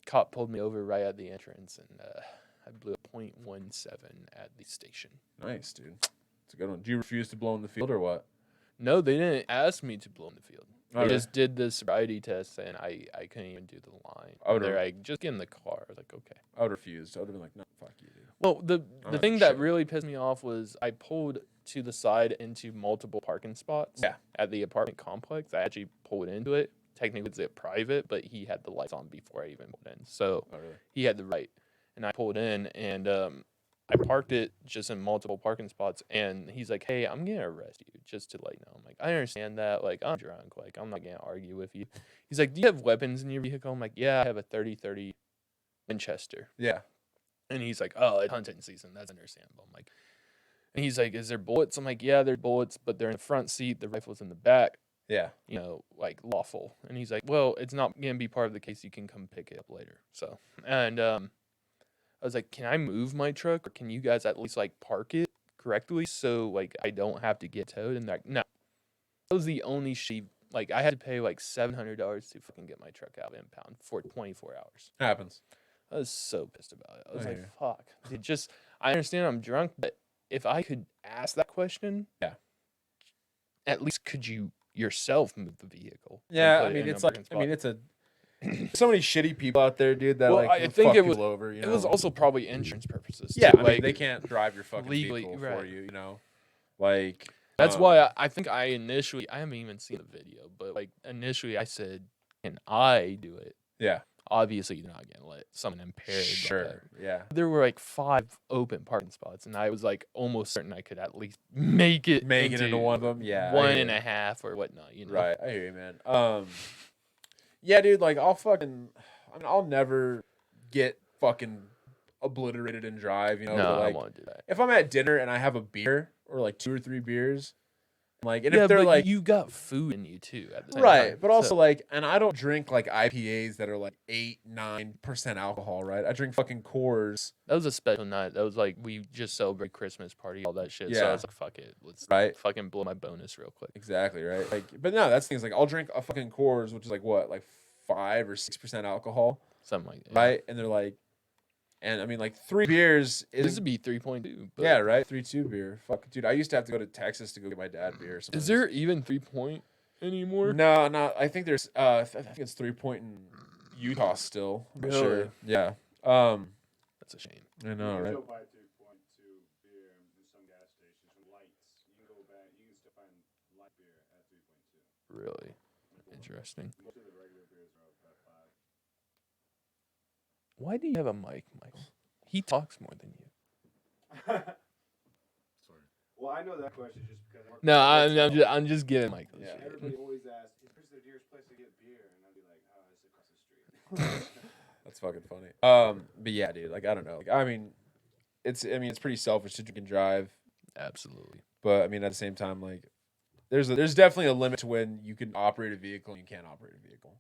Cop pulled me over right at the entrance, and I blew a .17 at the station.
Nice, dude. It's a good one. Did you refuse to blow in the field or what?
No, they didn't ask me to blow in the field. They
Okay.
just did the sobriety test, and I couldn't even do the line. They're like, just get in the car. I was like, okay.
I would have refused. I would have been like, no, fuck you, dude.
Well, the thing that really pissed me off was I pulled to the side into multiple parking spots at the apartment complex. I actually pulled into it. Technically, it's private, but he had the lights on before I even pulled in. So he had the right. And I pulled in, and I parked it just in multiple parking spots. And he's like, hey, I'm going to arrest you just to let you know. I'm like, I understand that. Like, I'm drunk. Like, I'm not going to argue with you. He's like, do you have weapons in your vehicle? I'm like, yeah, I have a 30-30 Winchester.
Yeah.
And he's like, oh, it's hunting season. That's understandable. I'm like, And he's like, "Is there bullets?" I'm like, "Yeah, there's bullets, but they're in the front seat. The rifle's in the back.
Yeah.
You know, like lawful." And he's like, "Well, it's not gonna be part of the case. You can come pick it up later." So, and I was like, "Can I move my truck, or can you guys at least like park it correctly so like I don't have to get towed?" And they're like, "No." That was the only sheep. Like I had to pay like $700 to fucking get my truck out of impound for 24 hours.
Happens.
I was so pissed about it. I was
I
like,
hear you.
"Fuck." It just. I understand I'm drunk, but if I could ask that question,
Yeah.
at least could you yourself move the vehicle? and
Yeah,
put
I
it
mean,
in a
it's like,
broken
I mean,
spot?
it's so many shitty people out there, dude, that
Well,
like
I
will
think
fuck
it was-
people over. You
It
know?
was also probably insurance purposes.
Yeah,
too.
I
like,
mean, they can't drive your fucking
legally-
vehicle for
right.
you. You know, like
That's why I think I initially, I haven't even seen the video, but like initially I said, "Can I do it?"
Yeah,
Obviously, you're not gonna let someone impaired. like
sure,
that.
yeah,
There were like 5 open parking spots, and I was like almost certain I could at least make it
into one of them. Yeah, I
one
hear
and
you.
a half or whatnot. You know,
Right, I hear you, man. Yeah, dude, like I'll never get fucking obliterated and drive. You know,
No,
but,
I
like
want to do that.
if I'm at dinner and I have a beer or like 2 or 3 beers, like, and
Yeah,
if they're
but
like
you got food in you too at the same
right,
time,
but also
so-
like, and I don't drink like IPAs that are like 8-9% alcohol, right? I drink fucking Coors,
that was a special night. That was like we just celebrated Christmas party, all that shit. So I
Yeah.
was like, "Fuck it, let's
right?
fucking blow my bonus real quick."
Exactly, right? Like, but no, that's things like I'll drink a fucking Coors, which is like what, like 5 or 6% alcohol,
Something like that.
right? And they're like, and I mean, like 3 beers
This
is
would be 3.2. But
yeah, right? 3.2 beer. Fuck, dude, I used to have to go to Texas to go get my dad beer.
Is there even 3 point anymore?
No, not. I think there's. I think it's 3 point in Utah still. I'm not sure.
Really?
Yeah.
That's a shame.
I know,
You
right?
can still buy 3.2 beer in some gas stations from lights. You can go back. You can still find light beer at 3.2.
Really interesting.
Most of the regular beers are up at 5.
Why do you have a mic, Michael? He talks more than you.
Sorry.
Well, I know that question just because. I work
No,
at
I'm just giving Michael
Yeah.
shit.
Everybody always asks, "Is this the nearest place to get beer?" And I'd be like, "Oh, it's across the street."
That's fucking funny. But yeah, dude. Like, I don't know. Like, I mean, it's pretty selfish to drink and drive,
Absolutely.
but I mean, at the same time, like, there's definitely a limit to when you can operate a vehicle and you can't operate a vehicle.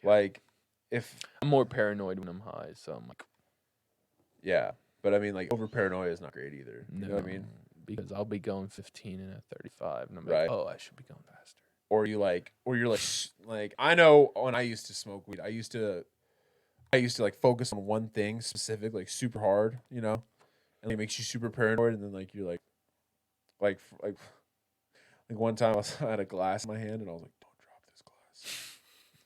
Like, if
I'm more paranoid when I'm high, so I'm like,
yeah, but I mean, like, over paranoia is not great either. You
no,
know what I mean?
because I'll be going 15 and a 35, and I'm
Right.
like, oh, I should be going faster.
Or you're like I know when I used to smoke weed, I used to like focus on one thing specific, like super hard, you know, and it makes you super paranoid, and then like you're like one time I had a glass in my hand and I was like, don't drop this glass,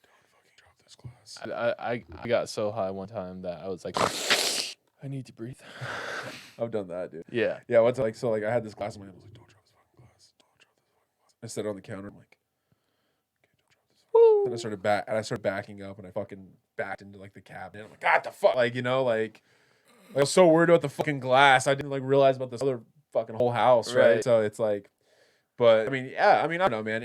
don't fucking drop this glass.
I got so high one time that I was like, I need to breathe.
I've done that, dude.
Yeah.
Yeah, once I had this glass in my hand, I was like, don't drop this fucking glass, don't drop this fucking glass. I set it on the counter, I'm like, okay, don't drop this.
Woo.
Then I started backing up, and I fucking backed into like the cabinet. I'm like, God, the fuck, like, you know, like I was so worried about the fucking glass, I didn't like realize about this other fucking whole house, right?
Right.
So it's like, but I mean, yeah, I mean, I don't know,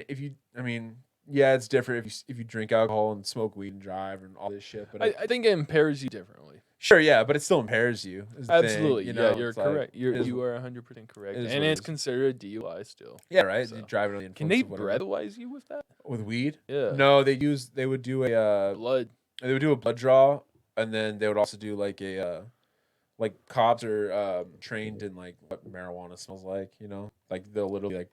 man. Yeah, it's different if you drink alcohol and smoke weed and drive and all this shit. But
I think it impairs you differently.
sure, yeah, but it still impairs you. is the thing,
Absolutely.
you know?
Yeah, you're
It's like,
correct.
it is-
You are 100% correct.
it is
And
what it
it's
is.
considered a DUI still.
Yeah, right.
So.
You drive under the
Can
influence
they
of whatever.
breathalyze you with that?
With weed?
Yeah.
No, they would do a
Blood.
they would do a blood draw, and then they would also do like a like cops are trained in like what marijuana smells like, you know, like they'll literally like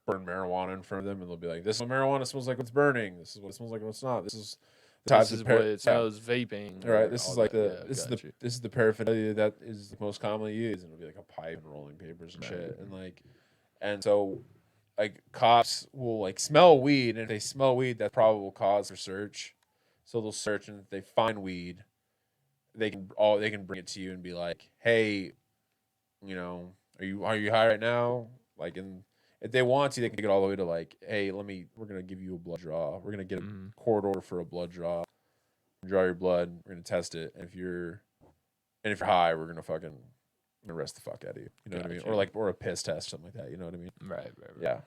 burn marijuana in front of them, and they'll be like, "This is what marijuana smells like when it's burning. This is what it smells like when it's not. This is the types
This is
of
what it smells vaping.
All right,
or
this is
all
like
that.
the
Yeah,
this is
got
the
you.
this is the paraphernalia that is the most commonly used, and it'll be like a pipe and rolling papers and
Right.
shit, and like, and so like cops will like smell weed, and if they smell weed, that's probable cause for search. So they'll search, and if they find weed, they can bring it to you and be like, hey, you know, are you high right now? Like, and if they want to, they can take it all the way to like, hey, we're gonna give you a blood draw. We're gonna get a
Mhm.
court order for a blood draw. Draw your blood. We're gonna test it. And if you're high, we're gonna arrest the fuck out of you. You know what I mean?
Gotcha.
Or a piss test, something like that. You know what I mean?
Right.
Yeah.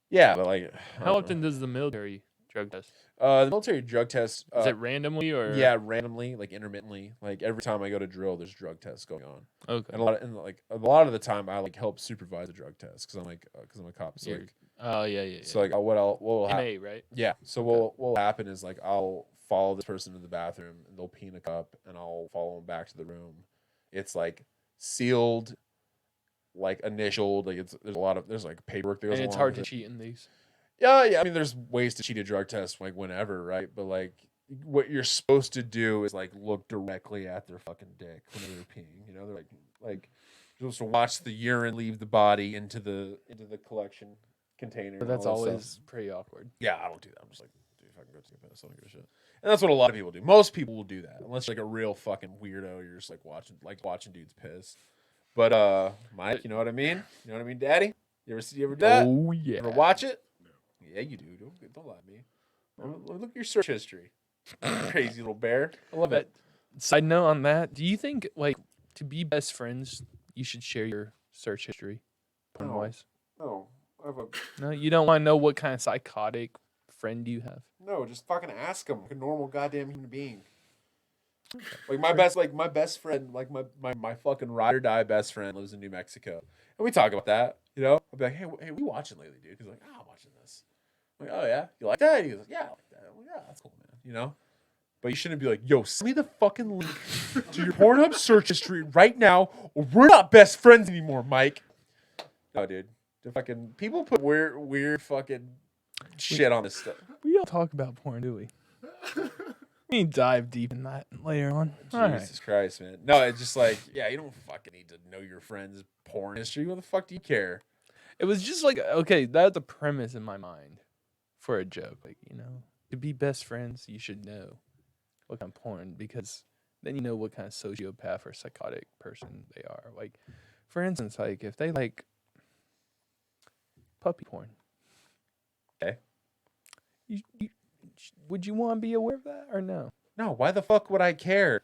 Yeah, but like, I
How
don't
often
know.
does the military drug test?
The military drug test.
Is it randomly or?
Yeah, randomly, like intermittently. Like every time I go to drill, there's drug tests going on.
Okay.
And a lot of the time, I like help supervise the drug test because I'm a cop. So
You're-
like,
Oh yeah.
so like, what will happen?
MA, right?
Yeah. So
Okay.
what will happen is like I'll follow this person to the bathroom and they'll pee in a cup and I'll follow them back to the room. It's like sealed, like initialed. Like there's like paperwork that goes
And it's
along
hard
with
to
it.
cheat in these.
Yeah. I mean, there's ways to cheat a drug test like whenever, right? But like what you're supposed to do is like look directly at their fucking dick when they're peeing. You know, they're like you're supposed to watch the urine leave the body into the collection container.
But
and
that's
all that stuff.
always pretty awkward.
Yeah, I don't do that. I'm just like, dude, if I can go take a piss, I don't give a shit. And that's what a lot of people do. Most people will do that, unless you're like a real fucking weirdo. You're just like watching dudes piss. But Mike, you know what I mean? You know what I mean, Daddy? You ever do that?
Oh yeah.
You ever watch it? No. Yeah, you do. Don't lie to me. Look at your search history. Crazy little bear. I love it.
Side note on that: do you think like to be best friends, you should share your search history, porn
No.
wise?
No, I have
No, you don't want to know what kind of psychotic friend you have.
no. Just fucking ask him. Like a normal goddamn human being. Like my best friend, like my fucking ride or die best friend lives in New Mexico, and we talk about that. You know, I'll be like, hey, what are you watching lately, dude? He's like, oh, I'm watching this. I'm like, oh yeah, you like that? He goes, yeah, I like that. I'm like, yeah, that's cool, man. You know, but you shouldn't be like, yo, send me the fucking link to your Pornhub search history right now, or we're not best friends anymore, Mike. No, dude, the fucking people put weird fucking shit on this stuff.
We don't talk about porn, do we? We can dive deep in that later on. All right.
Jesus Christ, man. No, it's just like, yeah, you don't fucking need to know your friend's porn history. What the fuck do you care?
It was just like, okay, that's the premise in my mind for a joke. Like, you know, to be best friends, you should know what kind of porn, because then you know what kind of sociopath or psychotic person they are. Like, for instance, like if they like puppy porn.
Okay.
Would you want to be aware of that or no?
No, why the fuck would I care?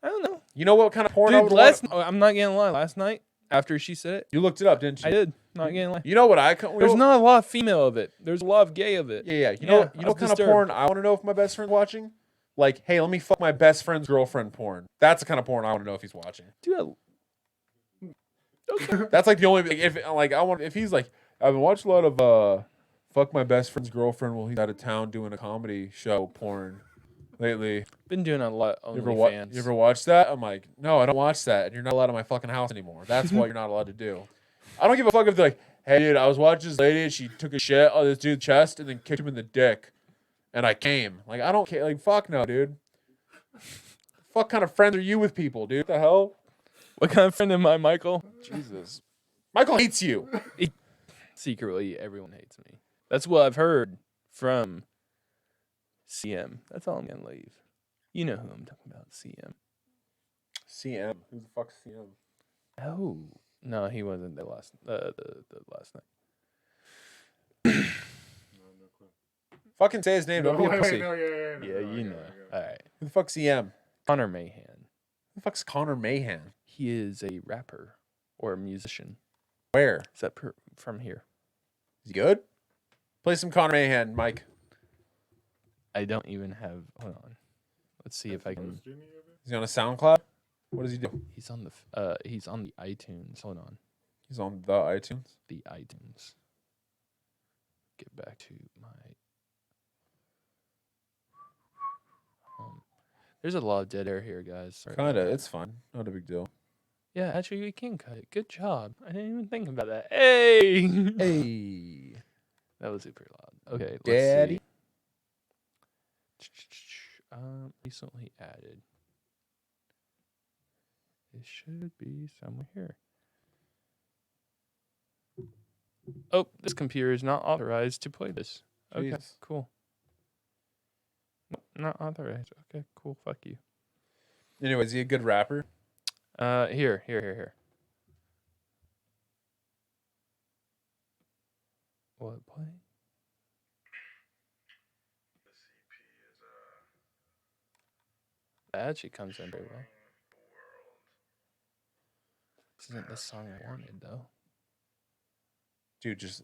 I don't know.
You know what kind of porn I
Dude,
would want?
I'm not gonna lie. Last night, after she said it,
You looked it up, didn't you?
I did. Not gonna lie.
You know what I
There's not a lot of female of it. There's a lot of gay of it.
Yeah. You
Yeah,
know
I
what
was
kind of
disturbed.
porn I want to know if my best friend's watching? Like, hey, let me fuck my best friend's girlfriend porn. That's the kind of porn I want to know if he's watching.
Dude, okay.
That's like the only if he's like, I've been watching a lot of fuck my best friend's girlfriend while he's out of town doing a comedy show porn lately.
Been doing a lot on
You
OnlyFans.
ever watch that? I'm like, no, I don't watch that. And you're not allowed in my fucking house anymore. That's what you're not allowed to do. I don't give a fuck if they're like, hey, dude, I was watching this lady and she took a shit on this dude's chest and then kicked him in the dick. And I came. Like, I don't care. Like, fuck no, dude. Fuck kind of friends are you with people, dude? What the hell?
What kind of friend am I, Michael?
Jesus. Michael hates you.
Secretly, everyone hates me. That's what I've heard from CM. That's all I'm gonna leave. You know who I'm talking about, CM.
CM. Who the fuck's CM?
Oh no, he wasn't the last the last night.
No clue.
Fucking say his name. Don't be a pussy.
No,
Yeah, you know. All right,
Who the fuck's CM?
Connor Mahan.
Who the fuck's Connor Mahan?
He is a rapper or a musician.
Where?
Is that from here?
Is he good? Play some Connor Mahan, Mike.
I don't even have. Hold on. Let's see if I can.
Is he on a SoundCloud? What does he do?
He's on the iTunes. Hold on.
He's on the iTunes.
The iTunes. Get back to my. There's a lot of dead air here, guys. Sorry about
Kinda.
that.
It's fine. Not a big deal.
Yeah, actually, we can cut it. Good job. I didn't even think about that. Hey.
Hey,
That was super loud. Okay, let's
Daddy.
see. Recently added. It should be somewhere here. Oh, this computer is not authorized to play this. Okay,
Jesus.
cool. Nope, not authorized. Okay, cool. Fuck you.
Anyway, is he a good rapper?
Here. What play? That actually comes in very well. This isn't the song I wanted though.
Dude, just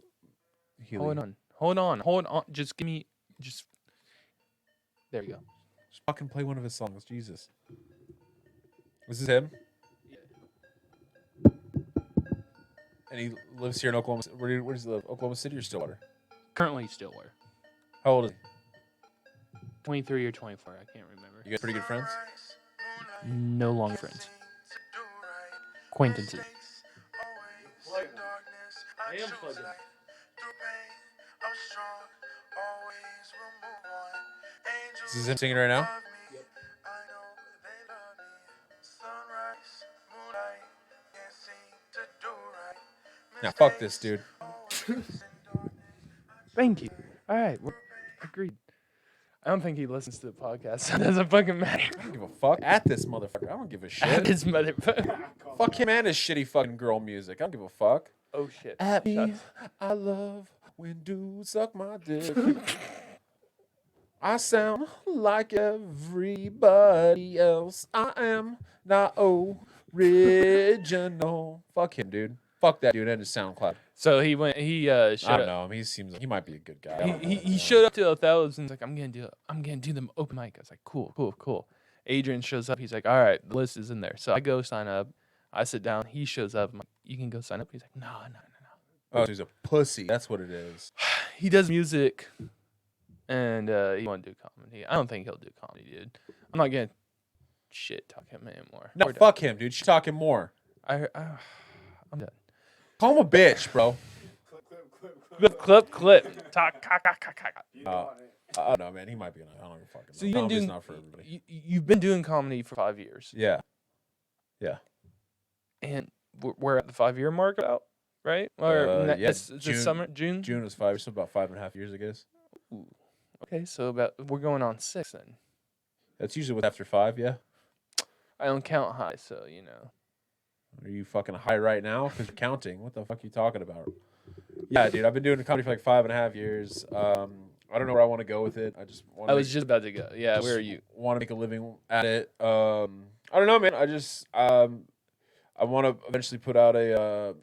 Hold on. Just give me There you go.
Just fucking play one of his songs. Jesus. This is him? And he lives here in Oklahoma. Where does he live? Oklahoma City or Stillwater?
Currently Stillwater.
How old is he?
23 or 24, I can't remember.
You guys pretty good friends?
No longer friends. Acquaintances. I am plugging.
This is him singing right now?
Yep.
Now, fuck this, dude.
Thank you. All right, we're agreed. I don't think he listens to the podcast, so it doesn't fucking matter.
I don't give a fuck. At this motherfucker. I don't give a shit.
His motherfucker.
Fuck him and his shitty fucking girl music. I don't give a fuck.
Oh shit.
At me,
Shots.
I love when dudes suck my dick. I sound like everybody else. I am not original. Fuck him, dude. Fuck that dude and his SoundCloud.
So he went. He showed
I don't
up.
know him. He seems like he might be a good guy. I don't know.
He showed up to Othello's and was like, I'm gonna do them open mic. I was like, cool. Adrian shows up. He's like, all right, the list is in there. So I go sign up. I sit down. He shows up. I'm like, you can go sign up. He's like, no.
Oh, so he's a pussy. That's what it is.
He does music, and he won't do comedy. I don't think he'll do comedy, dude. I'm not gonna shit talk him anymore.
No,
We're done.
fuck him, dude. She's talking more.
I'm done.
Call him a bitch, bro.
Clip. Talk.
I don't know, man. He might be. I don't even fucking know.
So you've been
Comedy's
doing.
not for everybody.
You've been doing comedy for 5 years,
Yeah.
and we're at the 5-year mark about, right? Or
Yeah,
this
June-
summer, June.
June was 5, so about 5.5 years, I guess.
Ooh. Okay, so we're going on 6 then.
That's usually what's after 5, yeah.
I don't count high, so you know.
Are you fucking high right now? Because you're counting. What the fuck are you talking about? Yeah, dude. I've been doing comedy for like 5.5 years. I don't know where I want to go with it. I just want.
I was just about to go. Yeah, where are you?
Want to make a living at it. I don't know, man. I just I want to eventually put out a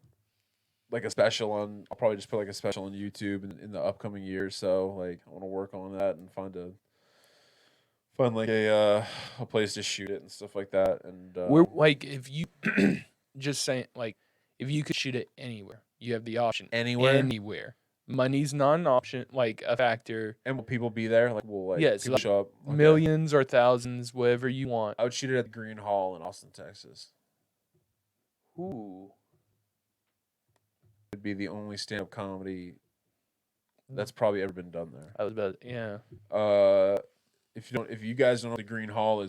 like a special on. I'll probably just put like a special on YouTube in the upcoming year. So like I want to work on that and find like a place to shoot it and stuff like that. And
We're like, if you just saying, like, if you could shoot it anywhere, you have the option.
Anywhere?
Money's not an option, like a factor.
And will people be there? Like, will like
Yes,
people
like
show up? Okay.
Millions or thousands, whatever you want.
I would shoot it at the Green Hall in Austin, Texas.
Ooh.
It'd be the only stand-up comedy that's probably ever been done there.
I was about, yeah.
If you guys don't know what the Green Hall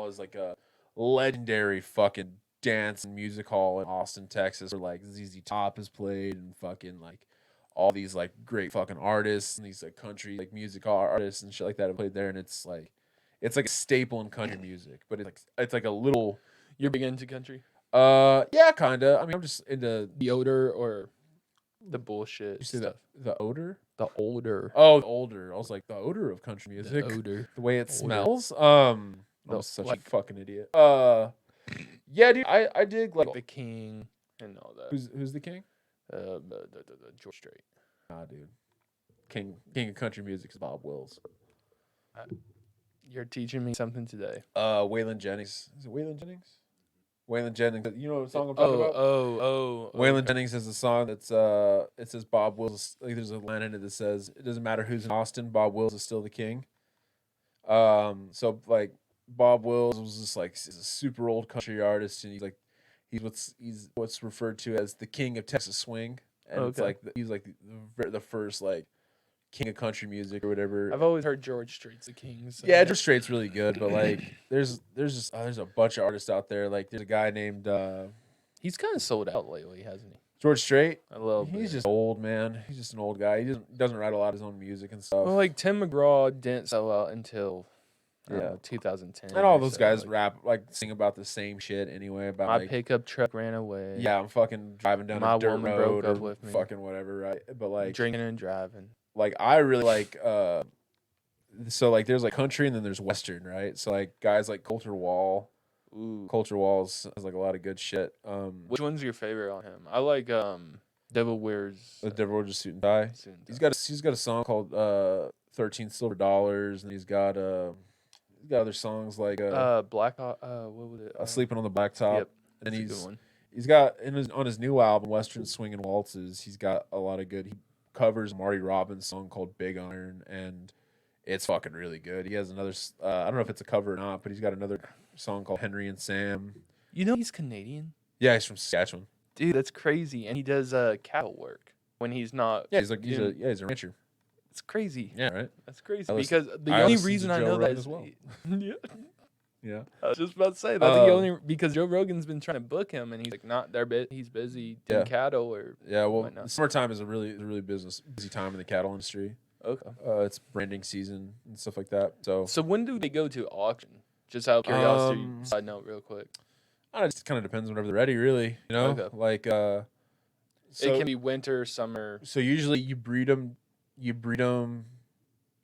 is like a legendary fucking dance and music hall in Austin, Texas, where like ZZ Top has played and fucking like all these like great fucking artists and these like country like music artists and shit like that have played there, and it's like a staple in country music, but it's like a little.
You're big into country?
Yeah, kinda. I mean, I'm just into
The odor or the bullshit
you say
stuff?
the odor.
The older.
Oh, older. I was like the odor of country music.
The odor.
The way it
Odor.
smells. I'm such a fucking idiot. Yeah, dude. I dig like
The king and all that.
who's the king?
The George Strait.
Nah, dude. King of country music is Bob Wills.
You're teaching me something today.
Waylon Jennings. Is it Waylon Jennings? Waylon Jennings. You know what song I'm talking about? Waylon Jennings has a song that's it says Bob Wills. Like there's a line in it that says it doesn't matter who's in Austin, Bob Wills is still the king. So like Bob Wills was just like he's a super old country artist, and he's what's referred to as the king of Texas swing, and it's like he's like the first like king of country music or whatever.
I've always heard George Strait's the king. So.
Yeah, George Strait's really good, but like there's a bunch of artists out there. Like there's a guy named
He's kind of sold out lately, hasn't he?
George Strait.
A little bit.
He's just old, man. He's just an old guy. He doesn't write a lot of his own music and stuff.
Well, like Tim McGraw didn't sell out until I don't
Yeah.
know, 2010.
And all
or
those
so,
guys
like,
rap sing about the same shit anyway. About
my
like
pickup truck ran away.
yeah, I'm fucking driving down
My
a dirt
woman
road
broke up
or
with me.
fucking whatever, right? But like
Drinking and driving.
like I really like so like there's like country and then there's western, right? So like guys like Coulter Wall.
Ooh.
Coulter Walls has like a lot of good shit.
Which one's your favorite on him? I like Devil Wears
The Devil Wears a Suit and Tie.
Suit and
He's
Tie.
got a song called $13 Silver Dollars, and he's got other songs like
Black. What was it?
Sleeping on the Blacktop.
Yep,
And
that's a good one.
he's got on his new album, Western Swingin' Waltzes, he's got a lot of good. He covers a Marty Robbins song called Big Iron, and it's fucking really good. He has another. I don't know if it's a cover or not, but he's got another song called Henry and Sam.
You know he's Canadian.
Yeah, he's from Saskatchewan.
Dude, that's crazy. And he does cattle work when he's not.
Yeah, he's a rancher.
It's crazy.
Yeah, right.
That's crazy
I
because
listen-
the
I
only
listen
reason
to
I
Joe
know that
Rogan
is
as well.
yeah.
Yeah.
I was just about to say that's because Joe Rogan's been trying to book him and he's like not there, but he's busy doing cattle or
Yeah, well,
whatnot.
summertime is a really busy time in the cattle industry.
Okay.
It's branding season and stuff like that. So
when do they go to auction? Just out of curiosity, side note, real quick.
I don't know, it just kind of depends whenever they're ready, really. You know,
Okay.
like
It can be winter, summer.
So usually you breed them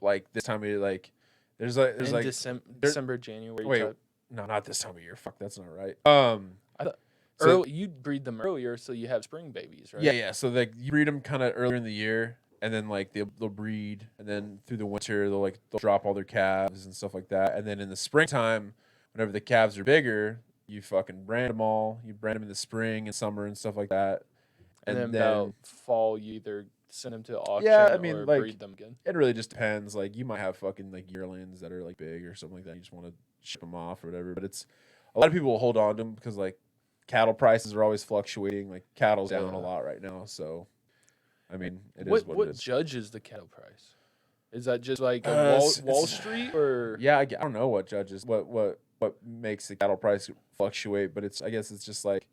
like this time of year. Like there's like
December, January.
Wait,
type.
no, not this time of year. Fuck, that's not right.
I thought
so-
you breed them earlier so you have spring babies, right?
Yeah. So like you breed them kind of earlier in the year, and then like they'll breed, and then through the winter they'll drop all their calves and stuff like that, and then in the springtime, whenever the calves are bigger, you fucking brand them all. You brand them in the spring and summer and stuff like that,
And then about fall, you either send them to auction or
like,
breed them again.
it really just depends. Like you might have fucking like yearlings that are like big or something like that. You just want to ship them off or whatever. But it's a lot of people will hold on to them because like cattle prices are always fluctuating. Like cattle's down a lot right now. So, I mean, it is what it is.
Judges the cattle price? Is that just like a Wall Street or?
Yeah, I don't know what judges what makes the cattle price fluctuate, but I guess it's just like,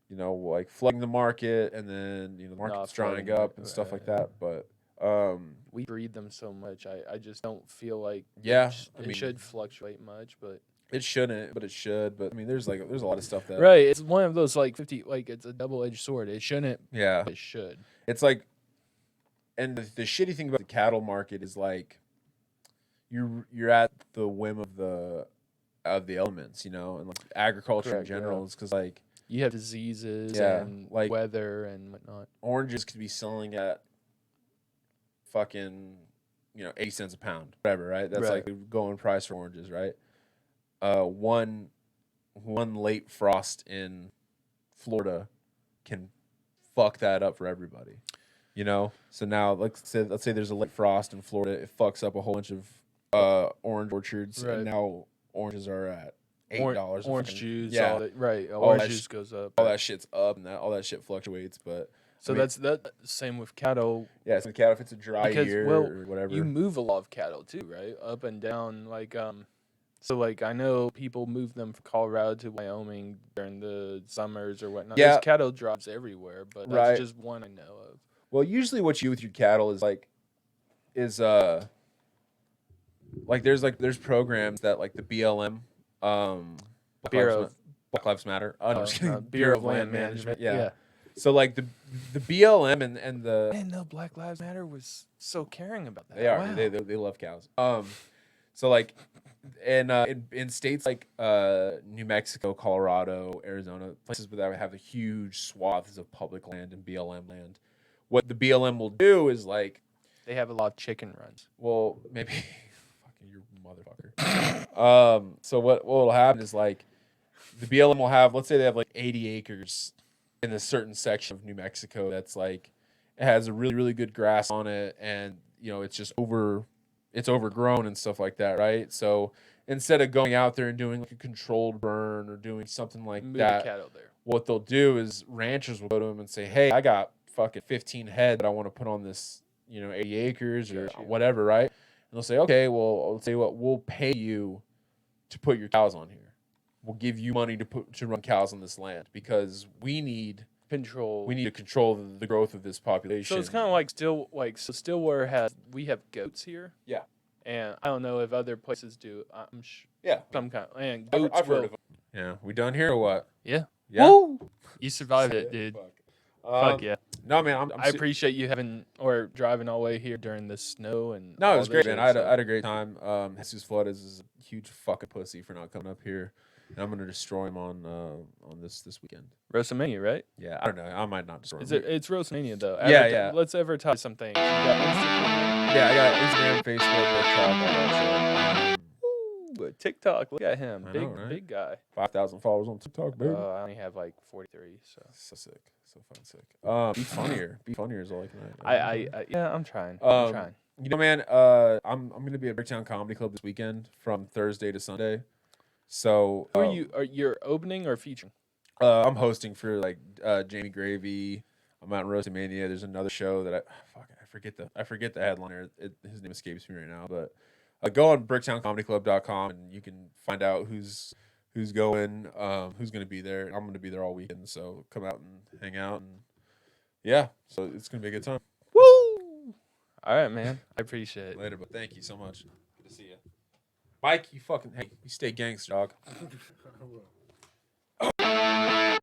you know, like flooding the market, and then the market's drying up and stuff like that. But
we breed them so much. I just don't feel like
it
should fluctuate much, but
it shouldn't, but it should. But I mean, there's a lot of stuff that
right. It's one of those like 50, like it's a double-edged sword. It shouldn't.
Yeah,
it should.
It's like, and the shitty thing about the cattle market is like, you're at the whim of the elements, and like agriculture in general is because like.
You have diseases and
like
weather and whatnot.
Oranges could be selling at fucking 80 cents a pound, whatever, right? That's like the going price for oranges, right? One late frost in Florida can fuck that up for everybody. So now let's say there's a late frost in Florida, it fucks up a whole bunch of orange orchards, and now oranges are at $8.
Orange juice,
yeah,
orange juice goes up.
All that shit's up, and all that shit fluctuates. But
so that's same with cattle.
Yeah, it's with cattle if it's a dry year or whatever.
You move a lot of cattle too, right? Up and down, so like I know people move them from Colorado to Wyoming during the summers or whatnot.
Yeah,
there's cattle drops everywhere, but that's just one I know of.
Well, usually what you do with your cattle is there's programs that like the BLM. Black Lives Matter. Oh, no, I'm just kidding.
Bureau of Land Management.
Yeah. So like the BLM and the.
I didn't know Black Lives Matter was so caring about that.
They are.
Wow.
They love cows. So like, in states like New Mexico, Colorado, Arizona, places where that have a huge swaths of public land and BLM land, what the BLM will do is like.
They have a lot of chicken runs.
Well, maybe. You motherfucker. So what will happen is like the BLM will have, let's say they have like 80 acres in a certain section of New Mexico that's like it has a really, really good grass on it, and it's just it's overgrown and stuff like that, right? So instead of going out there and doing like a controlled burn or doing something like that,
cattle there.
What they'll do is ranchers will go to them and say, hey, I got fucking 15 head that I want to put on this 80 acres or whatever, right? And they'll say, okay, well, I'll tell you what, we'll pay you to put your cows on here. We'll give you money to run cows on this land because we need
control.
We need to control the growth of this population.
So it's kind of like Stillwater we have goats here.
Yeah.
And I don't know if other places do.
Yeah.
Some kind and goats.
I've heard of them. Yeah. We done here or what?
Yeah.
Yeah.
Woo! You survived it, dude. Fuck yeah.
No, man.
I appreciate you driving all the way here during the snow and.
No, it was great, man. I had a great time. Jesus Flores is a huge fucking pussy for not coming up here. and I'm gonna destroy him on this weekend.
WrestleMania, right?
Yeah, I don't know. I might not destroy him.
It's WrestleMania though.
Yeah, yeah.
Let's advertise some things. You got Instagram.
Yeah, I got Instagram, Facebook, TikTok, all that shit.
Ooh, TikTok. Look at him,
I
big
know, right?
big guy.
5,000 followers on TikTok, baby.
I only have like 43. So
So sick, so fucking sick. Be funnier. Be funnier is all I can.
yeah, I'm trying.
Um,
I'm trying.
You know, man, I'm gonna be at Bricktown Comedy Club this weekend from Thursday to Sunday. So
Who are you're opening or featuring?
I'm hosting for like Jamie Gravy. I'm out in Roasting Mania. There's another show that I forget the headliner. His name escapes me right now. But go on bricktowncomedyclub.com and you can find out who's going, who's gonna be there. I'm gonna be there all weekend, so come out and hang out and yeah. So it's gonna be a good time.
Woo! All right, man. I appreciate it.
Later, but thank you so much. Good to see you. Mike, you stay gangster, dog.
I will.